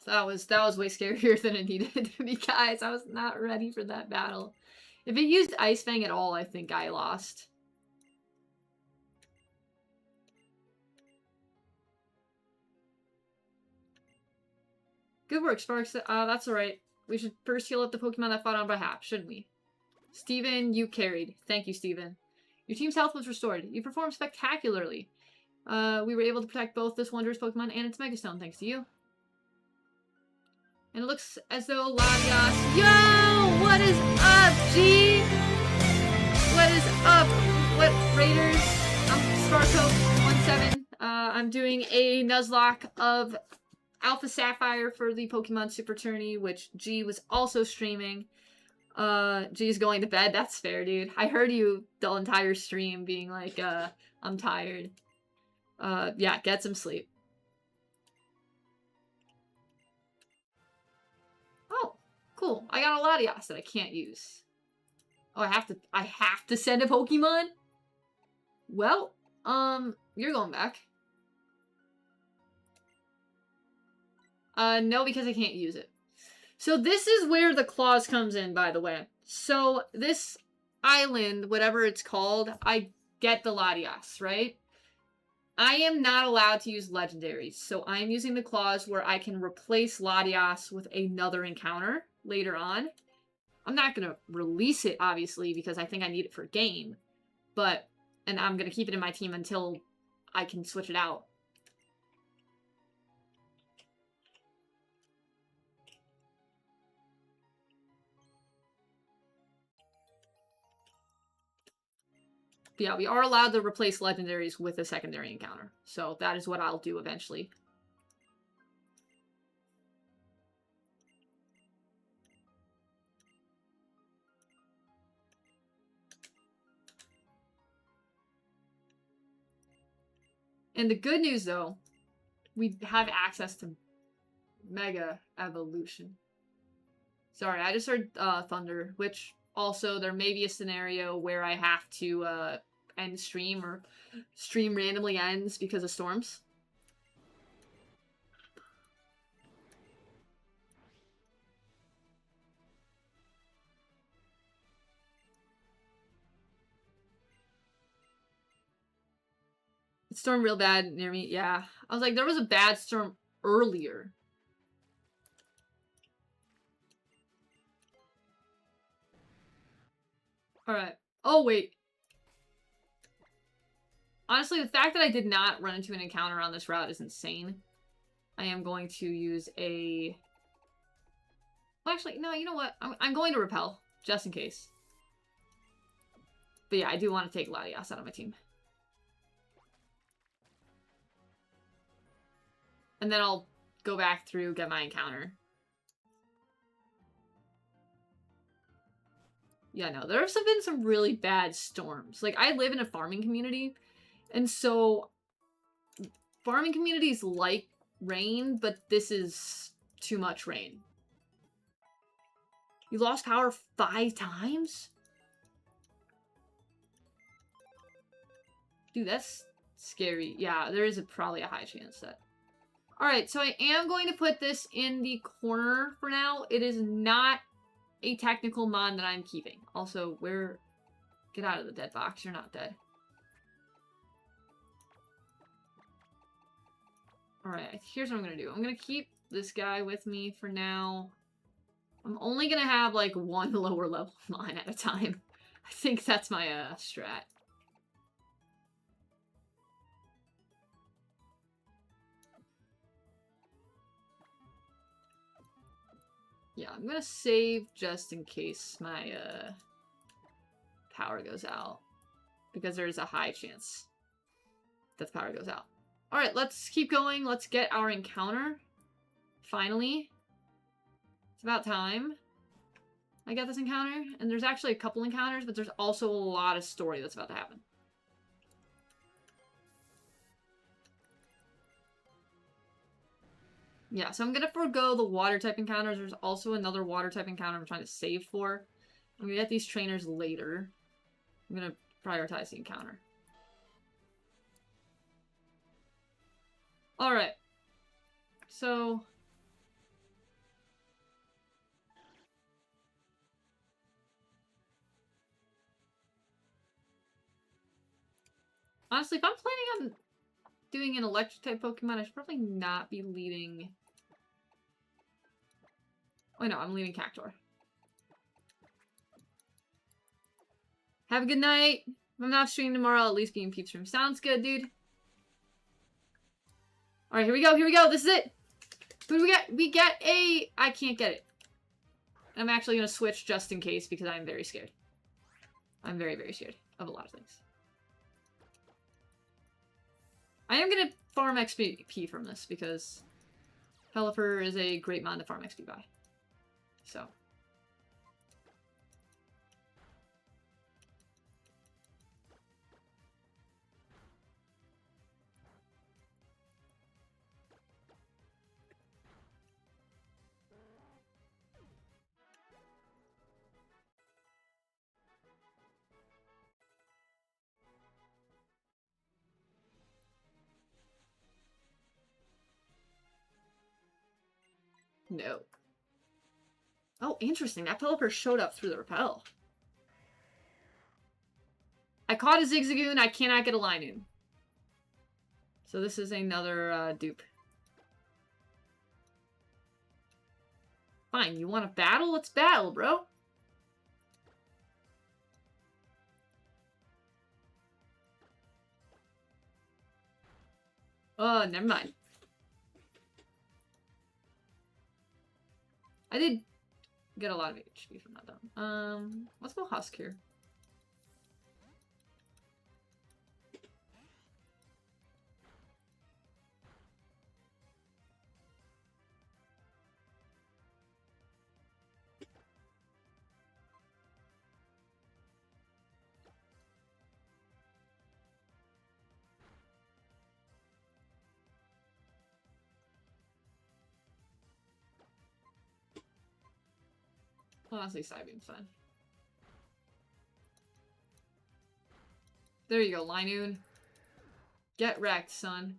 That was way scarier than it needed to be, guys. I was not ready for that battle. If it used Ice Fang at all, I think I lost. Good work, Sparks. That's alright. We should first heal up the Pokemon that fought on behalf, shouldn't we? Steven, you carried. Thank you, Steven. Your team's health was restored. You performed spectacularly. We were able to protect both this wondrous Pokemon and its Megastone, thanks to you. And it looks as though Latias... Yo! What is up, G? What is up? What, Raiders? I'm Sparko17. I'm doing a Nuzlocke of Alpha Sapphire for the Pokemon Super Tourney, which G was also streaming. G's going to bed. That's fair, dude. I heard you the entire stream being like, I'm tired. Yeah, get some sleep. Oh, cool. I got a Latias that I can't use. Oh, I have to send a Pokemon? Well, you're going back. No, because I can't use it. So this is where the clause comes in, by the way. So this island, whatever it's called, I get the Latias, right? I am not allowed to use legendaries, so I'm using the clause where I can replace Latias with another encounter later on. I'm not going to release it, obviously, because I think I need it for game, but, and I'm going to keep it in my team until I can switch it out. But yeah, we are allowed to replace legendaries with a secondary encounter, so that is what I'll do eventually. And the good news, though, we have access to Mega Evolution. Sorry, I just heard thunder, which also there may be a scenario where I have to end stream or stream randomly ends because of storms. It stormed real bad near me. Yeah. I was like, there was a bad storm earlier. Alright. Oh, wait. Honestly, the fact that I did not run into an encounter on this route is insane. I am going to use a... Well, actually, no, you know what? I'm going to repel, just in case. But yeah, I do want to take Latias out of my team. And then I'll go back through, get my encounter. Yeah, no, there have been some really bad storms. Like, I live in a farming community, and so farming communities like rain, but this is too much rain. You lost power 5 times? Dude, that's scary. Yeah, there is probably a high chance that... Alright, so I am going to put this in the corner for now. It is not a technical mon that I'm keeping. Also, where... Get out of the dead box. You're not dead. Alright, here's what I'm going to do. I'm going to keep this guy with me for now. I'm only going to have, like, one lower level mon at a time. I think that's my strat. Yeah, I'm gonna save just in case my power goes out. Because there's a high chance that the power goes out. Alright, let's keep going. Let's get our encounter. Finally. It's about time I get this encounter. And there's actually a couple encounters, but there's also a lot of story that's about to happen. Yeah, so I'm gonna forego the water type encounters. There's also another water type encounter I'm trying to save for. I'm gonna get these trainers later. I'm gonna prioritize the encounter. Alright. So... honestly, if I'm planning on doing an electric type Pokemon, I should probably not be leading... oh no, I'm leaving Cactuar. Have a good night. If I'm not streaming tomorrow, I'll at least be in Peep Stream. Sounds good, dude. Alright, here we go, here we go. This is it. Who do we get? We get a... I can't get it. I'm actually going to switch just in case because I'm very scared. I'm very, very scared of a lot of things. I am going to farm XP from this because Pelipper is a great mon to farm XP by. So. No. Oh, interesting. That Pelipper showed up through the repel. I caught a Zigzagoon. I cannot get a Linoon. So this is another dupe. Fine, you want to battle? Let's battle, bro. Never mind. I did get a lot of HP from that, though. Let's go Husk here. Honestly, Psybeam's fine. There you go, Linoon. Get wrecked, son.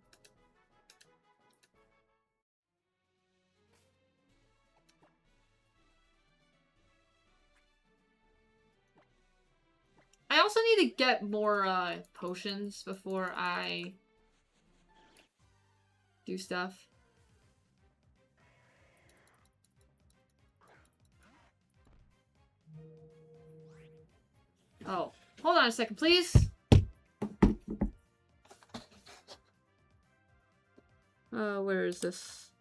I also need to get more potions before I do stuff. Oh, hold on a second, please. Where is this?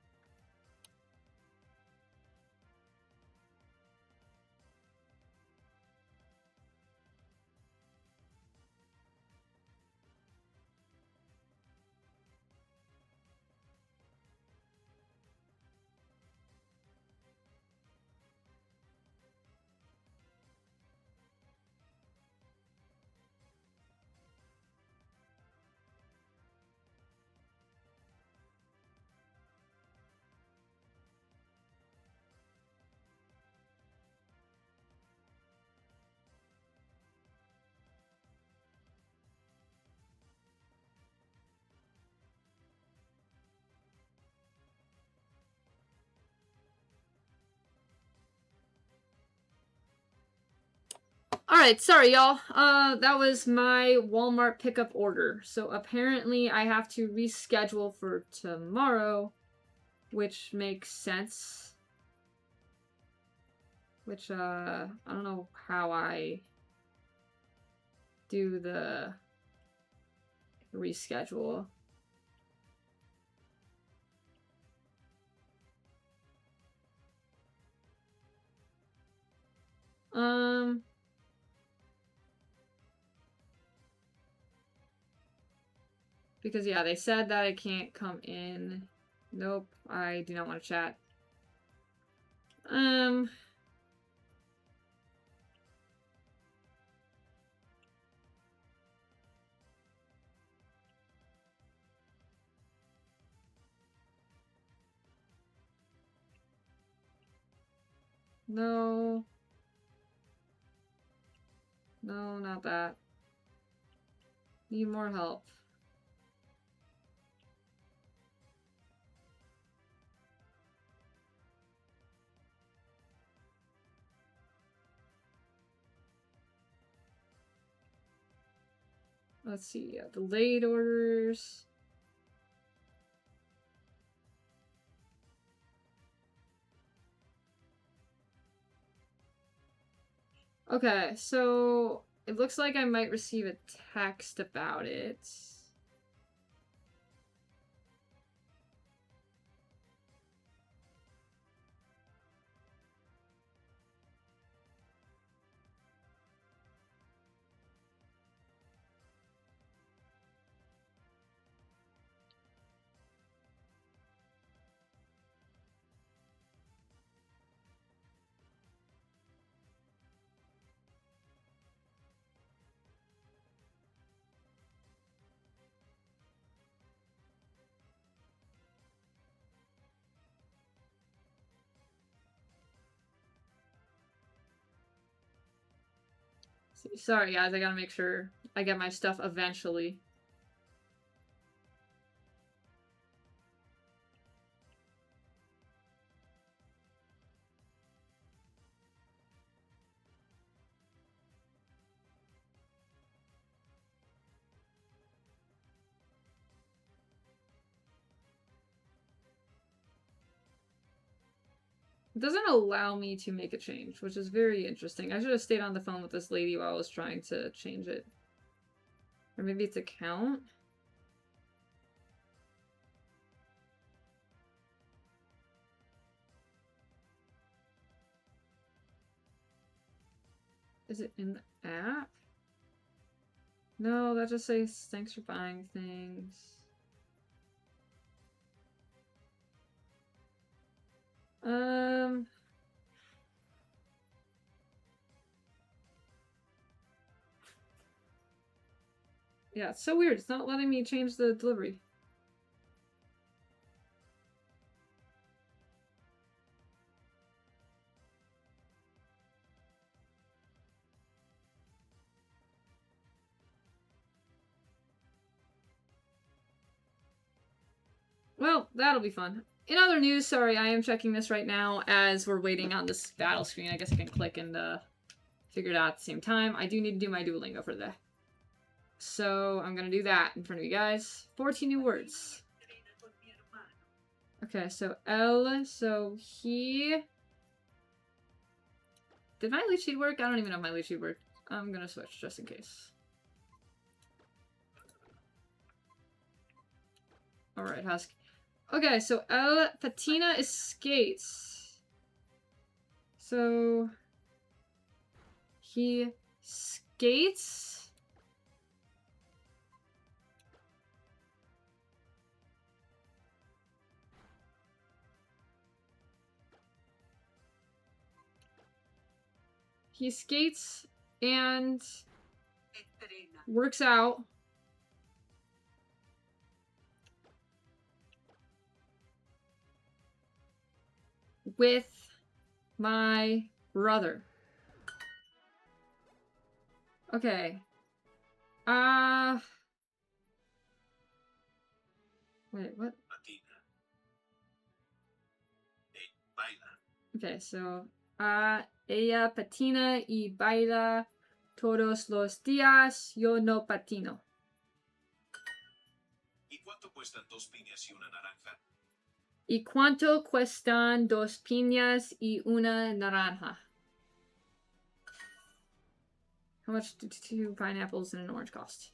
Alright, sorry y'all. That was my Walmart pickup order. So apparently I have to reschedule for tomorrow, which makes sense. Which, I don't know how I do the reschedule. Because, yeah, they said that I can't come in. Nope, I do not want to chat. No. No, not that. Need more help. Let's see, delayed orders. Okay, so it looks like I might receive a text about it. Sorry guys, I gotta make sure I get my stuff eventually. It doesn't allow me to make a change, which is very interesting. I should have stayed on the phone with this lady while I was trying to change it. Or maybe it's a count? Is it in the app? No, that just says thanks for buying things. Yeah, it's so weird. It's not letting me change the delivery. Well, that'll be fun. In other news, sorry, I am checking this right now as we're waiting on this battle screen. I guess I can click and figure it out at the same time. I do need to do my Duolingo for that. So I'm gonna do that in front of you guys. 14 new words. Okay, so L, so he... Did my lead sheet work? I don't even know if my lead sheet worked. I'm gonna switch just in case. Alright, Husky. Okay, so El Patina is skates. So he skates. He skates and works out. With my brother. Okay. Wait, what? Okay, so ella patina y baila todos los días. Yo no patino. ¿Y cuánto cuestan 2 piñas y una naranja? ¿Y cuánto cuestan 2 piñas y una naranja? How much do 2 pineapples and an orange cost?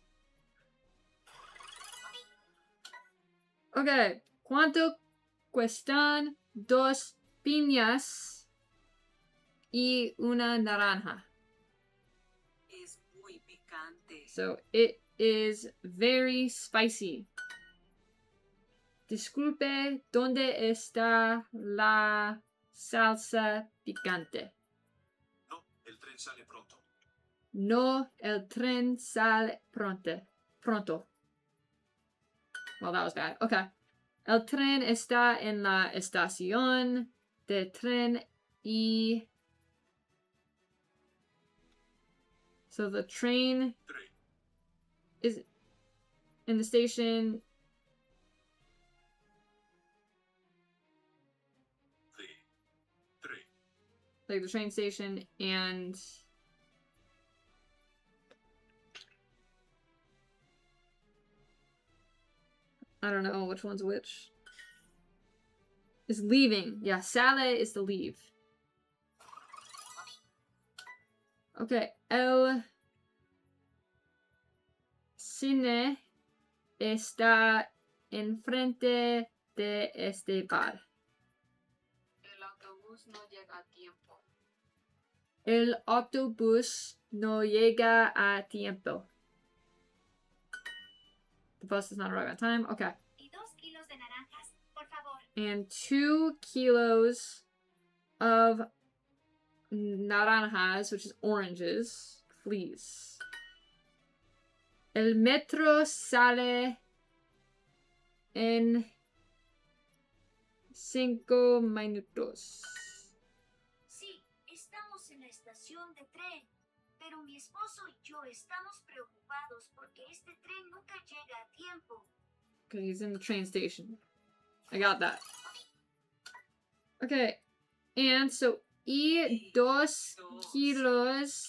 Okay. ¿Cuánto cuestan 2 piñas y una naranja? Es muy picante. So it is very spicy. Disculpe, ¿dónde está la salsa picante? No, el tren sale pronto. No, el tren sale pronto. Well, that was bad. Okay. El tren está en la estación de tren y... So the train is in the station... Like the train station and I don't know which one's which. Is leaving. Yeah, sale is to leave. Okay, el cine está enfrente de este bar. El autobús no llega a tiempo. El autobús no llega a tiempo. The bus does not arrive on time. Okay. Y 2 kilos de naranjas, por favor. And 2 kilos of naranjas, which is oranges, please. El metro sale en 5 minutos. Sí, estamos en la estación de tren, pero mi esposo y yo estamos preocupados porque este tren nunca llega a tiempo. Okay, he's in the train station. I got that. Okay, and so y 2 kilos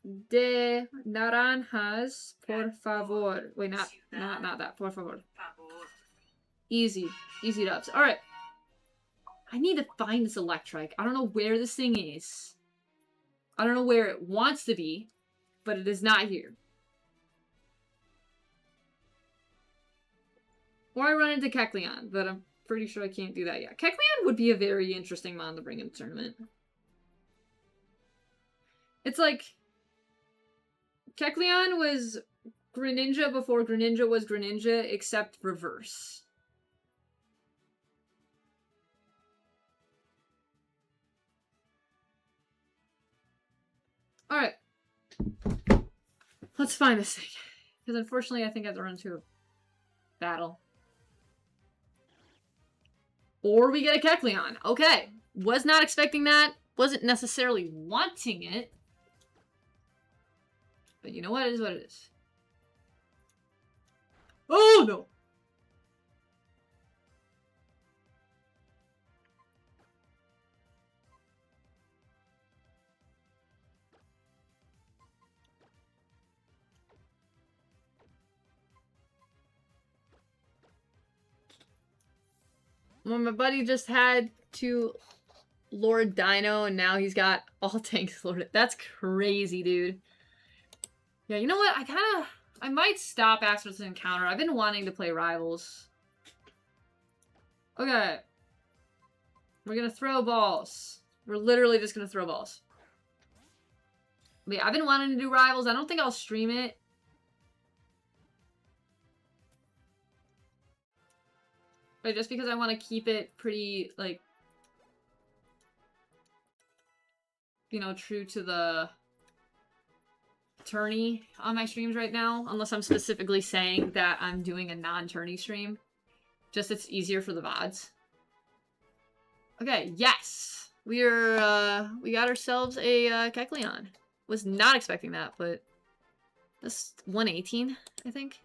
de naranjas, por favor. Wait, not that, por favor. Favor. Easy dubs. All right. I need to find this Electrike. I don't know where this thing is. I don't know where it wants to be, but it is not here. Or I run into Kecleon, but I'm pretty sure I can't do that yet. Kecleon would be a very interesting mon to bring in the tournament. It's like... Kecleon was Greninja before Greninja was Greninja, except reverse. Alright. Let's find this thing. Because unfortunately I think I have to run to a battle. Or we get a Kecleon. Okay. Was not expecting that. Wasn't necessarily wanting it. But you know what? It is what it is. Oh, no! Well, my buddy just had to Lord Dino, and now he's got all tanks Lord. That's crazy, dude. Yeah, you know what? I might stop after this encounter. I've been wanting to play Rivals. Okay. We're gonna throw balls. We're literally just gonna throw balls. But yeah, I've been wanting to do Rivals. I don't think I'll stream it. But just because I want to keep it pretty, like, you know, true to the Tourney on my streams right now. Unless I'm specifically saying that I'm doing a non-Tourney stream. Just it's easier for the VODs. Okay, yes! We got ourselves a Kecleon. Was not expecting that, but that's 118, I think.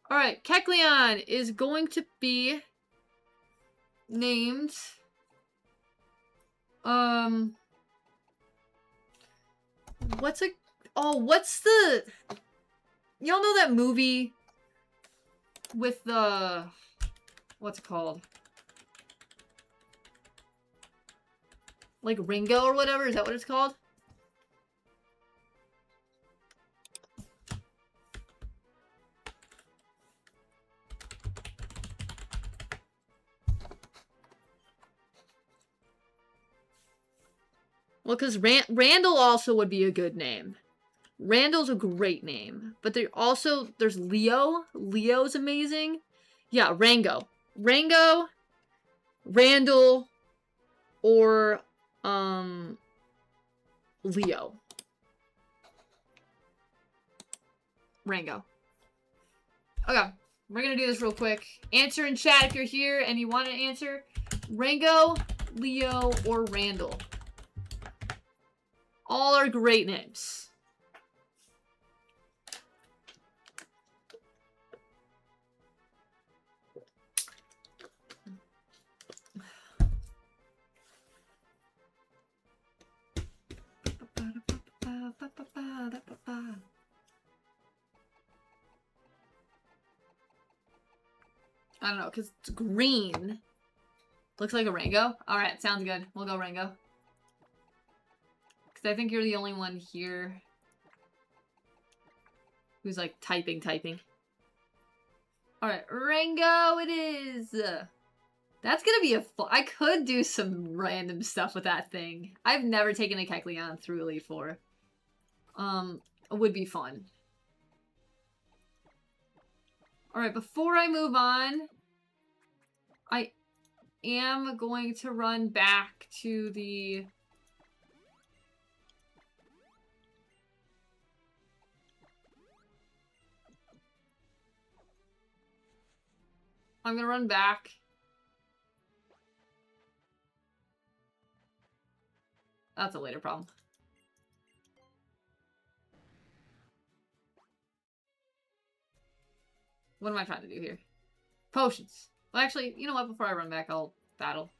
Alright, Kecleon is going to be named... What's the... Y'all know that movie with the... What's it called? Like Ringo or whatever? Is that what it's called? Well, because Randall also would be a good name. Randall's a great name. But there's Leo. Leo's amazing. Yeah, Rango. Rango, Randall, or, Leo. Rango. Okay, we're gonna do this real quick. Answer in chat if you're here and you want to answer. Rango, Leo, or Randall. All are great names. I don't know, because it's green. Looks like a Rango. Alright, sounds good. We'll go Rango. Because I think you're the only one here who's, like, typing. Alright, Rango it is! That's gonna be a fun... I could do some random stuff with that thing. I've never taken a Kecleon through Elite Four. It would be fun. Alright, before I move on, I am going to run back to the... I'm gonna run back. That's a later problem. What am I trying to do here? Potions. Well, actually, you know what? Before I run back, I'll battle.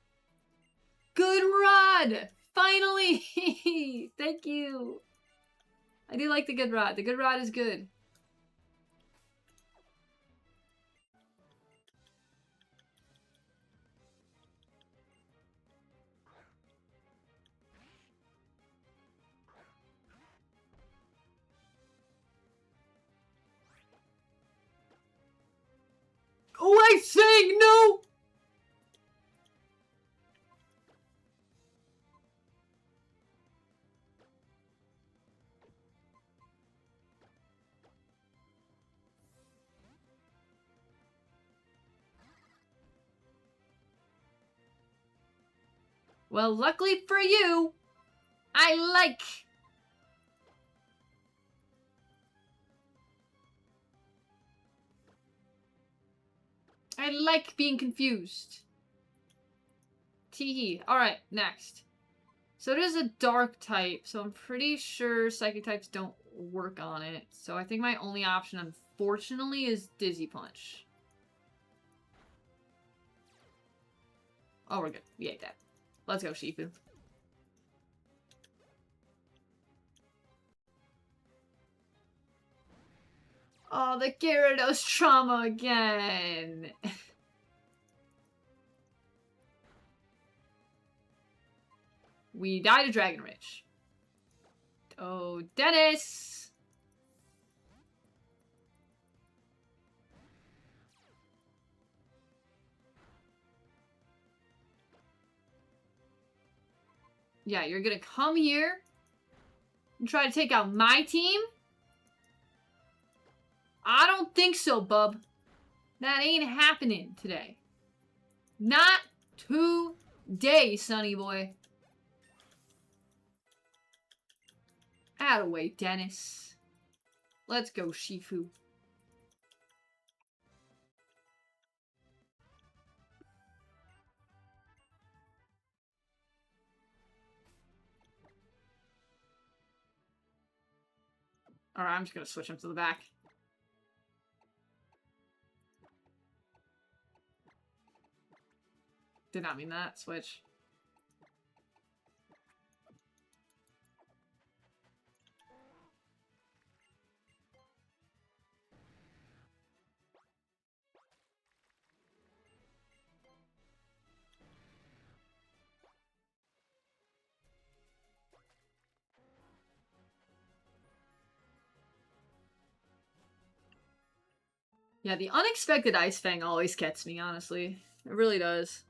Good rod! Finally! Thank you! I do like the good rod. The good rod is good. Well, luckily for you, I like being confused. Teehee. Alright, next. So it is a dark type, so I'm pretty sure psychic types don't work on it. So I think my only option, unfortunately, is Dizzy Punch. Oh, we're good. We ate that. Let's go, Shifu. Oh, the Gyarados trauma again! We died to Dragon Rage. Oh, Dennis! Yeah, you're gonna come here and try to take out my team? I don't think so, bub. That ain't happening today. Not today, sonny boy. Attaway, Dennis. Let's go, Shifu. Alright, I'm just gonna switch him to the back. Did not mean that. Switch. Yeah, the unexpected Ice Fang always gets me, honestly. It really does.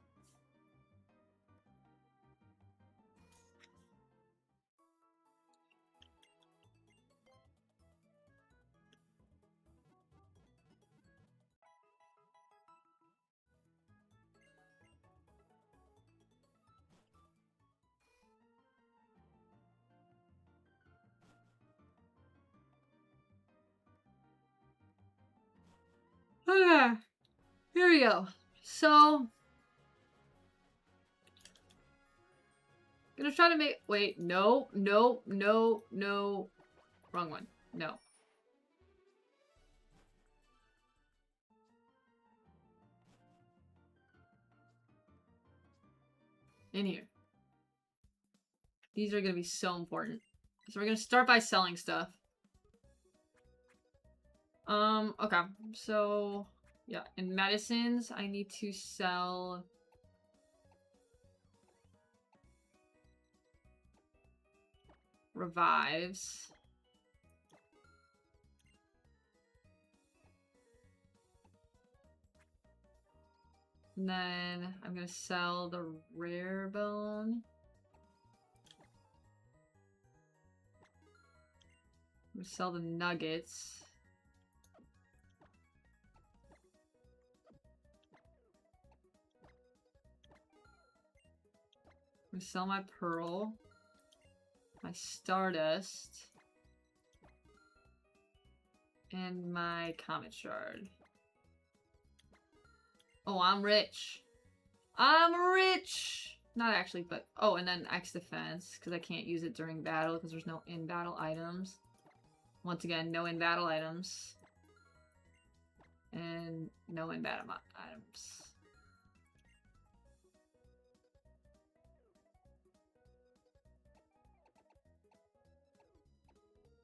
Okay. Here we go. So, gonna try to make... Wait, no, no, no, no. Wrong one. No. In here. These are gonna be so important. So we're gonna start by selling stuff. Okay. So, yeah, in medicines, I need to sell... revives. And then I'm gonna sell the rare bone. I'm gonna sell the nuggets. I'm gonna sell my pearl. My Stardust, and my Comet Shard. Oh, I'm rich. I'm rich! Not actually, but... Oh, and then X Defense, because I can't use it during battle, because there's no in-battle items. Once again, no in-battle items. And no in-battle items.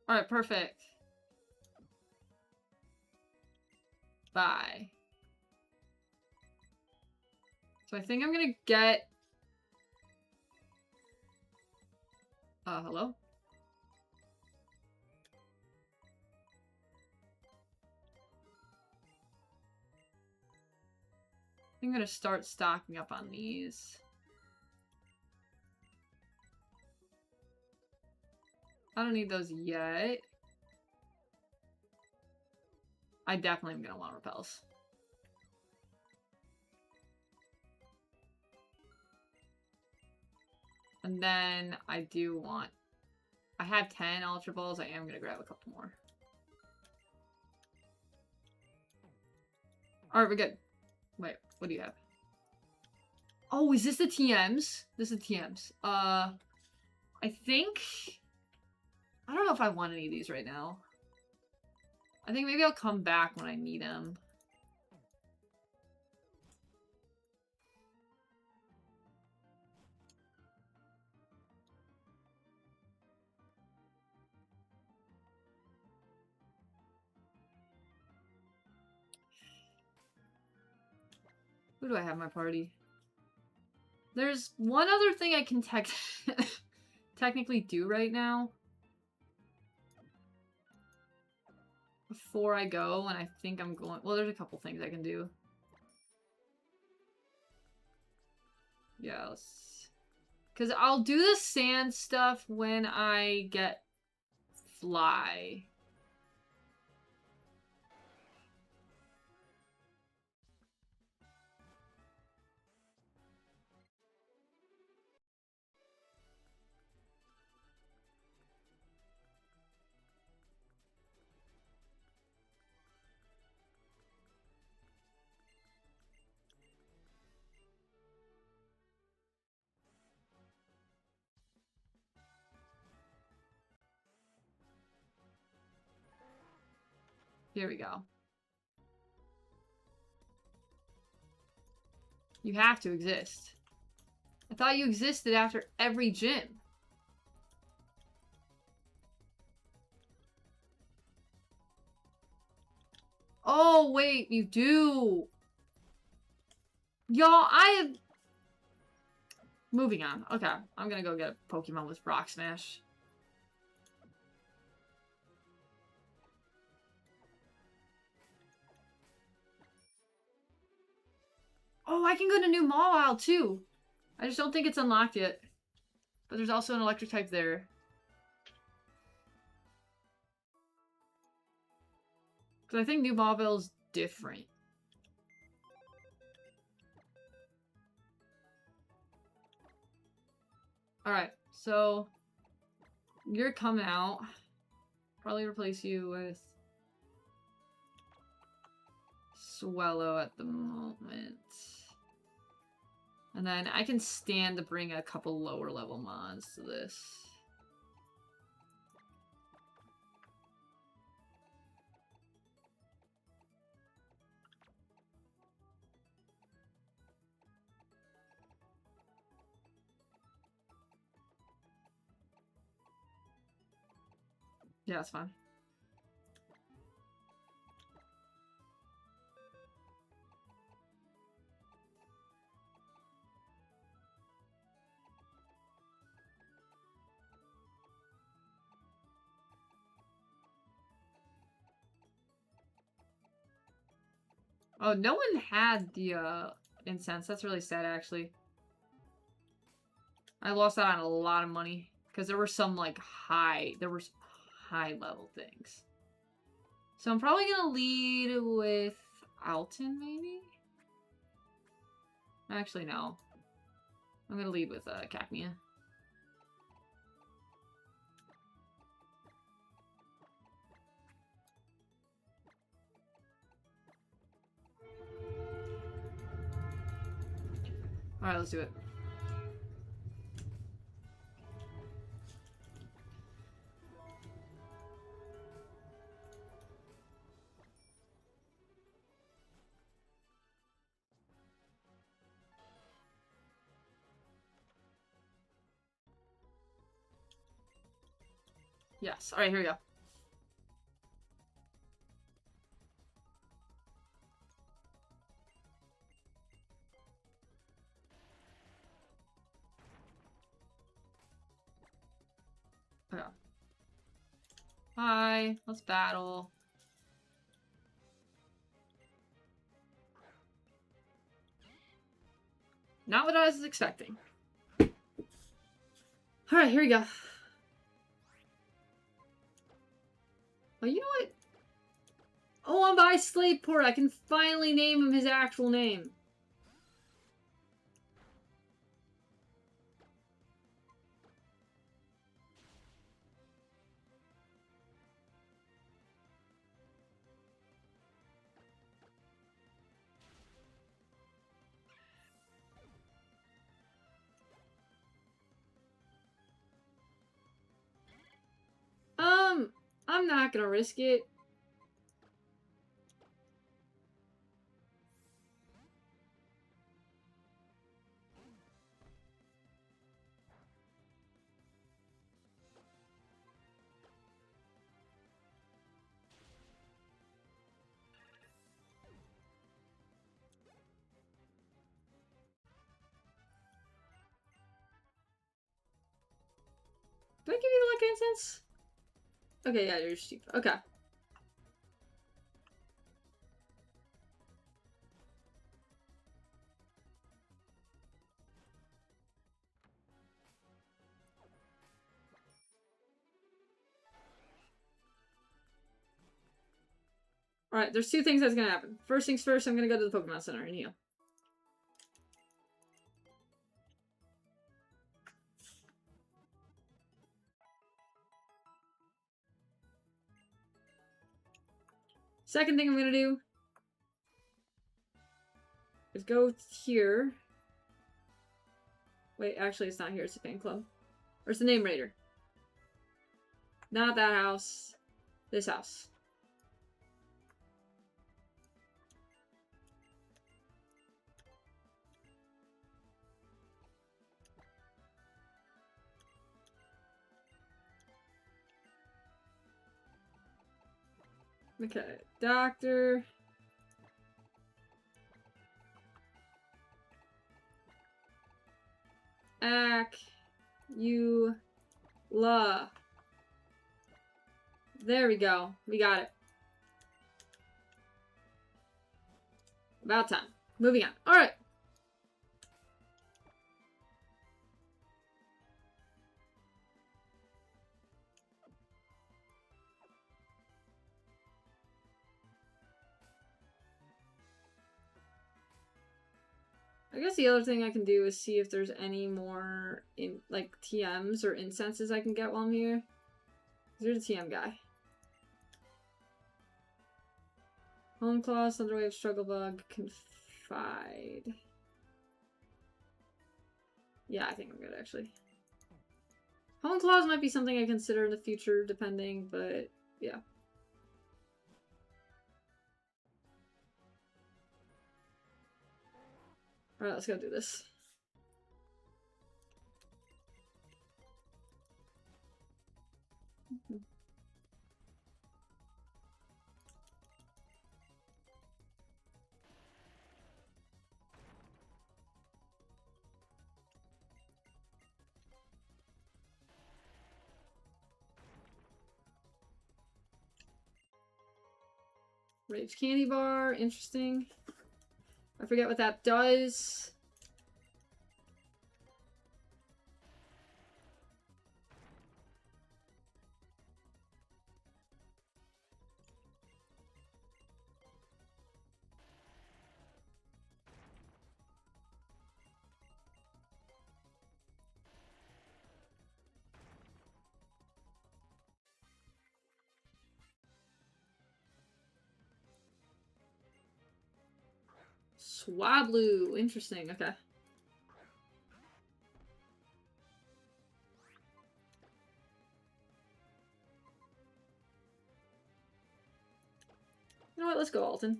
Alright, perfect. Bye. So I think I'm gonna get... hello? I'm gonna start stocking up on these. I don't need those yet. I definitely am gonna want repels. And then I do want... I have 10 Ultra Balls. I am going to grab a couple more. Alright, we're good. Wait, what do you have? Oh, is this the TMs? This is the TMs. I think... I don't know if I want any of these right now. I think maybe I'll come back when I need them. Who do I have in my party? There's one other thing I can technically do right now. Before I go, and I think I'm going... Well, there's a couple things I can do. Yeah, let's... Because I'll do the sand stuff when I get fly. Here we go. You have to exist. I thought you existed after every gym. Oh, wait, you do. Y'all, I have... Moving on. Okay, I'm gonna go get a Pokemon with Rock Smash. Oh, I can go to New Mawile too. I just don't think it's unlocked yet. But there's also an electric type there. Because I think New Mawile's different. Alright, so you're coming out. Probably replace you with Swellow at the moment. And then I can stand to bring a couple lower level mons to this. Yeah, that's fine. Oh, no one had the incense. That's really sad, actually. I lost out on a lot of money because there were some like high level things. So I'm probably gonna lead with Alton, maybe? Actually, no. I'm gonna lead with Cacnea. Alright, let's do it. Yes. Alright, here we go. Okay. Hi, let's battle. Not what I was expecting. Alright, here we go. Oh, you know what? Oh, I'm by Slateport. I can finally name him his actual name. I'm not gonna risk it. Do I give you the lucky incense? Okay, yeah, you're cheap. Okay. Alright, there's two things that's gonna happen. First things first, I'm gonna go to the Pokemon Center and heal. Second thing I'm gonna do is go here. Wait, actually it's not here, it's a fan club. Or it's the name raider. Not that house. This house. Okay, doctor. You la. There we go. We got it. About time. Moving on. Alright. I guess the other thing I can do is see if there's any more in like TMs or incenses I can get while I'm here. There's a TM guy. Home Claw, Thunderwave, Struggle Bug, Confide. Yeah, I think I'm good actually. Home Claws might be something I consider in the future, depending, but yeah. Alright, let's go do this. Rage Candy Bar, interesting. I forget what that does. Swablu, interesting, okay. You know what, let's go Alton.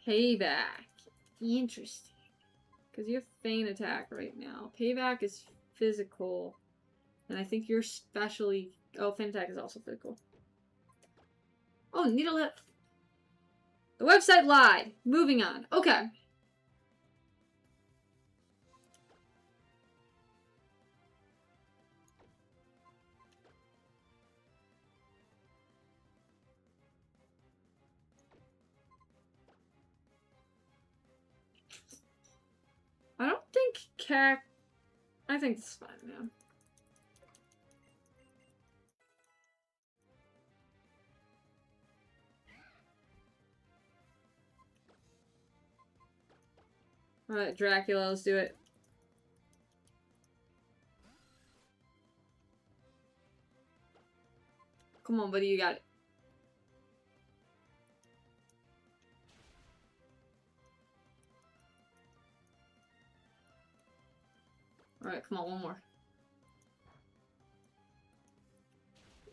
Payback. Interesting. Because you have Feint Attack right now. Payback is physical. And I think you're specially... Oh, Feint Attack is also physical. Oh, Needle Hit. The website lied. Moving on. Okay. I don't think Cac... I think it's fine now. Alright, Dracula, let's do it. Come on, buddy, you got it. Alright, come on, one more.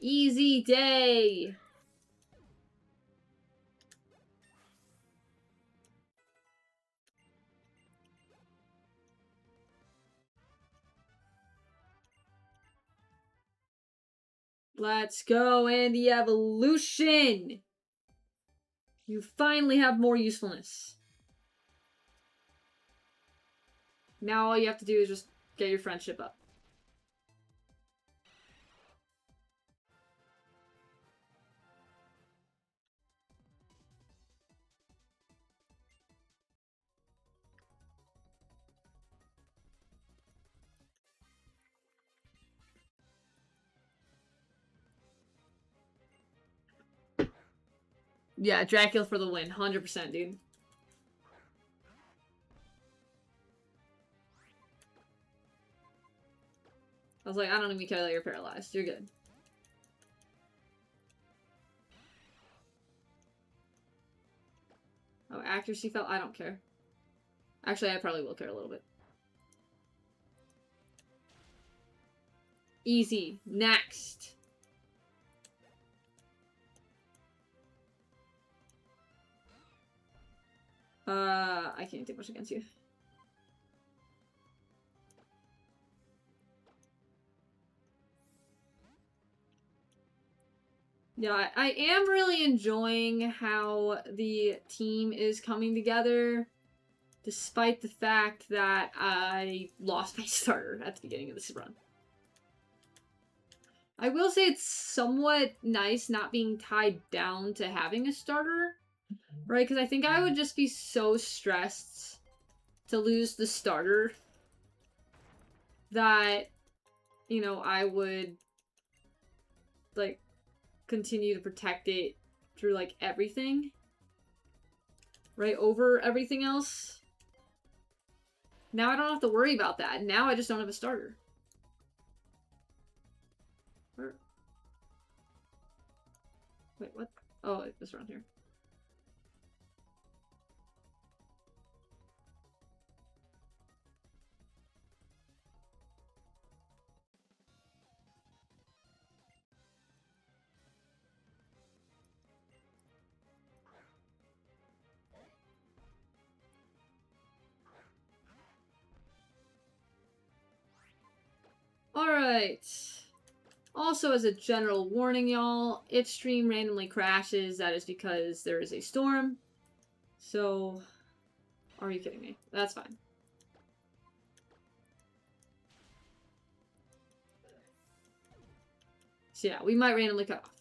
Easy day! Let's go, and the evolution! You finally have more usefulness. Now all you have to do is just get your friendship up. Yeah, Dracula for the win. 100%, dude. I was like, I don't even care that you're paralyzed. You're good. Oh, accuracy fell? I don't care. Actually, I probably will care a little bit. Easy. Next. I can't do much against you. Yeah, I am really enjoying how the team is coming together, despite the fact that I lost my starter at the beginning of this run. I will say it's somewhat nice not being tied down to having a starter, right? Because I think I would just be so stressed to lose the starter that, you know, I would, like, continue to protect it through, like, everything. Right? Over everything else. Now I don't have to worry about that. Now I just don't have a starter. Where? Wait, what? Oh, it was around here. Alright. Also, as a general warning, y'all, if stream randomly crashes, that is because there is a storm. So, are you kidding me? That's fine. So yeah, we might randomly cut off.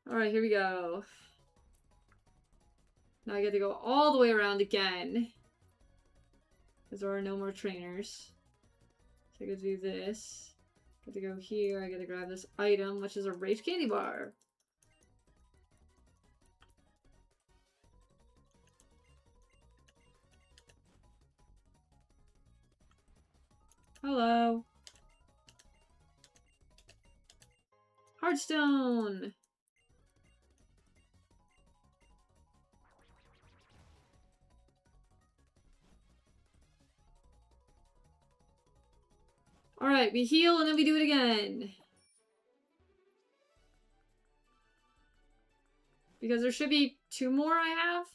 Alright, here we go. Now I get to go all the way around again. Because there are no more trainers. So I get to do this. Get to go here. I get to grab this item, which is a Rage Candy Bar. Hello. Hearthstone! Alright, we heal and then we do it again. Because there should be 2 more I have.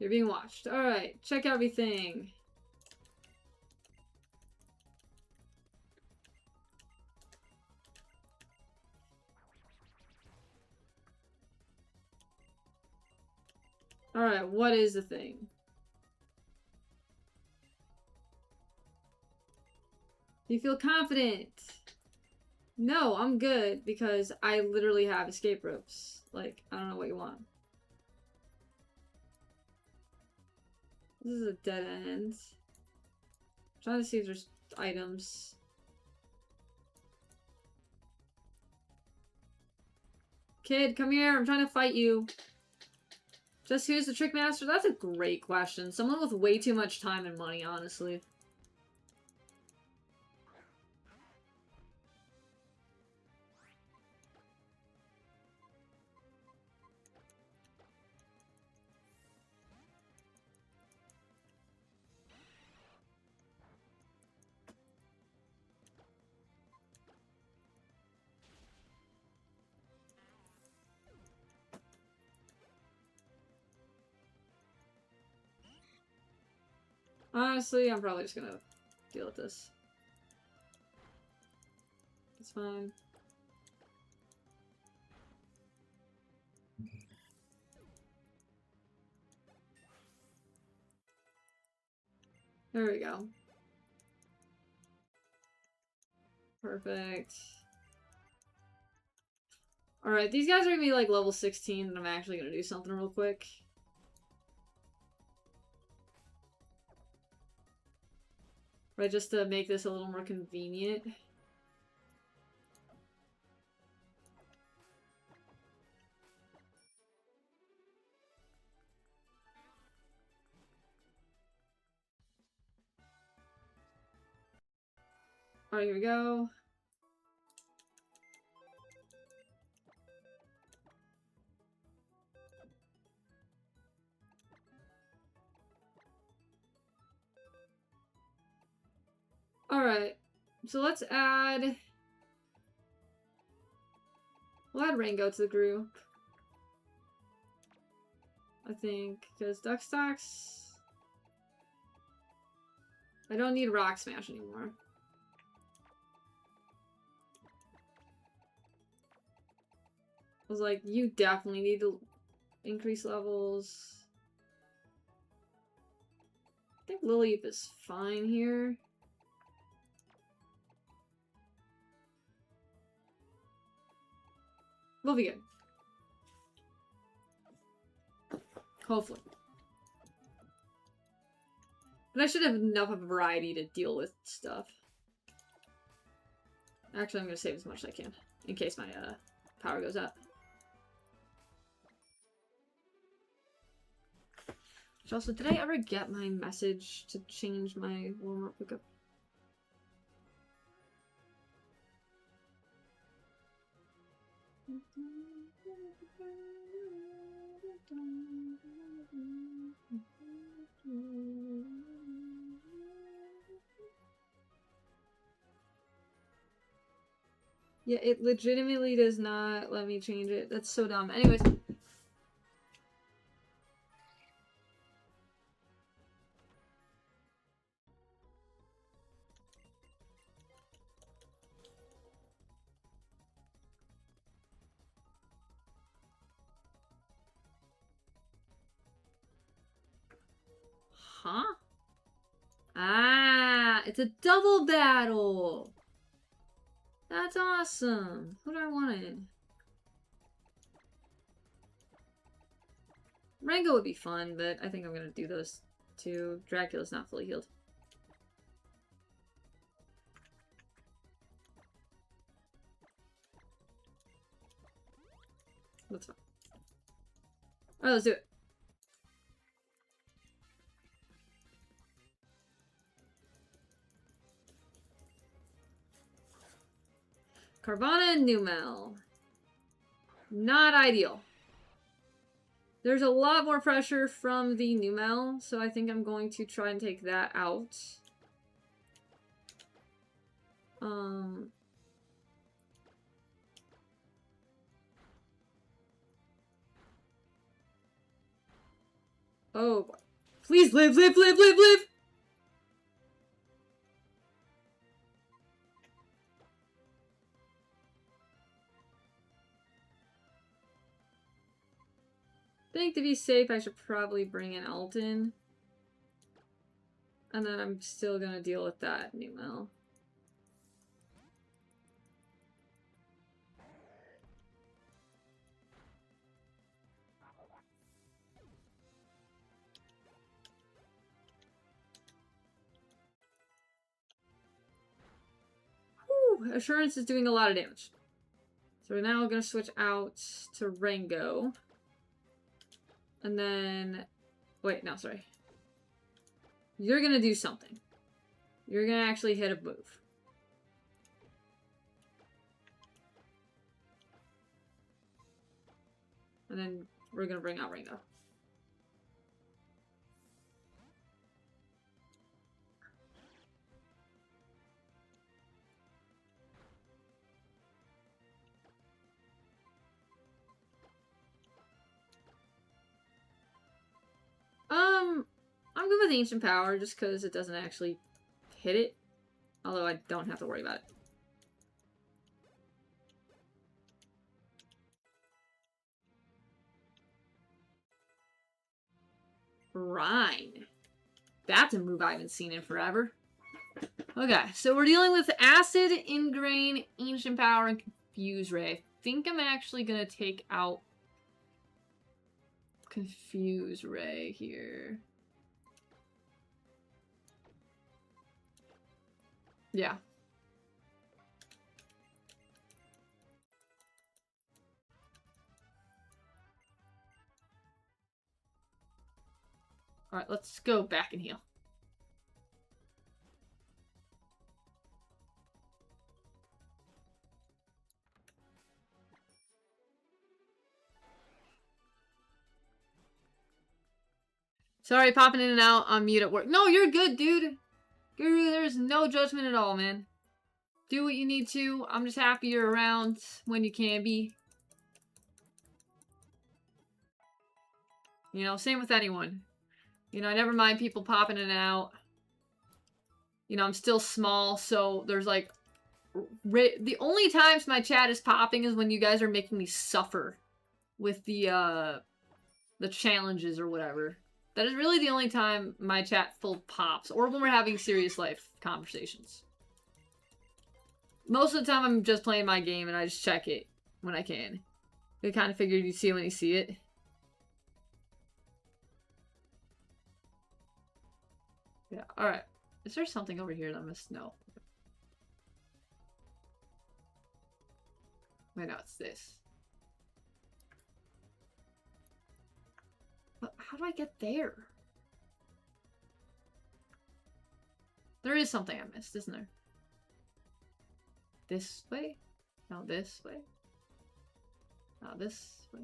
You're being watched. Alright, check everything. Alright, what is the thing? Do you feel confident? No, I'm good because I literally have escape ropes. Like, I don't know what you want. This is a dead end. I'm trying to see if there's items. Kid, come here. I'm trying to fight you. Just who's the trick master? That's a great question. Someone with way too much time and money, honestly. Honestly, I'm probably just gonna deal with this. It's fine. There we go. Perfect. Alright, these guys are gonna be like level 16 and I'm actually gonna do something real quick. Right, just to make this a little more convenient. Alright, here we go. Alright, so let's add... We'll add Rango to the group. I think, because Duck Stocks... I don't need Rock Smash anymore. I was like, you definitely need to increase levels. I think Lilliep is fine here. We'll be good. Hopefully. But I should have enough of a variety to deal with stuff. Actually, I'm going to save as much as I can. In case my power goes up. Which also, did I ever get my message to change my warm-up pickup? Yeah, it legitimately does not let me change it. That's so dumb. Anyways. Huh? Ah, it's a double battle. That's awesome. Who do I want? Rango would be fun, but I think I'm gonna do those two. Dracula's not fully healed. That's fine. Alright, let's do it. Carvana and Numel. Not ideal. There's a lot more pressure from the Numel, so I think I'm going to try and take that out. Oh, please live, live, live, live, live! think to be safe, I should probably bring in Alton. And then I'm still gonna deal with that Numel. Whew, Assurance is doing a lot of damage. So we're now gonna switch out to Rango. And then... Wait, no, sorry. You're gonna do something. You're gonna actually hit a move. And then we're gonna bring out Rango. I'm good with Ancient Power just because it doesn't actually hit it. Although I don't have to worry about it. Rhine. That's a move I haven't seen in forever. Okay, so we're dealing with Acid, Ingrain, Ancient Power, and Confuse Ray. I think I'm actually gonna take out Confuse Ray here. Yeah. Alright, let's go back and heal. Sorry, popping in and out on mute at work. No, you're good, dude. There's no judgment at all, man. Do what you need to. I'm just happy you're around when you can be. You know, same with anyone. You know, I never mind people popping in and out. You know, I'm still small, so there's like... The only times my chat is popping is when you guys are making me suffer with the challenges or whatever. That is really the only time my chat full pops, or when we're having serious life conversations. Most of the time I'm just playing my game and I just check it when I can. I kind of figured you'd see it when you see it. Yeah, alright. Is there something over here that I missed? No. Wait, no, it's this. But how do I get there? There is something I missed, isn't there? This way? No, this way? No, this way?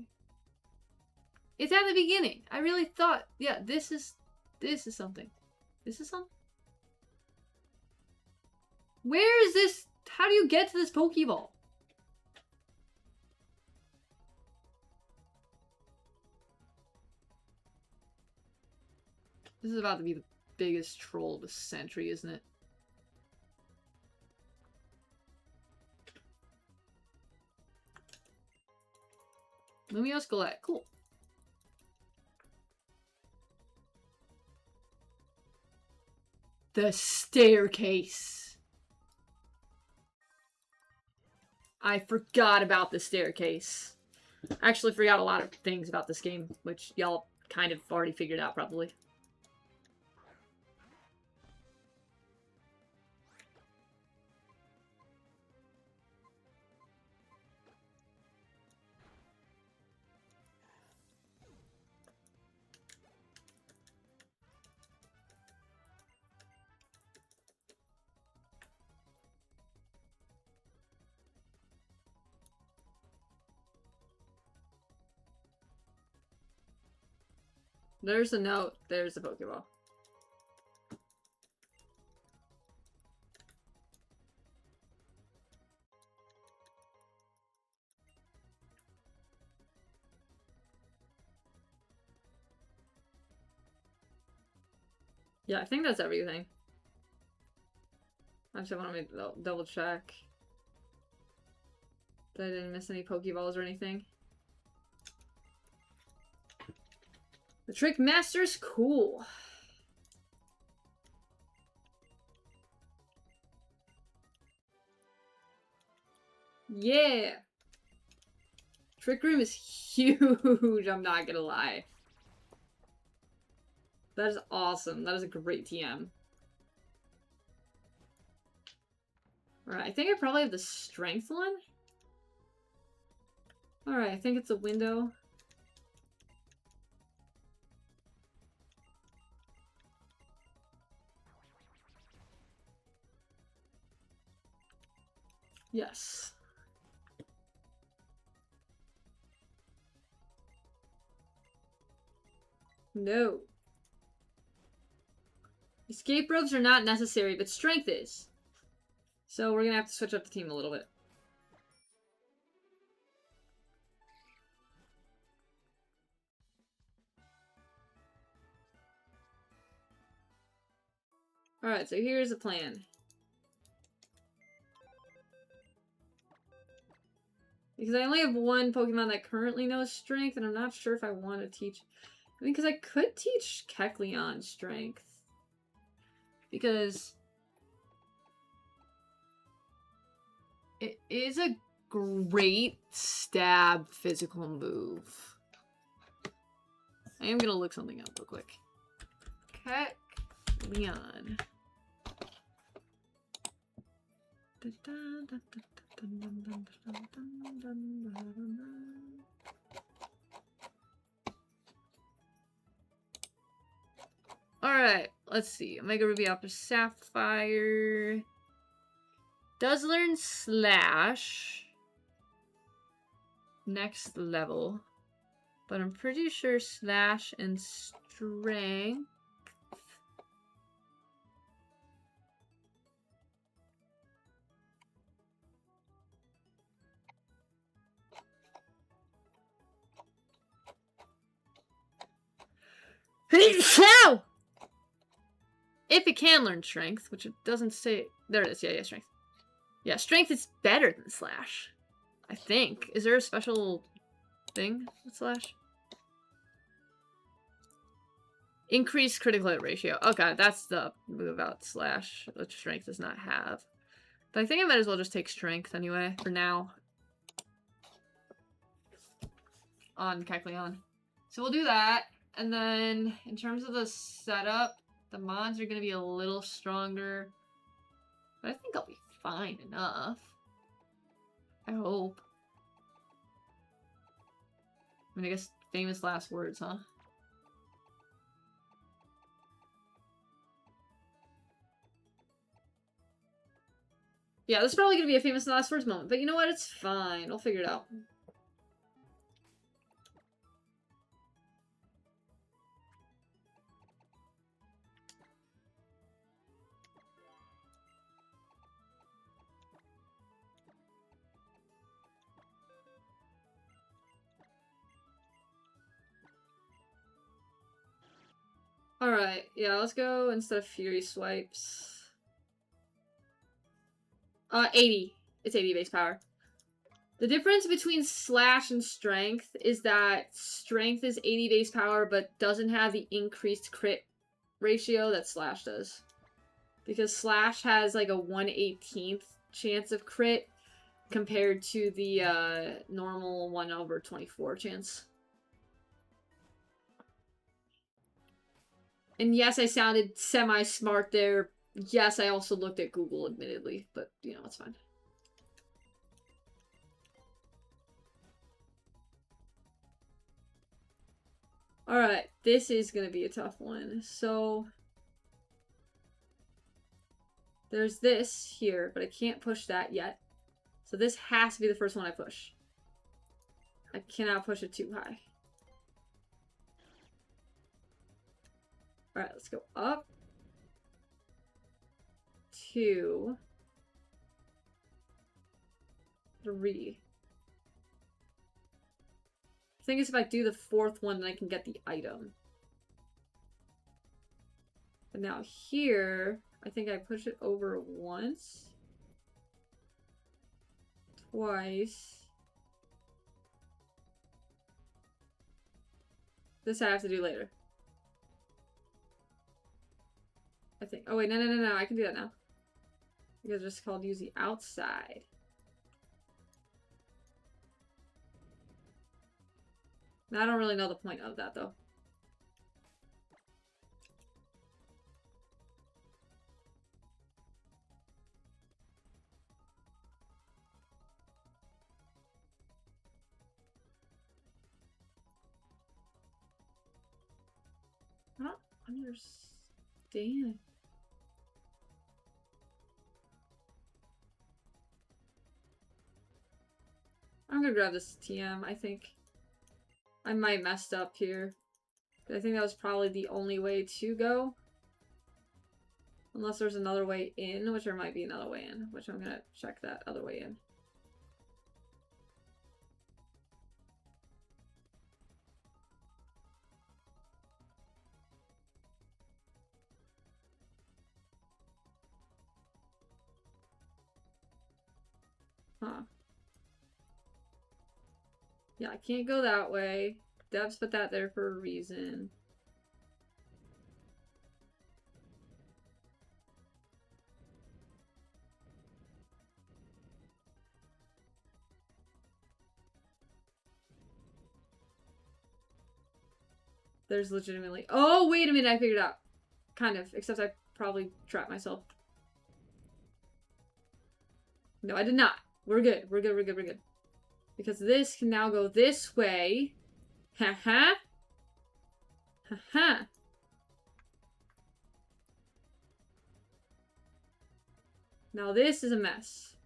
It's at the beginning. I really thought, yeah, this is something. This is something? Where is this? How do you get to this Pokeball? This is about to be the biggest troll of the century, isn't it? Lumiose Galette. Cool. The staircase. I forgot about the staircase. I actually forgot a lot of things about this game, which y'all kind of already figured out probably. There's a note. There's a Pokeball. Yeah, I think that's everything. I just want to double check that I didn't miss any Pokeballs or anything. The Trick Master's cool. Yeah. Trick Room is huge, I'm not gonna lie. That is awesome. That is a great TM. Alright, I think I probably have the strength one. Alright, I think it's a window. Yes. No. Escape ropes are not necessary, but strength is. So we're gonna have to switch up the team a little bit. Alright, so here's the plan. Because I only have one Pokemon that currently knows Strength, and I'm not sure if I want to teach... I mean, because I could teach Kecleon Strength. Because... it is a great stab physical move. I am gonna look something up real quick. Kecleon. Alright, let's see. Omega Ruby Opera Sapphire does learn Slash next level, but I'm pretty sure Slash and Strength if it can learn Strength, which it doesn't say. There it is. Yeah, Strength. Yeah, Strength is better than Slash, I think. Is there a special thing with Slash? Increased critical hit ratio. Okay, that's the move out Slash, which Strength does not have. But I think I might as well just take Strength anyway, for now. On Kecleon. So we'll do that. And then, in terms of the setup, the mods are going to be a little stronger. But I think I'll be fine enough. I hope. I mean, I guess famous last words, huh? Yeah, this is probably going to be a famous last words moment. But you know what? It's fine. We'll figure it out. Alright, yeah, let's go instead of Fury Swipes. 80. It's 80 base power. The difference between Slash and Strength is that Strength is 80 base power, but doesn't have the increased crit ratio that Slash does. Because Slash has like a 1/18th chance of crit compared to the normal 1/24 chance. And yes, I sounded semi-smart there. Yes, I also looked at Google, admittedly. But, you know, it's fine. Alright, this is going to be a tough one. So, there's this here, but I can't push that yet. So this has to be the first one I push. I cannot push it too high. Alright, let's go up. 2. 3. The thing is, if I do the 4th one, then I can get the item. But now here, I think I push it over once. Twice. This I have to do later. I think. Oh, wait, no. I can do that now. Because it's called use the outside. Now, I don't really know the point of that, though. I don't understand. I'm gonna grab this TM, I think. I might messed up here. I think that was probably the only way to go. Unless there's another way in, which there might be another way in, which I'm gonna check that other way in. Huh. Yeah, I can't go that way. Devs put that there for a reason. There's legitimately... Oh, wait a minute, I figured it out. Kind of, except I probably trapped myself. No, I did not. We're good. We're good. Because this can now go this way. Haha. Haha. Now this is a mess.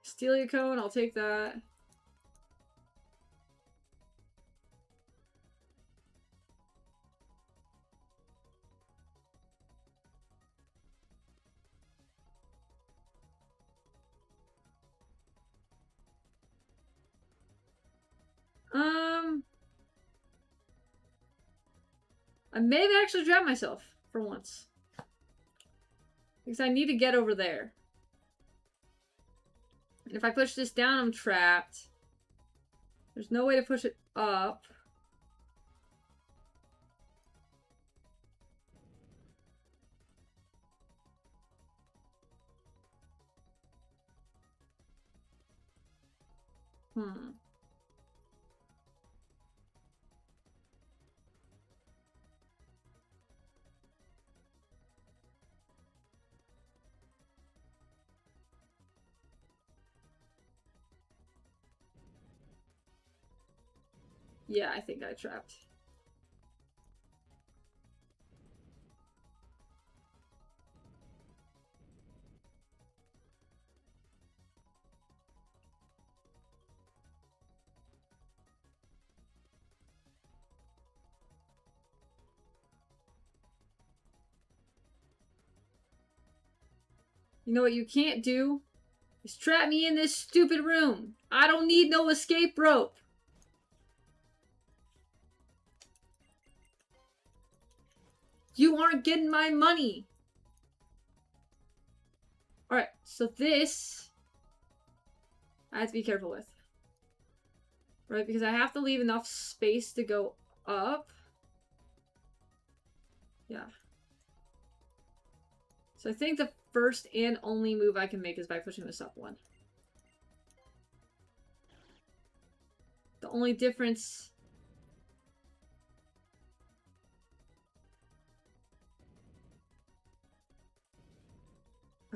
Stelia cone, I'll take that. I may have actually trapped myself for once. Because I need to get over there. And if I push this down, I'm trapped. There's no way to push it up. Yeah, I think I trapped. You know what you can't do? Is trap me in this stupid room. I don't need no escape rope. You aren't getting my money. Alright, so this I have to be careful with. Right, because I have to leave enough space to go up. Yeah. So I think the first and only move I can make is by pushing this up one. The only difference...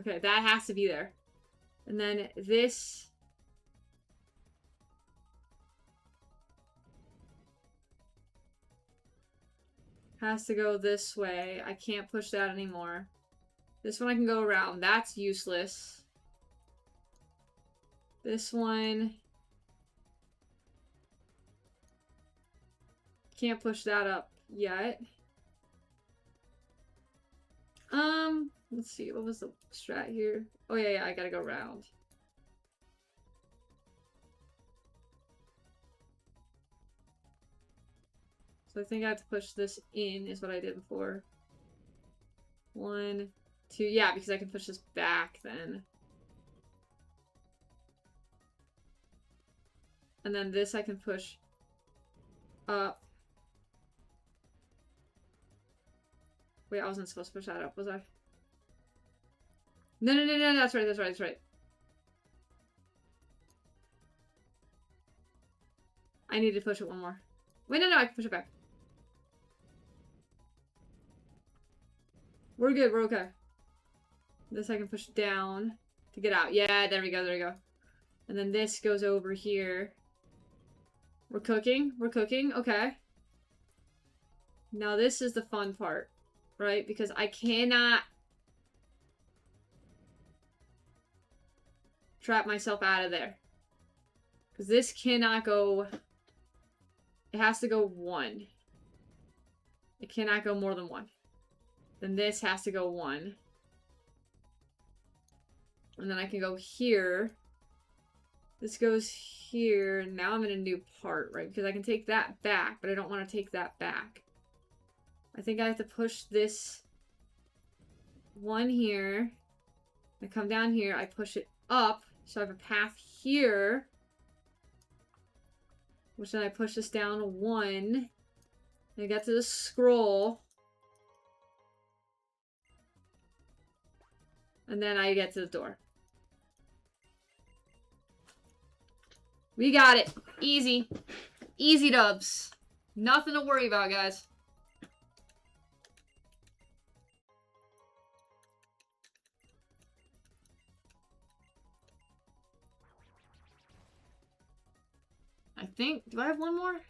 Okay, that has to be there. And then this... has to go this way. I can't push that anymore. This one I can go around. That's useless. This one... can't push that up yet. Let's see. What was the strat here? Oh, yeah, I gotta go around. So I think I have to push this in, is what I did before. 1, 2. Yeah, because I can push this back then. And then this I can push up. Wait, I wasn't supposed to push that up, was I? No, no, no, no, that's right, that's right, that's right. I need to push it one more. Wait, no, no, I can push it back. We're good, we're okay. This I can push down to get out. Yeah, there we go, there we go. And then this goes over here. We're cooking, okay. Now this is the fun part, right? Because I cannot trap myself out of there. Because this cannot go... It has to go 1. It cannot go more than 1. Then this has to go 1. And then I can go here. This goes here. Now I'm in a new part, right? Because I can take that back, but I don't want to take that back. I think I have to push this 1 here. I come down here. I push it up. So I have a path here. Which then I push this down 1. And I get to the scroll. And then I get to the door. We got it. Easy. Easy dubs. Nothing to worry about, guys. I think... Do I have one more?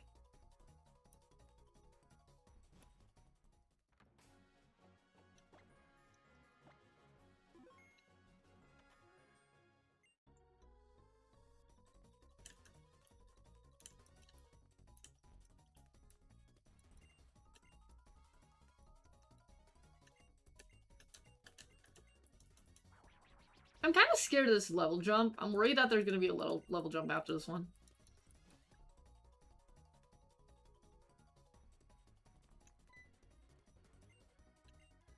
I'm kind of scared of this level jump. I'm worried that there's going to be a little level jump after this one.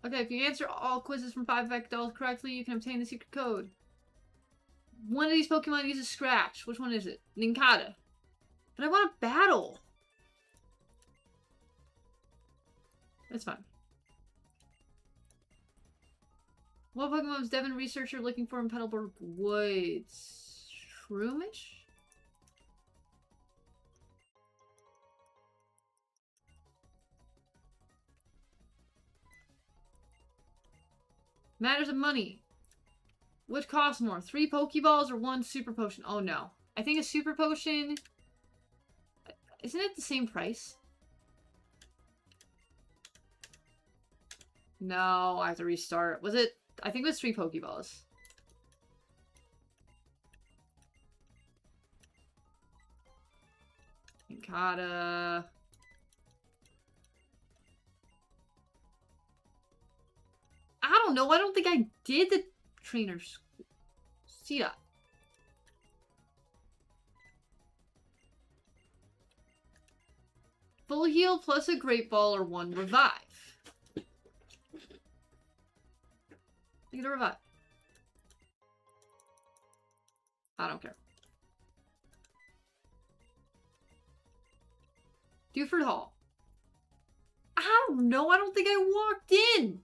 Okay, if you answer all quizzes from 5 dolls correctly, you can obtain the secret code. One of these Pokemon uses Scratch. Which one is it? Nincada. But I want a battle. That's fine. What Pokemon was Devin researcher looking for in Petalburg Woods? Shroomish? Matters of money. Which costs more? 3 Pokeballs or 1 Super Potion? Oh no. I think a Super Potion... Isn't it the same price? No, I have to restart. Was it... I think it was 3 Pokeballs. Nincada. I don't know. I don't think I did the trainers. See that? Full heal plus a Great Ball or 1 revive. You get a revive. I don't care. Dewford Hall. I don't know. I don't think I walked in.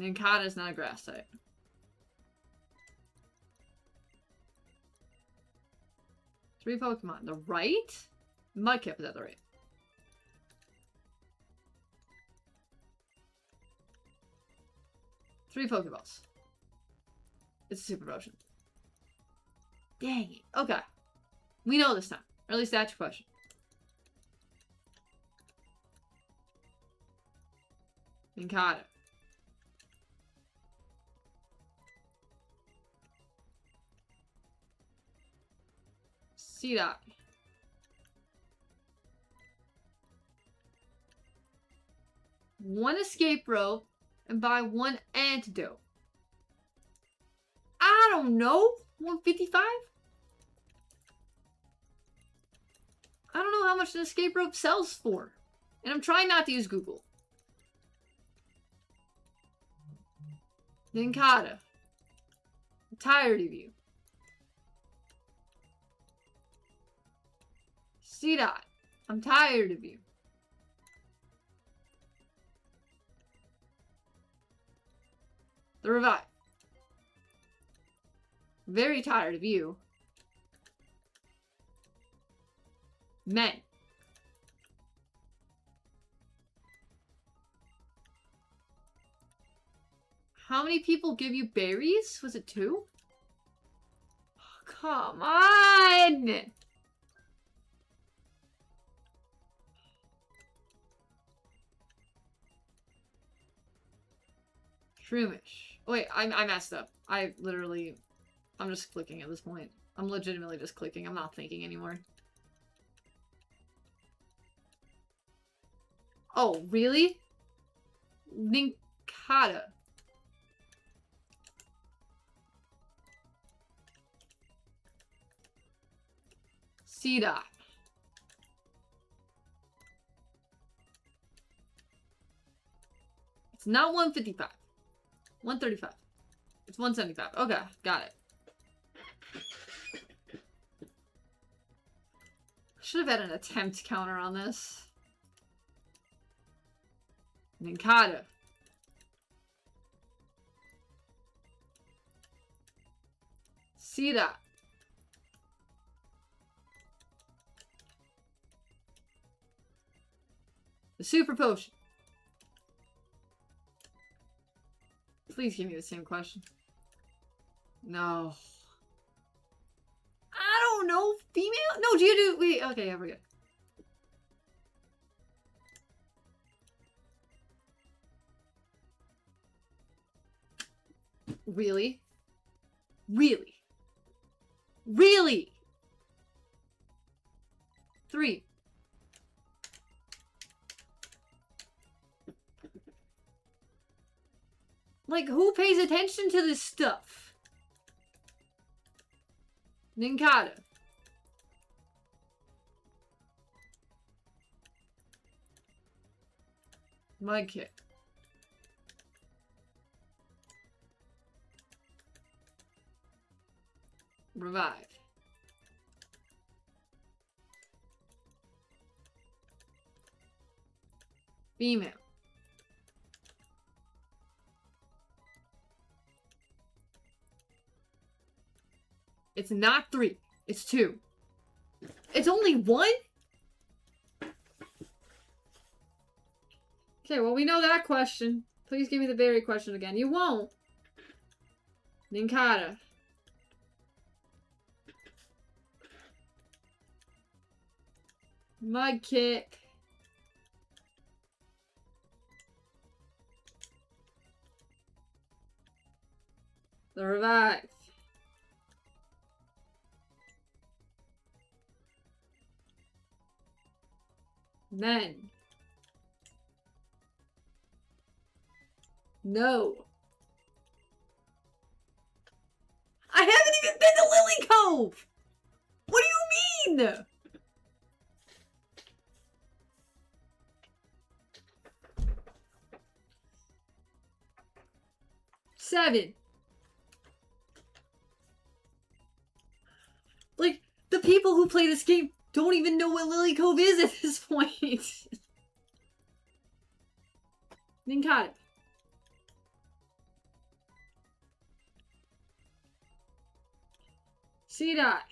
Nincada is not a grass type. Three Pokemon. The right? Mudkip is at the right. Three Pokeballs. It's a Super Potion. Dang it. Okay. We know this time. Or at least that's your question. Nincada. See that. One escape rope and buy 1 antidote. I don't know. 155? I don't know how much an escape rope sells for. And I'm trying not to use Google. Ninkata. I'm tired of you. C-Dot. I'm tired of you. The Revive. Very tired of you. Men. How many people give you berries? Was it 2? Oh, come on! Shroomish. Wait, I messed up. I'm just clicking at this point. I'm legitimately just clicking. I'm not thinking anymore. Oh, really? Ninkata. C-Dot. It's not 155. 135. It's 175. Okay, got it. Should have had an attempt counter on this. Ninkata. C-Dot. The Super Potion. Please give me the same question. No. I don't know. Female? No, Geodude. Wait, okay, yeah, we're good. Really? Really? Really? 3. Like, who pays attention to this stuff? Ninkata. Mudkip. Revive. Female. It's not 3. It's 2. It's only 1? Okay, well, we know that question. Please give me the berry question again. You won't. Ninkata. Mudkip. The Revive. Men. No. I haven't even been to Lily Cove! What do you mean? 7. Like, the people who play this game don't even know what Lily Cove is at this point. Ninkata. C-Dot.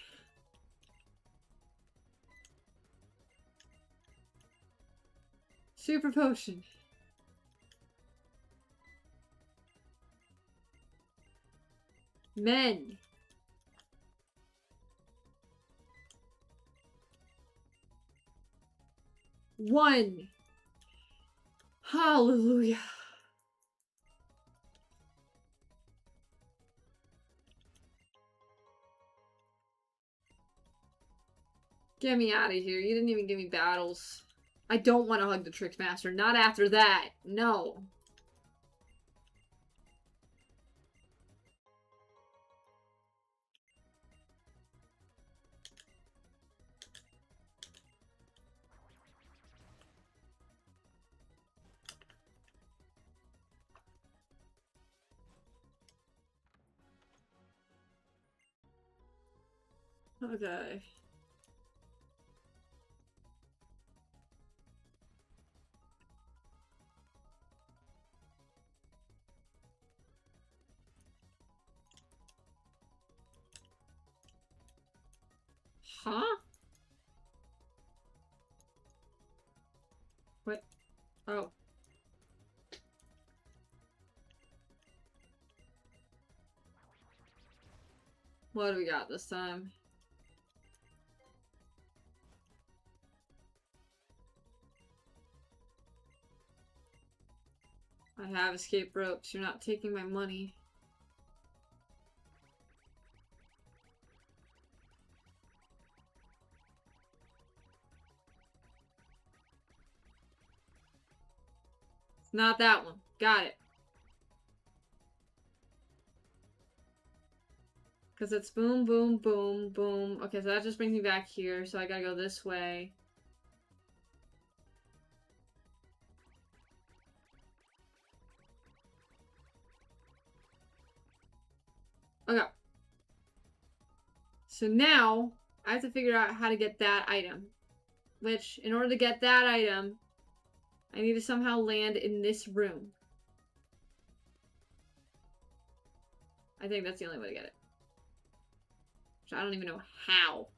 Super Potion. Men. One. Hallelujah. Get me out of here. You didn't even give me battles. I don't want to hug the Trickmaster. Not after that. No. Okay. Huh? What? Oh. What do we got this time? I have escape ropes. You're not taking my money. It's not that one. Got it. Because it's boom, boom, boom, boom. Okay, so that just brings me back here. So I gotta go this way. Okay. So now, I have to figure out how to get that item. Which, in order to get that item, I need to somehow land in this room. I think that's the only way to get it. Which I don't even know how.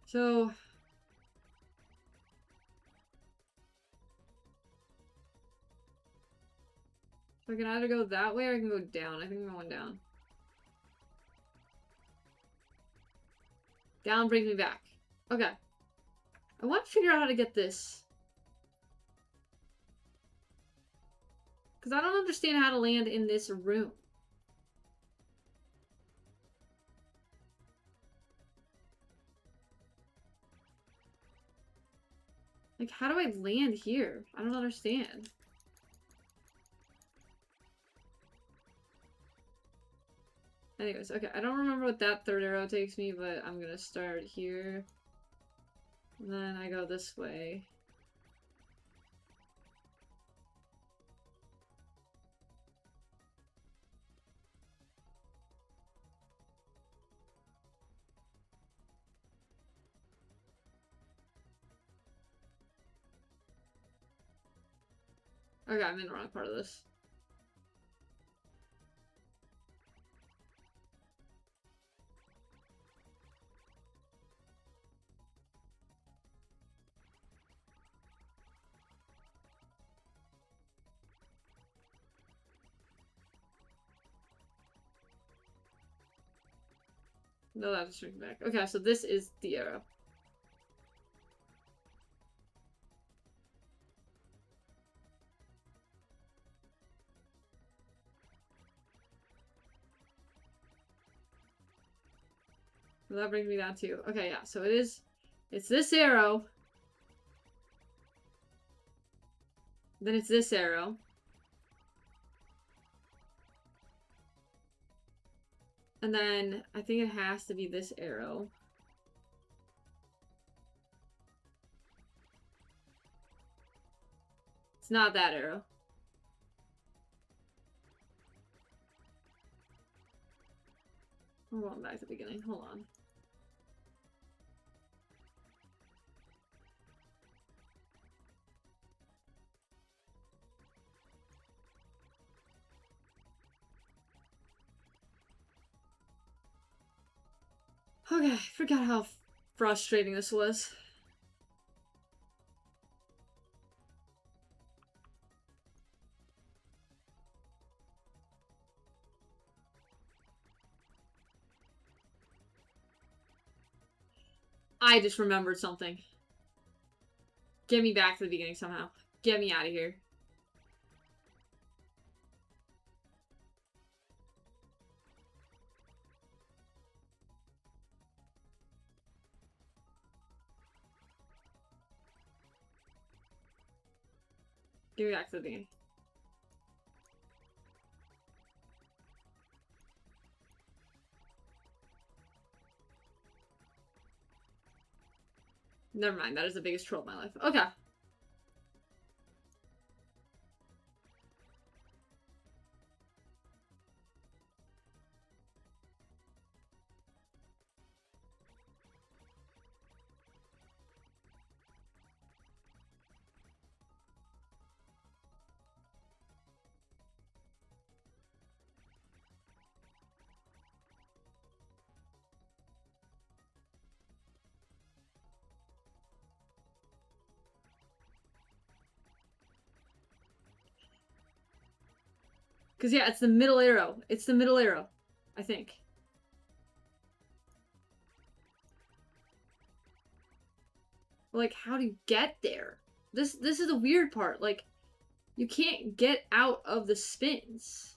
So I can either go that way or I can go down. I think I'm going down. Down brings me back. Okay. I want to figure out how to get this. Because I don't understand how to land in this room. Like, how do I land here? I don't understand. Anyways, okay, I don't remember what that third arrow takes me, but I'm gonna start here. And then I go this way. Okay, I'm in the wrong part of this. No, that's straight back. Okay, so this is the arrow. So that brings me down to, okay, yeah, so it's this arrow. Then it's this arrow. And then I think it has to be this arrow. It's not that arrow. We're going back to the beginning. Hold on. Okay, I forgot how frustrating this was. I just remembered something. Get me back to the beginning somehow. Get me out of here. Get me back to the beginning. Never mind, that is the biggest troll of my life. Okay. Because, yeah, it's the middle arrow. It's the middle arrow, I think. Like, how do you get there? This is the weird part. Like, you can't get out of the spins.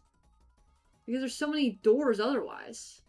Because there's so many doors otherwise.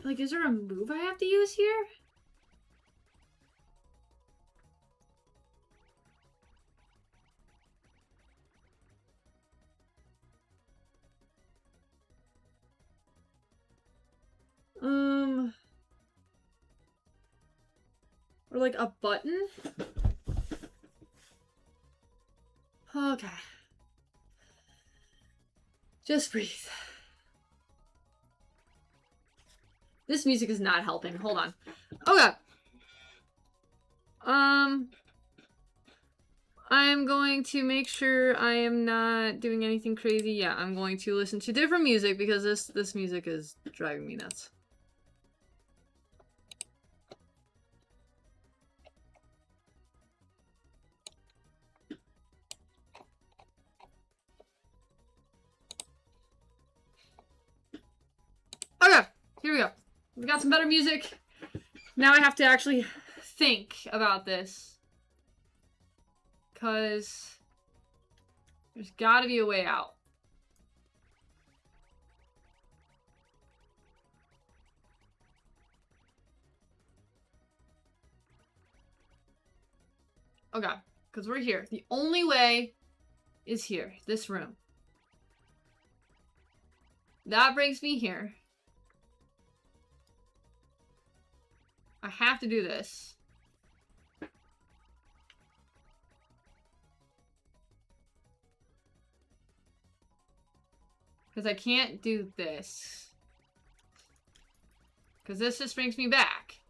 Like, is there a move I have to use here? Or like a button? Okay. Just breathe. This music is not helping. Hold on. Okay. I'm going to make sure I am not doing anything crazy. Yeah, I'm going to listen to different music because this music is driving me nuts. Okay, here we go. We got some better music. Now I have to actually think about this. Because there's gotta be a way out. Okay, because we're here. The only way is here. This room. That brings me here. I have to do this. Because I can't do this. Because this just brings me back.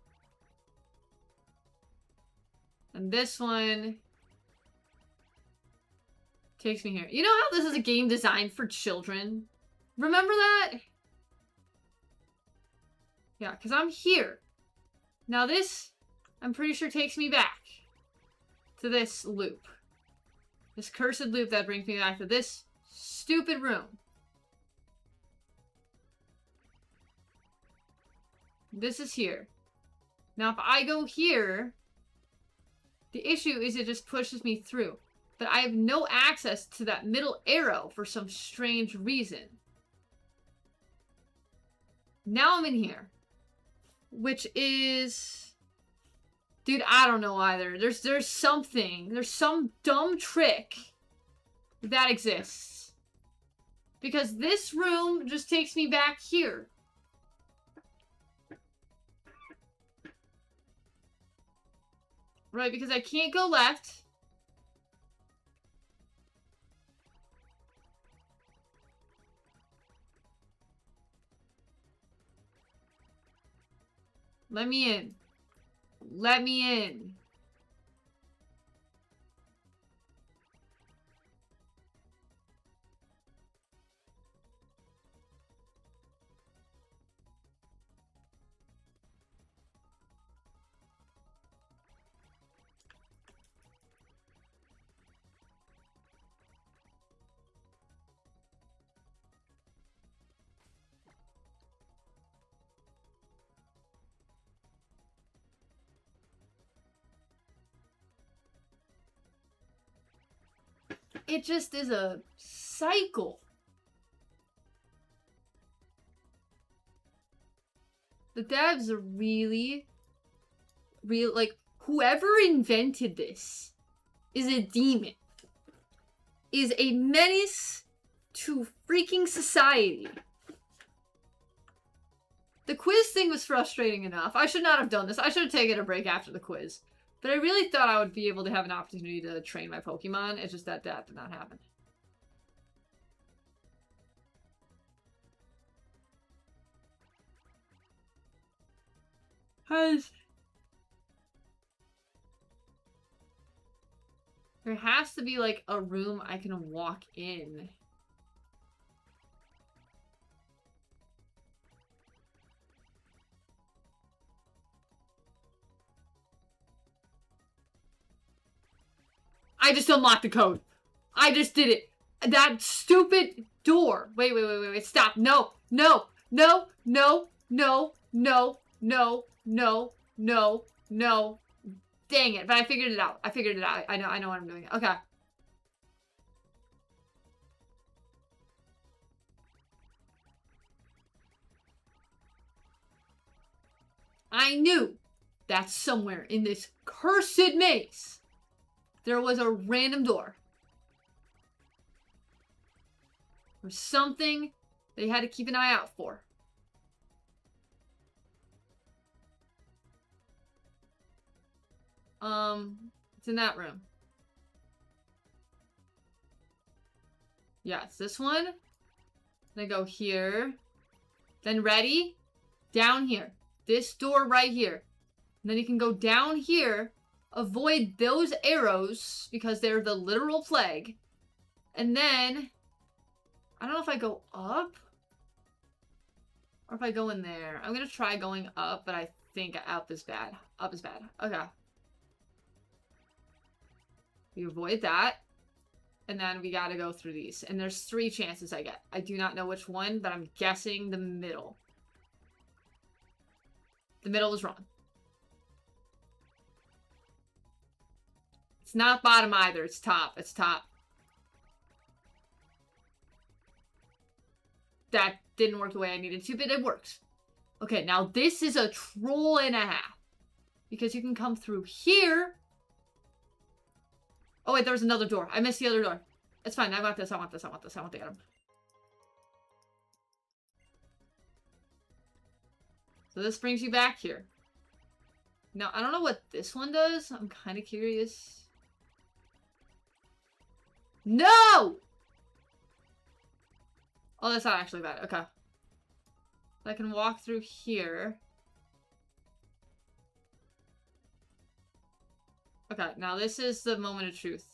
And this one takes me here. You know how this is a game designed for children? Remember that? Yeah, because I'm here. Now this, I'm pretty sure takes me back to this loop. This cursed loop that brings me back to this stupid room. This is here. Now if I go here, the issue is it just pushes me through. But I have no access to that middle arrow for some strange reason. Now I'm in here. Which is... Dude, I don't know either. There's something. There's some dumb trick that exists. Because this room just takes me back here. Right, because I can't go left. Let me in. Let me in. It just is a cycle. The devs are really, like, whoever invented this is a demon. Is a menace to freaking society. The quiz thing was frustrating enough. I should not have done this. I should have taken a break after the quiz. But I really thought I would be able to have an opportunity to train my Pokemon. It's just that did not happen. There has to be, like, a room I can walk in. I just unlocked the code. I just did it. That stupid door. Wait. Stop. No. Dang it. But I figured it out. I know what I'm doing. Okay. I knew that somewhere in this cursed maze there was a random door. Or something they had to keep an eye out for. It's in that room. Yeah, it's this one. Then I go here. Then ready? Down here. This door right here. And then you can go down here. Avoid those arrows because they're the literal plague. And then I don't know if I go up or if I go in there. I'm gonna try going up, but I think up is bad. Up is bad. Okay. We avoid that. And then we gotta go through these. And there's 3 chances I get. I do not know which one, but I'm guessing the middle. The middle was wrong. It's not bottom either. It's top. It's top. That didn't work the way I needed to, but it works. Okay, now this is a troll and a half. Because you can come through here. Oh, wait, there was another door. I missed the other door. It's fine. I want this. I want the item. So this brings you back here. Now, I don't know what this one does. I'm kind of curious. No! Oh, that's not actually bad. Okay. I can walk through here. Okay, now this is the moment of truth.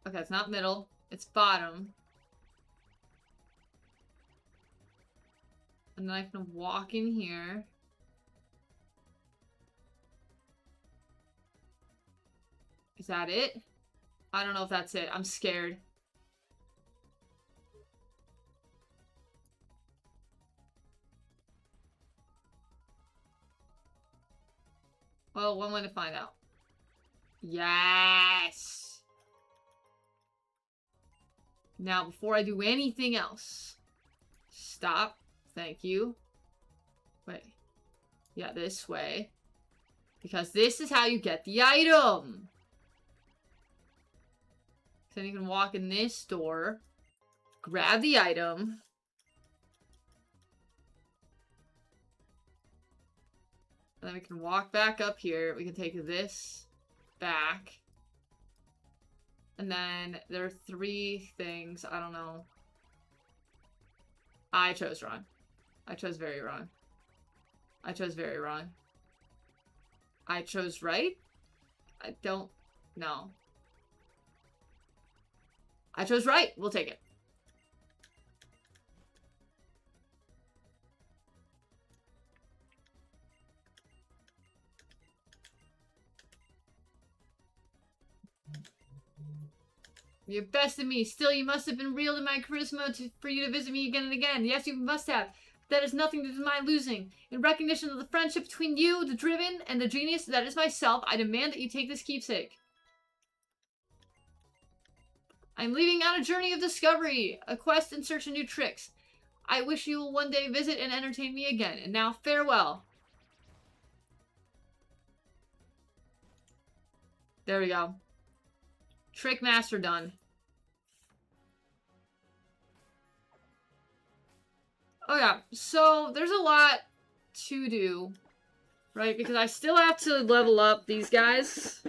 Okay, it's not middle. It's bottom. And then I can walk in here. Is that it? I don't know if that's it. I'm scared. Well, one way to find out. Yes! Now, before I do anything else, stop. Thank you. Wait. Yeah, this way. Because this is how you get the item. Then you can walk in this door, grab the item. And then we can walk back up here. We can take this back. And then there are 3 things. I don't know. I chose wrong. I chose very wrong. I chose very wrong. I chose right? I don't know. I chose right. We'll take it. You bested me. Still, you must have been real to my charisma for you to visit me again and again. Yes, you must have. That is nothing to do with my losing. In recognition of the friendship between you, the driven, and the genius that is myself, I demand that you take this keepsake. I'm leaving on a journey of discovery, a quest in search of new tricks. I wish you will one day visit and entertain me again. And now, farewell. There we go. Trick master done. Oh yeah, so there's a lot to do, right? Because I still have to level up these guys.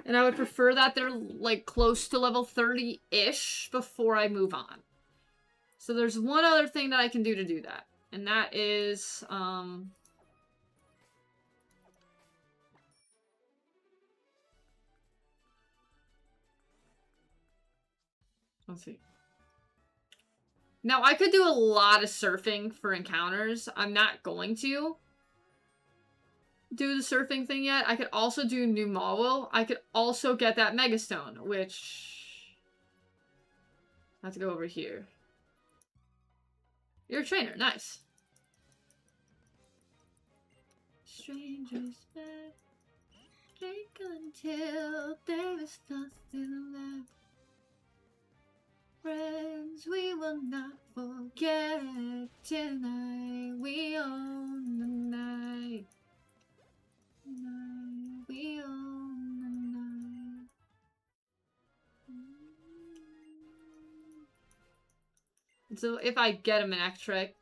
And I would prefer that they're, like, close to level 30-ish before I move on. So there's one other thing that I can do to do that. And that is, let's see. Now, I could do a lot of surfing for encounters. I'm not going to do the surfing thing yet. I could also do New Mawo. I could also get that Megastone, which... I have to go over here. You're a trainer. Nice. Strangers met. Drink until there is nothing left. Friends, we will not forget. Tonight we own the night. Tonight we own the night. So if I get a Manectric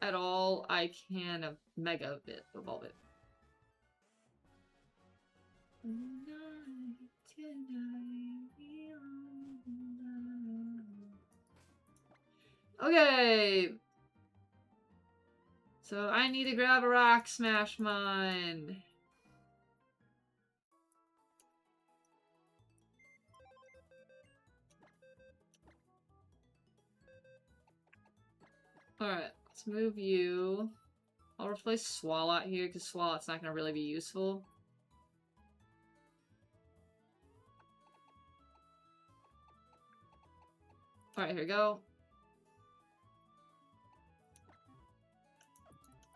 at all, I can Mega Evolve it. Tonight, tonight we own the night. Okay. So I need to grab a Rock Smash Mine. Alright, let's move you. I'll replace Swalot here because Swalot's not going to really be useful. Alright, here we go.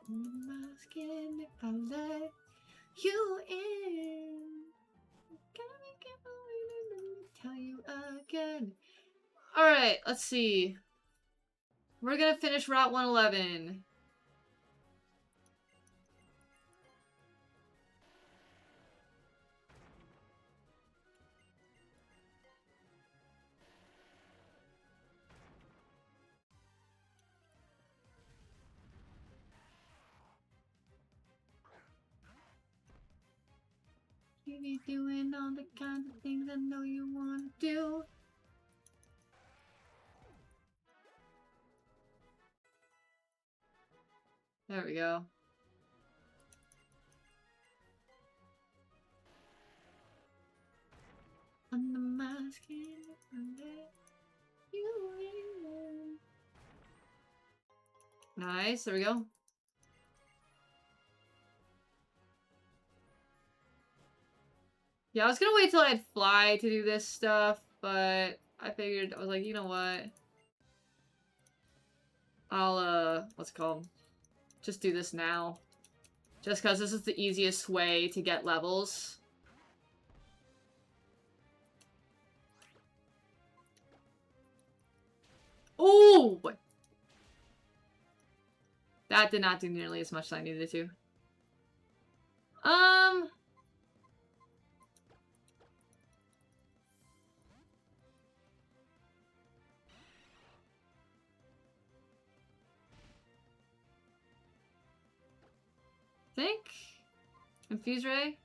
My skin if I let you in. Gotta be careful, let me tell you again. Alright, let's see. We're gonna finish Route 111. You be doing all the kinds of things I know you want to do. There we go. Under my skin, I let you in. Nice, there we go. Yeah, I was gonna wait till I had Fly to do this stuff, but I figured, I was like, you know what? I'll, what's it called? Just do this now. Just because this is the easiest way to get levels. Oh! That did not do nearly as much as I needed it to. Think? Infuse Ray?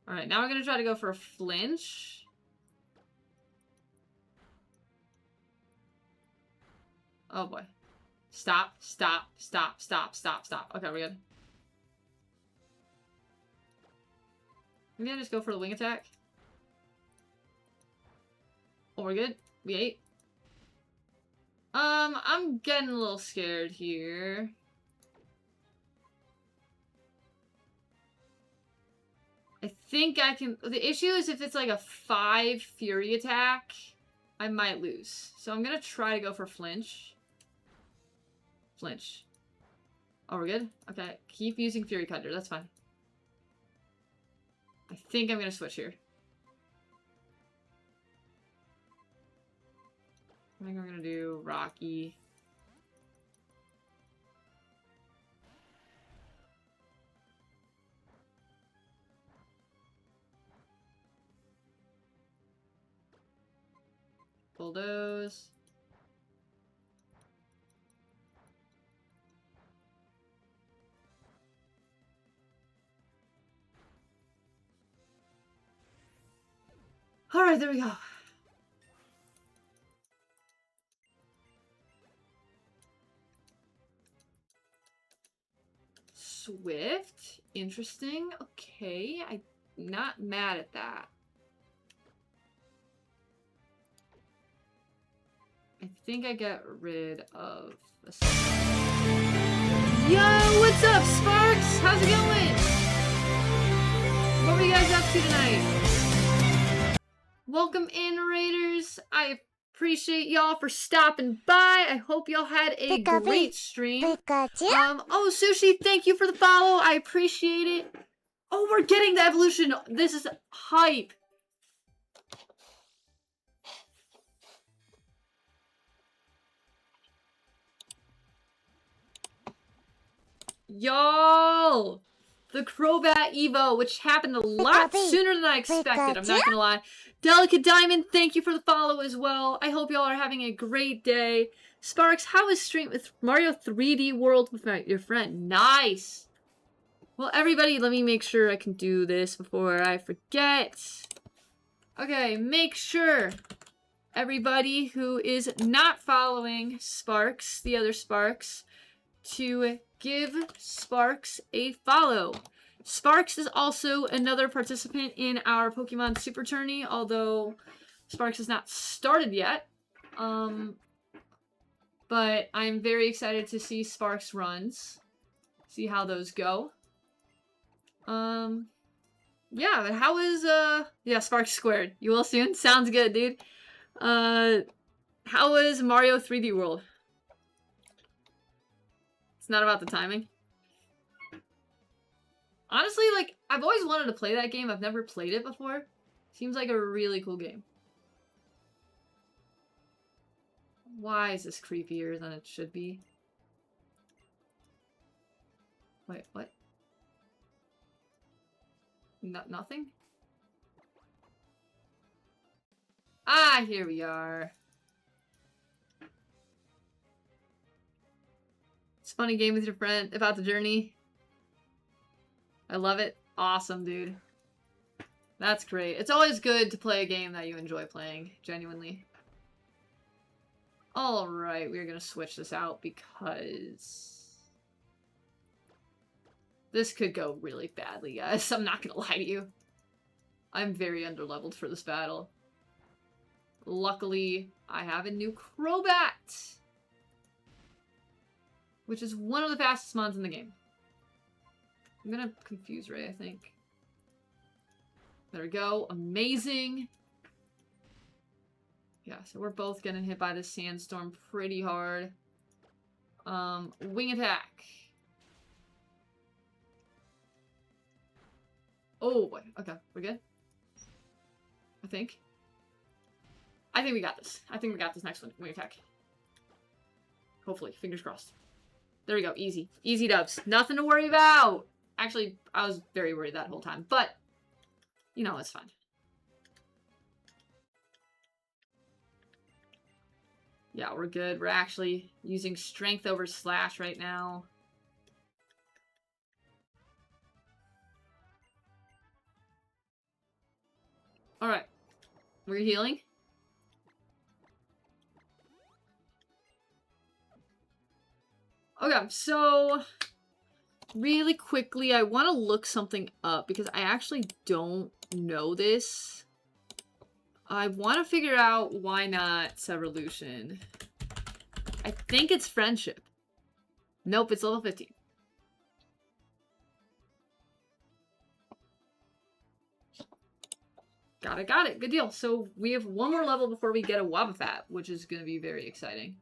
Alright, now we're gonna try to go for a flinch. Oh boy. Stop, stop, stop, stop, stop, stop. Okay, we're good. Maybe I just go for the wing attack. Oh, we're good? We ate? I'm getting a little scared here. I think I can... The issue is if it's like a 5 Fury attack, I might lose. So I'm gonna try to go for flinch. Flinch. Oh, we're good? Okay. Keep using Fury Cutter. That's fine. I think I'm gonna switch here. I think I'm gonna do Rocky. Level those. Alright, there we go. Swift. Interesting. Okay, I'm not mad at that. I think I get rid of the... Yo, what's up, Sparks? How's it going? What were you guys up to tonight? Welcome in, Raiders. I appreciate y'all for stopping by. I hope y'all had a great stream. Oh, Sushi, thank you for the follow. I appreciate it. Oh, we're getting the evolution. This is hype. Y'all, the Crobat Evo, which happened a lot sooner than I expected, I'm not gonna lie. Delicate Diamond, thank you for the follow as well. I hope y'all are having a great day. Sparks, how was stream with Mario 3D World with your friend? Nice! Well, everybody, let me make sure I can do this before I forget. Okay, make sure everybody who is not following Sparks, the other Sparks, to give Sparks a follow. Sparks is also another participant in our Pokemon Super Tourney, although Sparks has not started yet. But I'm very excited to see Sparks runs. See how those go. Yeah, but how is, yeah, Sparks squared. You will soon? Sounds good, dude. How is Mario 3D World? It's not about the timing. Honestly, like, I've always wanted to play that game. I've never played it before. Seems like a really cool game. Why is this creepier than it should be? Wait, what? Nothing? Ah, here we are. It's a funny game with your friend about the journey. I love it. Awesome, dude. That's great. It's always good to play a game that you enjoy playing, genuinely. Alright, we're gonna switch this out because... this could go really badly, guys. I'm not gonna lie to you. I'm very underleveled for this battle. Luckily, I have a new Crobat! Which is one of the fastest mons in the game. I'm gonna confuse Ray, I think. There we go. Amazing! Yeah, so we're both getting hit by this sandstorm pretty hard. Wing attack. Oh boy. Okay, we're good. I think we got this. I think we got this next one. Wing attack. Hopefully. Fingers crossed. There we go. Easy. Easy dubs. Nothing to worry about. Actually, I was very worried that whole time. But, you know, it's fine. Yeah, we're good. We're actually using strength over slash right now. Alright. We're healing. Okay, so really quickly, I want to look something up because I actually don't know this. I want to figure out why not Sevolution. I think it's friendship. Nope, it's level 15. Got it. Good deal. So we have one more level before we get a Wobbuffet, which is going to be very exciting.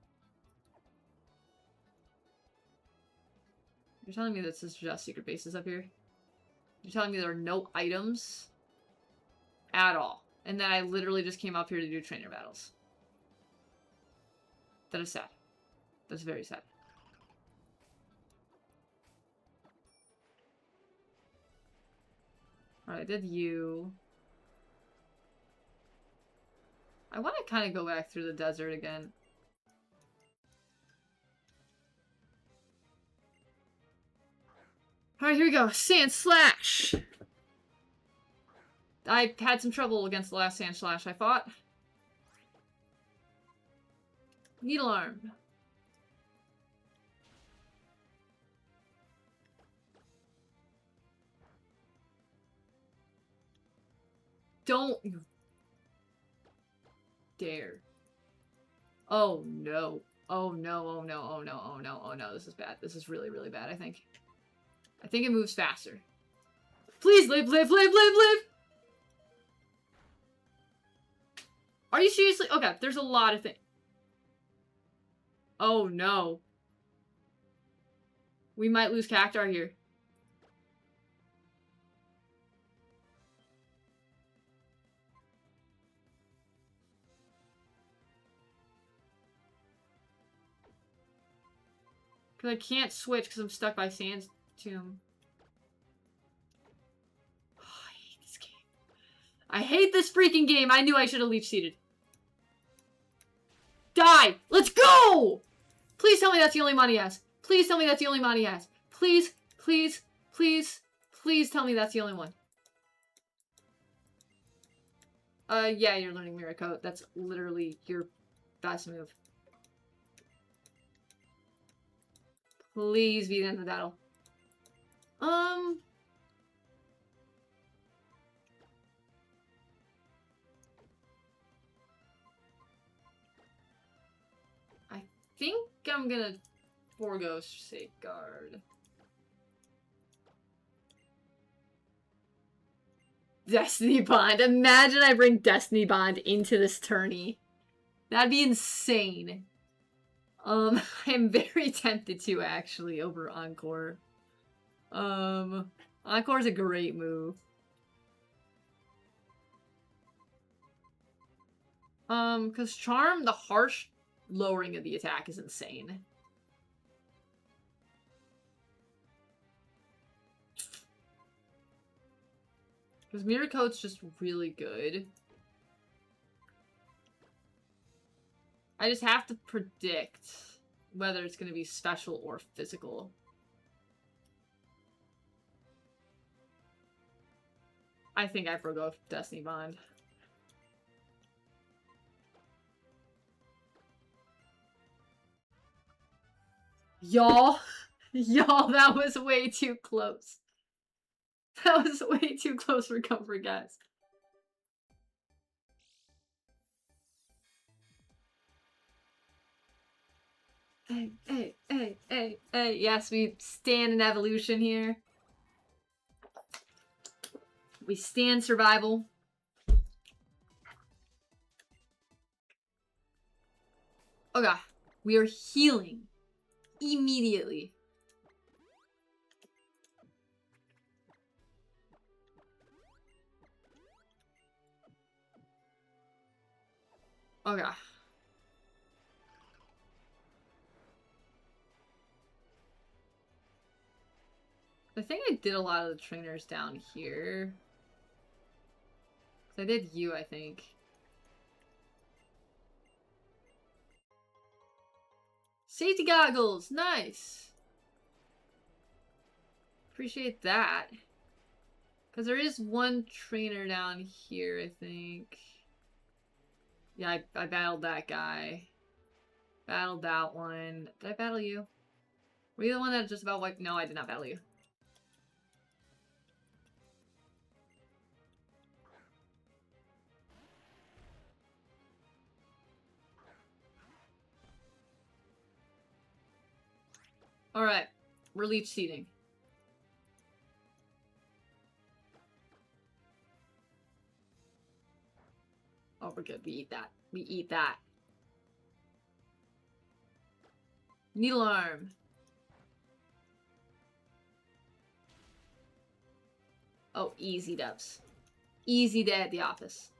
You're telling me this is just secret bases up here? You're telling me there are no items at all? And then I literally just came up here to do trainer battles. That is sad. That's very sad. Alright, I did you. I want to kind of go back through the desert again. Alright, here we go. Sand Slash! I had some trouble against the last Sand Slash I fought. Needle Arm. Don't you dare. Oh no. Oh no, oh no, oh no, oh no, oh no. This is bad. This is really, really bad, I think. I think it moves faster. Please live, live, live, live, live! Are you seriously? Okay, there's a lot of things. Oh no. We might lose Cactar here. Because I can't switch because I'm stuck by Sand's Tomb. Oh, I hate this game. I hate this freaking game. I knew I should have leech seeded. Die! Let's go! Please tell me that's the only mod he has. Please tell me that's the only mod he has. Please, please, please, please tell me that's the only one. Yeah, you're learning Mirror Coat. That's literally your best move. Please be the end of the battle. I think I'm gonna forego Safeguard. Destiny Bond. Imagine I bring Destiny Bond into this tourney. That'd be insane. I'm very tempted to, actually, over Encore. Encore's a great move. Because Charm, the harsh lowering of the attack is insane. Because Mirror Coat's just really good. I just have to predict whether it's going to be special or physical. I think I forgo Destiny Bond. Y'all, that was way too close. That was way too close for comfort, guys. Hey, hey, hey, hey, hey. Yes, we stand in evolution here. We stand survival. Okay, we are healing immediately. Okay. I think I did a lot of the trainers down here. I did you, I think. Safety goggles! Nice! Appreciate that. Because there is one trainer down here, I think. Yeah, I battled that guy. Battled that one. Did I battle you? Were you the one that just about wiped? No, I did not battle you. Alright. We're leech seeding. Oh, we're good. We eat that. We eat that. Needle Arm. Oh, easy dubs. Easy day at the office.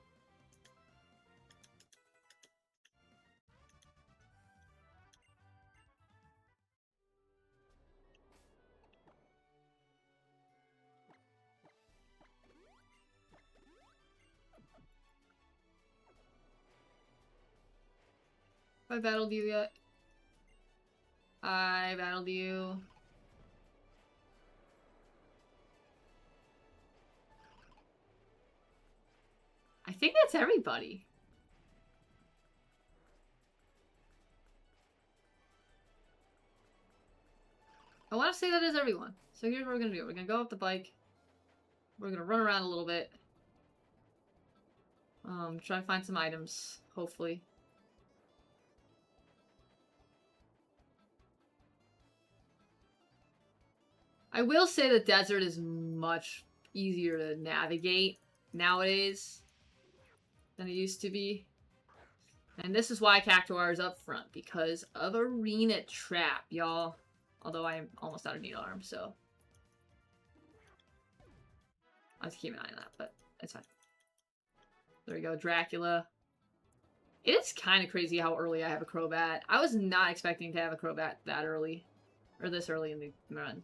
Have I battled you yet? I battled you. I think that's everybody. I want to say that is everyone. So here's what we're going to do. We're going to go up the bike. We're going to run around a little bit. Try to find some items, hopefully. I will say the desert is much easier to navigate nowadays than it used to be. And this is why Cactuar is up front, because of Arena Trap, y'all. Although I am almost out of needle arm, so I have to keep an eye on that, but it's fine. There we go, Dracula. It is kind of crazy how early I have a Crobat. I was not expecting to have a Crobat that early, or this early in the run.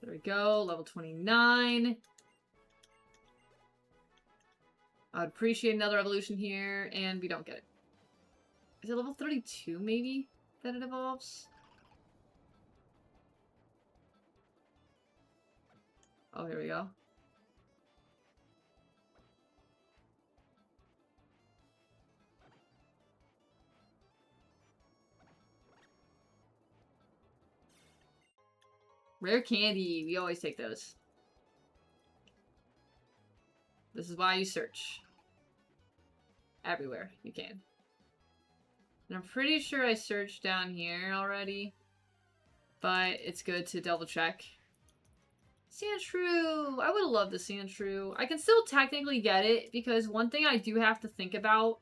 There we go, level 29. I would appreciate another evolution here, and we don't get it. Is it level 32, maybe, that it evolves? Oh, here we go. Rare candy. We always take those. This is why you search. Everywhere you can. And I'm pretty sure I searched down here already. But it's good to double check. Sandshrew! I would have loved the Sandshrew. I can still technically get it, because one thing I do have to think about,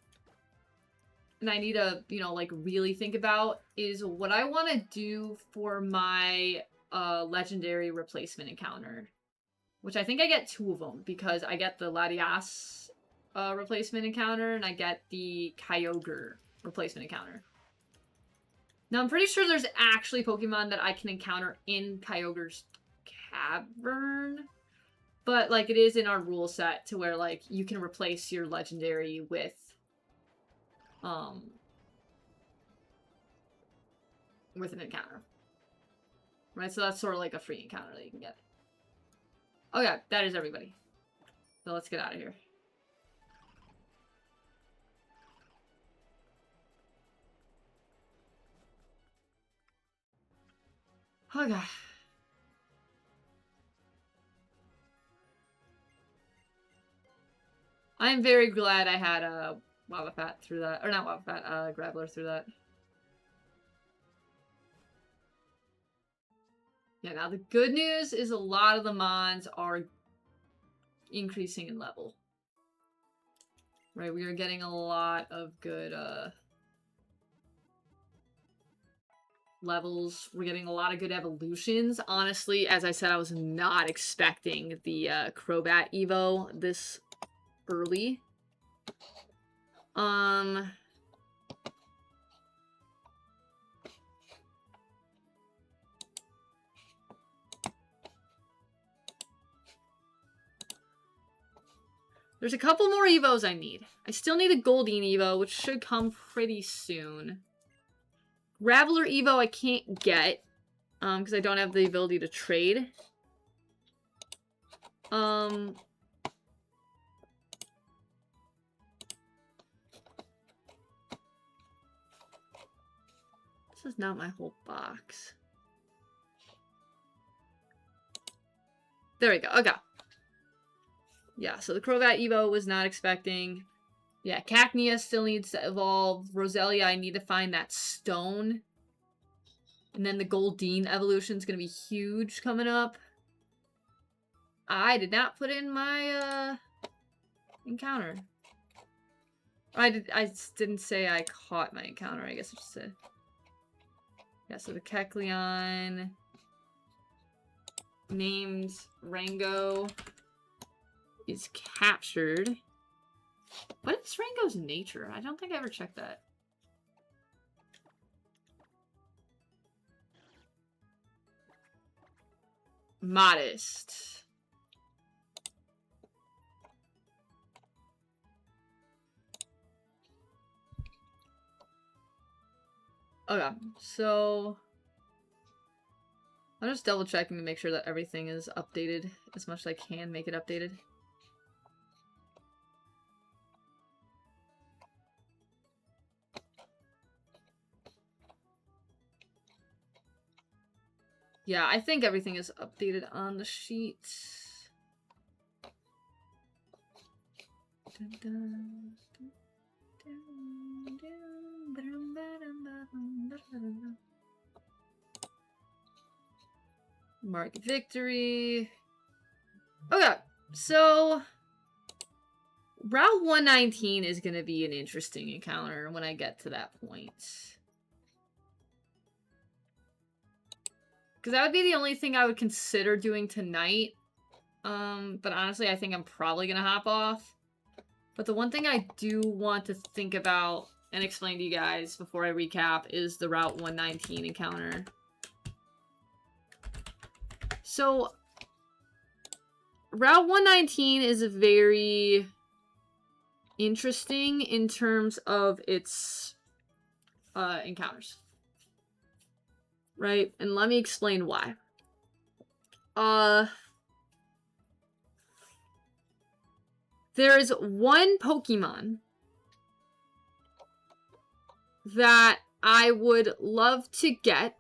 and I need to, you know, like, really think about, is what I want to do for my legendary replacement encounter. Which I think I get 2 of them, because I get the Latias replacement encounter, and I get the Kyogre replacement encounter. Now, I'm pretty sure there's actually Pokemon that I can encounter in Kyogre's cavern. But, like, it is in our rule set to where, like, you can replace your legendary with, an encounter. Right, so that's sort of like a free encounter that you can get. Okay, that is everybody. So let's get out of here. Okay. I'm very glad I had a Wobbuffet through that. Or not Wobbuffet, Graveler through that. Yeah, now the good news is a lot of the Mons are increasing in level. Right, we are getting a lot of good, levels. We're getting a lot of good evolutions. Honestly, as I said, I was not expecting the, Crobat Evo this early. There's a couple more Evos I need. I still need a Goldeen Evo, which should come pretty soon. Graveler Evo I can't get, because I don't have the ability to trade. This is not my whole box. There we go. Okay. Yeah, so the Crobat Evo was not expecting. Yeah, Cacnea still needs to evolve. Roselia, I need to find that stone. And then the Goldeen evolution is going to be huge coming up. I did not put in my encounter. I didn't say I caught my encounter, I guess I should say. Yeah, so the Kecleon named Rango is captured. What is Rango's nature? I don't think I ever checked that. Modest. Okay, so I'm just double checking to make sure that everything is updated as much as I can make it updated. Yeah, I think everything is updated on the sheet. Dun, dun, dun, dun, dun, dun, dun, dun, dun. Mark victory. Okay, so Route 119 is going to be an interesting encounter when I get to that point. Because that would be the only thing I would consider doing tonight. But honestly, I think I'm probably going to hop off. But the one thing I do want to think about and explain to you guys before I recap is the Route 119 encounter. So, Route 119 is very interesting in terms of its encounters. Right? And let me explain why. There is one Pokemon that I would love to get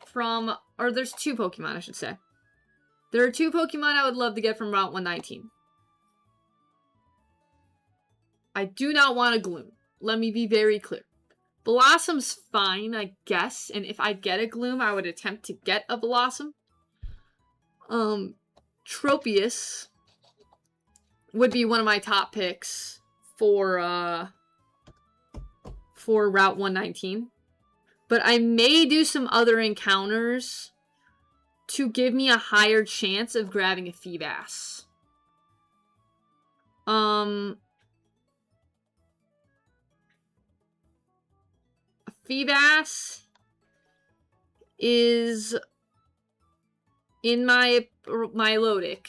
from, or there's two Pokemon, I should say. There are two Pokemon I would love to get from Route 119. I do not want a Gloom. Let me be very clear. Blossom's fine, I guess, and if I get a Gloom, I would attempt to get a Blossom. Tropius would be one of my top picks for Route 119. But I may do some other encounters to give me a higher chance of grabbing a Feebas. A Feebas is in my Lodic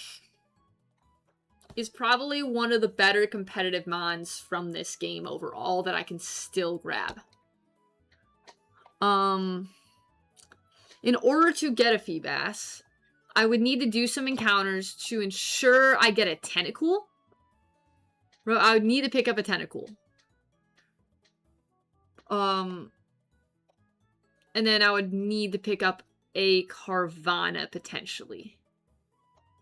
is probably one of the better competitive mons from this game overall that I can still grab. In order to get a Feebas, I would need to do some encounters to ensure I get a Tentacool. I would need to pick up a Tentacool. And then I would need to pick up a Carvanha, potentially.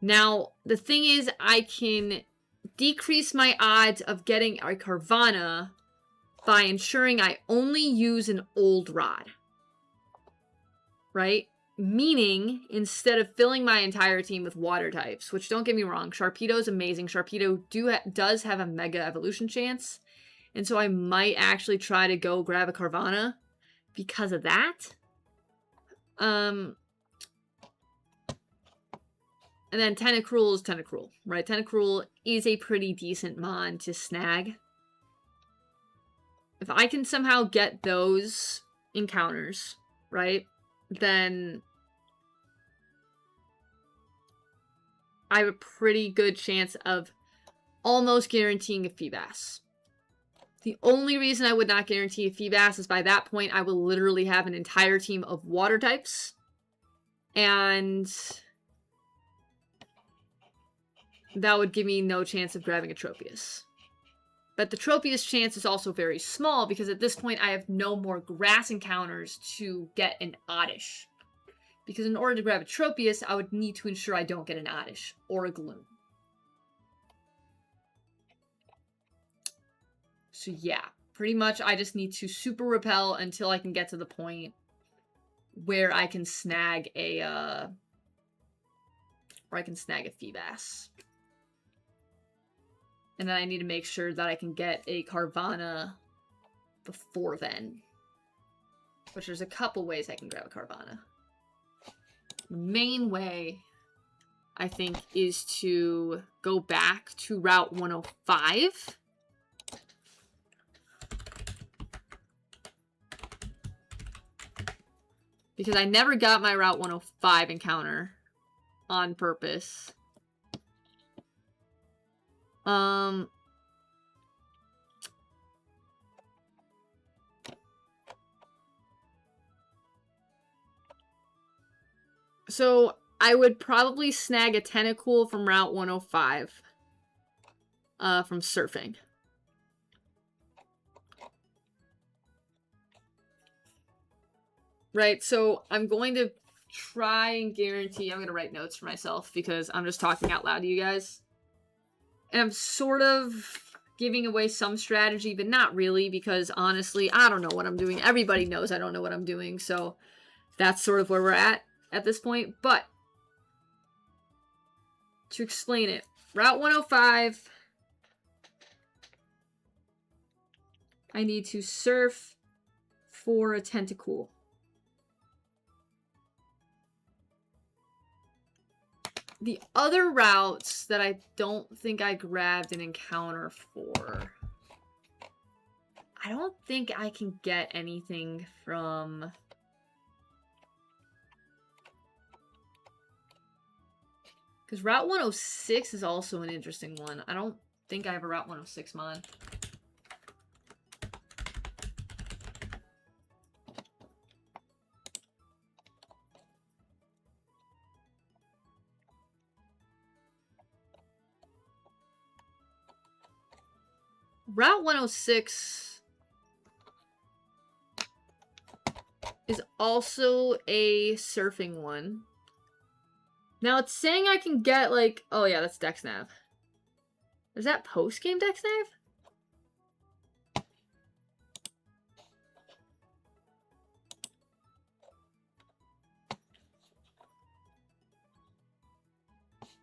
Now, the thing is, I can decrease my odds of getting a Carvanha by ensuring I only use an old rod. Right? Meaning, instead of filling my entire team with water types, which don't get me wrong, Sharpedo is amazing. Sharpedo does have a Mega Evolution chance. And so I might actually try to go grab a Carvanha because of that. And then Tentacruel is Tentacruel, right? Tentacruel is a pretty decent mon to snag. If I can somehow get those encounters, right, then I have a pretty good chance of almost guaranteeing a Feebas. The only reason I would not guarantee a Feebas is by that point I will literally have an entire team of water types. And that would give me no chance of grabbing a Tropius. But the Tropius chance is also very small because at this point I have no more grass encounters to get an Oddish. Because in order to grab a Tropius, I would need to ensure I don't get an Oddish or a Gloom. So yeah, pretty much I just need to Super Repel until I can get to the point where I can snag a Feebas. And then I need to make sure that I can get a Carvanha before then. Which there's a couple ways I can grab a Carvanha. The main way I think, is to go back to Route 105. Because I never got my Route 105 encounter on purpose. So I would probably snag a Tentacool from Route 105 from surfing. Right, so I'm going to try and guarantee, I'm going to write notes for myself because I'm just talking out loud to you guys. And I'm sort of giving away some strategy, but not really, because honestly, I don't know what I'm doing. Everybody knows I don't know what I'm doing, so that's sort of where we're at this point. But to explain it, Route 105, I need to surf for a Tentacool. The other routes that I don't think I grabbed an encounter for, I don't think I can get anything from... Because Route 106 is also an interesting one. I don't think I have a Route 106 mod. Route 106 is also a surfing one. Now it's saying I can get like, oh yeah, that's DexNav. Is that post-game DexNav?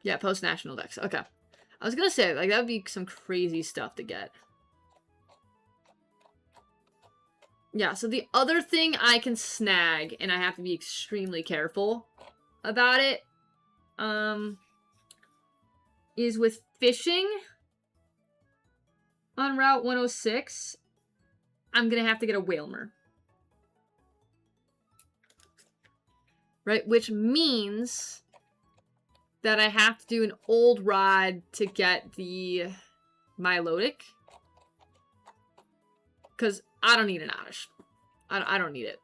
Yeah, post-national Dex. Okay. I was gonna say, like, that would be some crazy stuff to get. Yeah, so the other thing I can snag, and I have to be extremely careful about it, is with fishing on Route 106, I'm gonna have to get a Whalmer. Right, which means that I have to do an old rod to get the Milotic. Because I don't need an Oddish. I don't need it.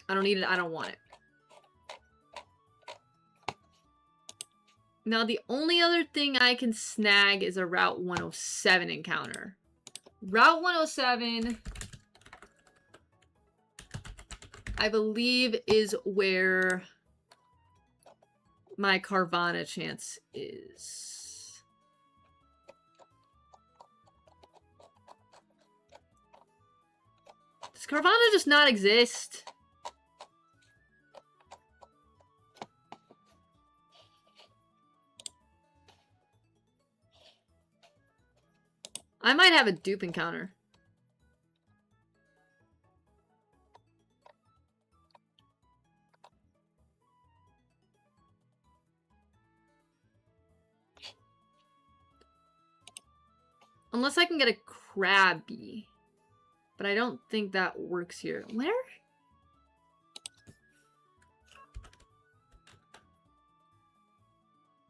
I don't need it. I don't want it. Now, the only other thing I can snag is a Route 107 encounter. Route 107, I believe, is where my Carvana chance is. Does Carvana just not exist? I might have a dupe encounter. Unless I can get a Krabby. But I don't think that works here. Where?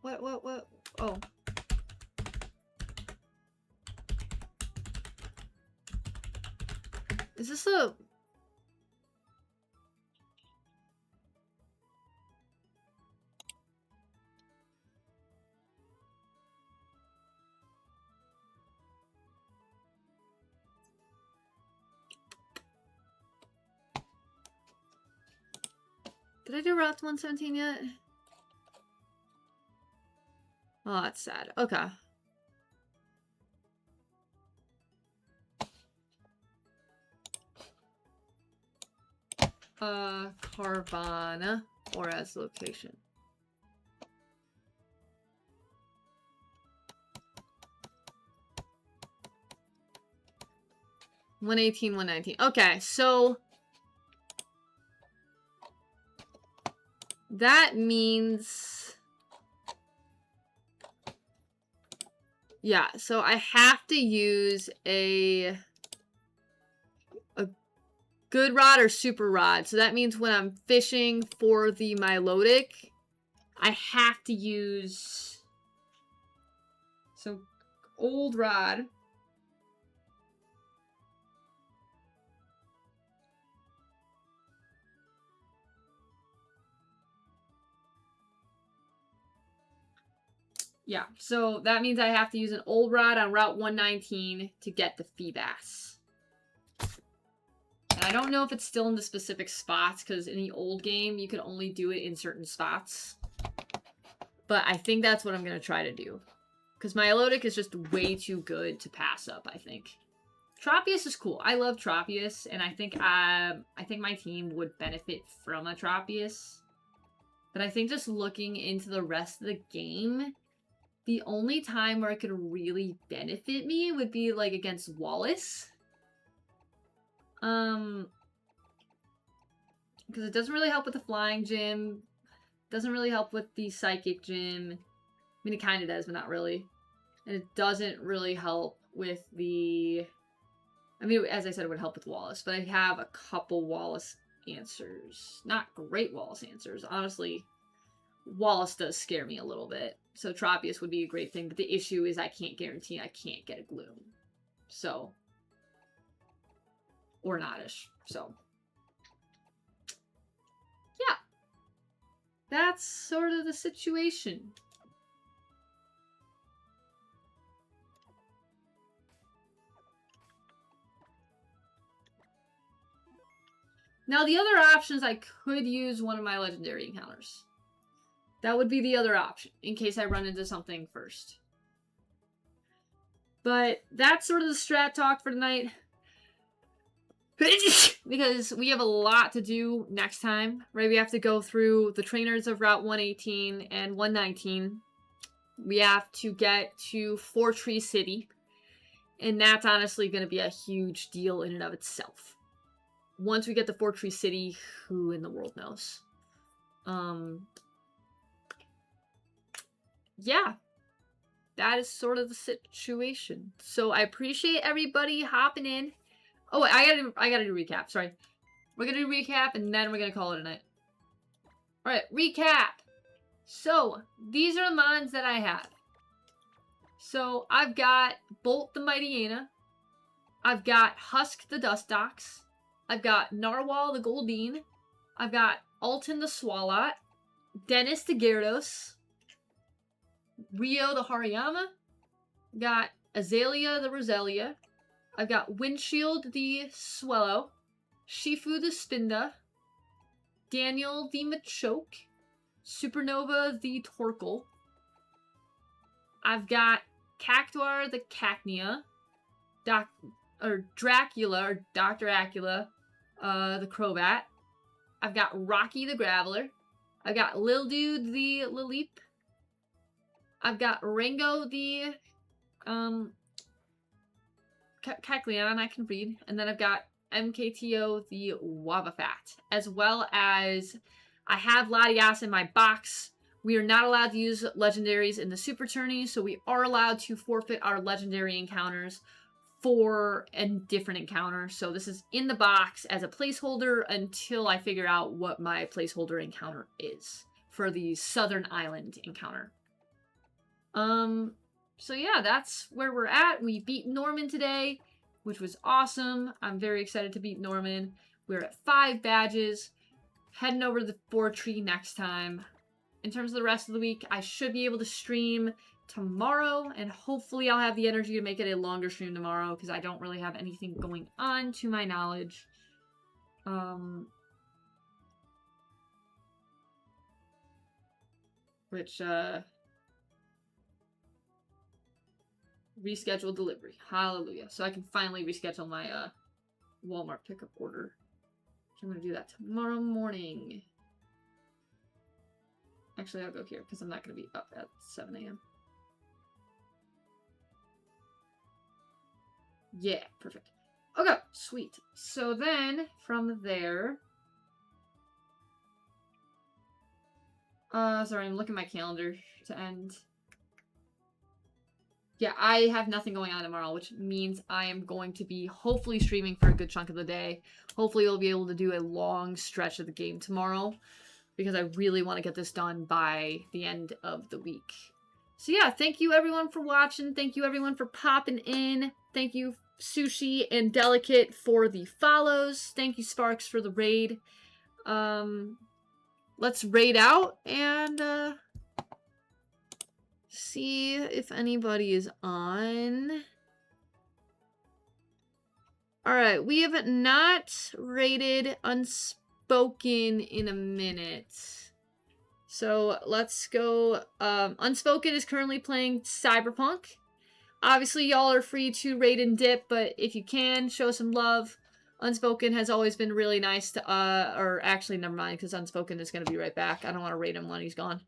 What? Oh. Is this a... Did I do Route 117 yet? Oh, that's sad. Okay. Carvana or as location. $118, $119. Okay, so that means Yeah, so I have to use a good rod or super rod. So that means when I'm fishing for the Milotic, I have to use... So, old rod. Yeah, so that means I have to use an old rod on Route 119 to get the Feebas. And I don't know if it's still in the specific spots, because in the old game, you could only do it in certain spots. But I think that's what I'm going to try to do. Because Milotic is just way too good to pass up, I think. Tropius is cool. I love Tropius, and I think my team would benefit from a Tropius. But I think just looking into the rest of the game, the only time where it could really benefit me would be, like, against Wallace. Because it doesn't really help with the Flying Gym. Doesn't really help with the Psychic Gym. I mean, it kind of does, but not really. And it doesn't really help with the... I mean, as I said, it would help with Wallace, but I have a couple Wallace answers. Not great Wallace answers. Honestly, Wallace does scare me a little bit. So Tropius would be a great thing, but the issue is I can't guarantee I can't get a Gloom. So... Or Oddish. So... Yeah. That's sort of the situation. Now, the other option is I could use one of my legendary encounters. That would be the other option, in case I run into something first. But that's sort of the strat talk for tonight. Because we have a lot to do next time, right? We have to go through the trainers of Route 118 and 119. We have to get to Fortree City. And that's honestly going to be a huge deal in and of itself. Once we get to Fortree City, who in the world knows? Yeah. That is sort of the situation. So I appreciate everybody hopping in. Oh, wait, I gotta do recap. Sorry. We're gonna do recap, and then we're gonna call it a night. Alright, recap! So, these are the mons that I have. So, I've got Bolt the Mighty Ana. I've got Husk the Dustox. I've got Narwhal the Goldeen. I've got Alton the Swalot. Dennis the Gyarados. Rio the Hariyama. Got Azalea the Roselia. I've got Windshield the Swellow. Shifu the Spinda. Daniel the Machoke. Supernova the Torkoal. I've got Cactuar the Cacnea. Dracula, or Dr. Acula, the Crobat. I've got Rocky the Graveler. I've got Lil Dude the Lileep. I've got Rango the Kecleon, I can read. And then I've got MKTO the Wobbuffet. As well as I have Latias in my box. We are not allowed to use legendaries in the Super Tourney, so we are allowed to forfeit our legendary encounters for a different encounter. So this is in the box as a placeholder until I figure out what my placeholder encounter is for the Southern Island encounter. So yeah, that's where we're at. We beat Norman today, which was awesome. I'm very excited to beat Norman. We're at 5 badges. Heading over to the Fortree next time. In terms of the rest of the week, I should be able to stream tomorrow, and hopefully I'll have the energy to make it a longer stream tomorrow, because I don't really have anything going on to my knowledge. Reschedule delivery. Hallelujah. So I can finally reschedule my Walmart pickup order. I'm going to do that tomorrow morning. Actually, I'll go here because I'm not going to be up at 7 a.m. Yeah, perfect. Okay, sweet. So then, from there... sorry, I'm looking at my calendar to end. yeah, I have nothing going on tomorrow, which means I am going to be hopefully streaming for a good chunk of the day. Hopefully we'll be able to do a long stretch of the game tomorrow, because I really want to get this done by the end of the week. So yeah, thank you everyone for watching. Thank you everyone for popping in. Thank you Sushi and Delicate for the follows. Thank you Sparks for the raid. Let's raid out and see if anybody is on. Alright, we have not rated Unspoken in a minute. So let's go. Unspoken is currently playing Cyberpunk. Obviously, y'all are free to raid and dip, but if you can, show some love. Unspoken has always been really nice to, or actually, never mind, because Unspoken is going to be right back. I don't want to raid him when he's gone.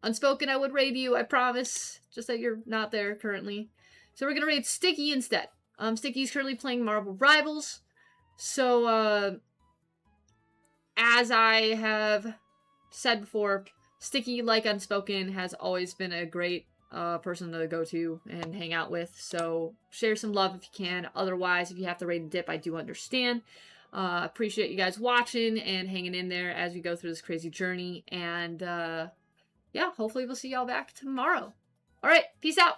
Unspoken, I would raid you, I promise. Just that you're not there currently. So we're going to raid Sticky instead. Sticky's currently playing Marvel Rivals. So, as I have said before, Sticky, like Unspoken, has always been a great person to go to and hang out with. So share some love if you can. Otherwise, if you have to raid and dip, I do understand. Appreciate you guys watching and hanging in there as we go through this crazy journey. And yeah, hopefully we'll see y'all back tomorrow. All right, peace out.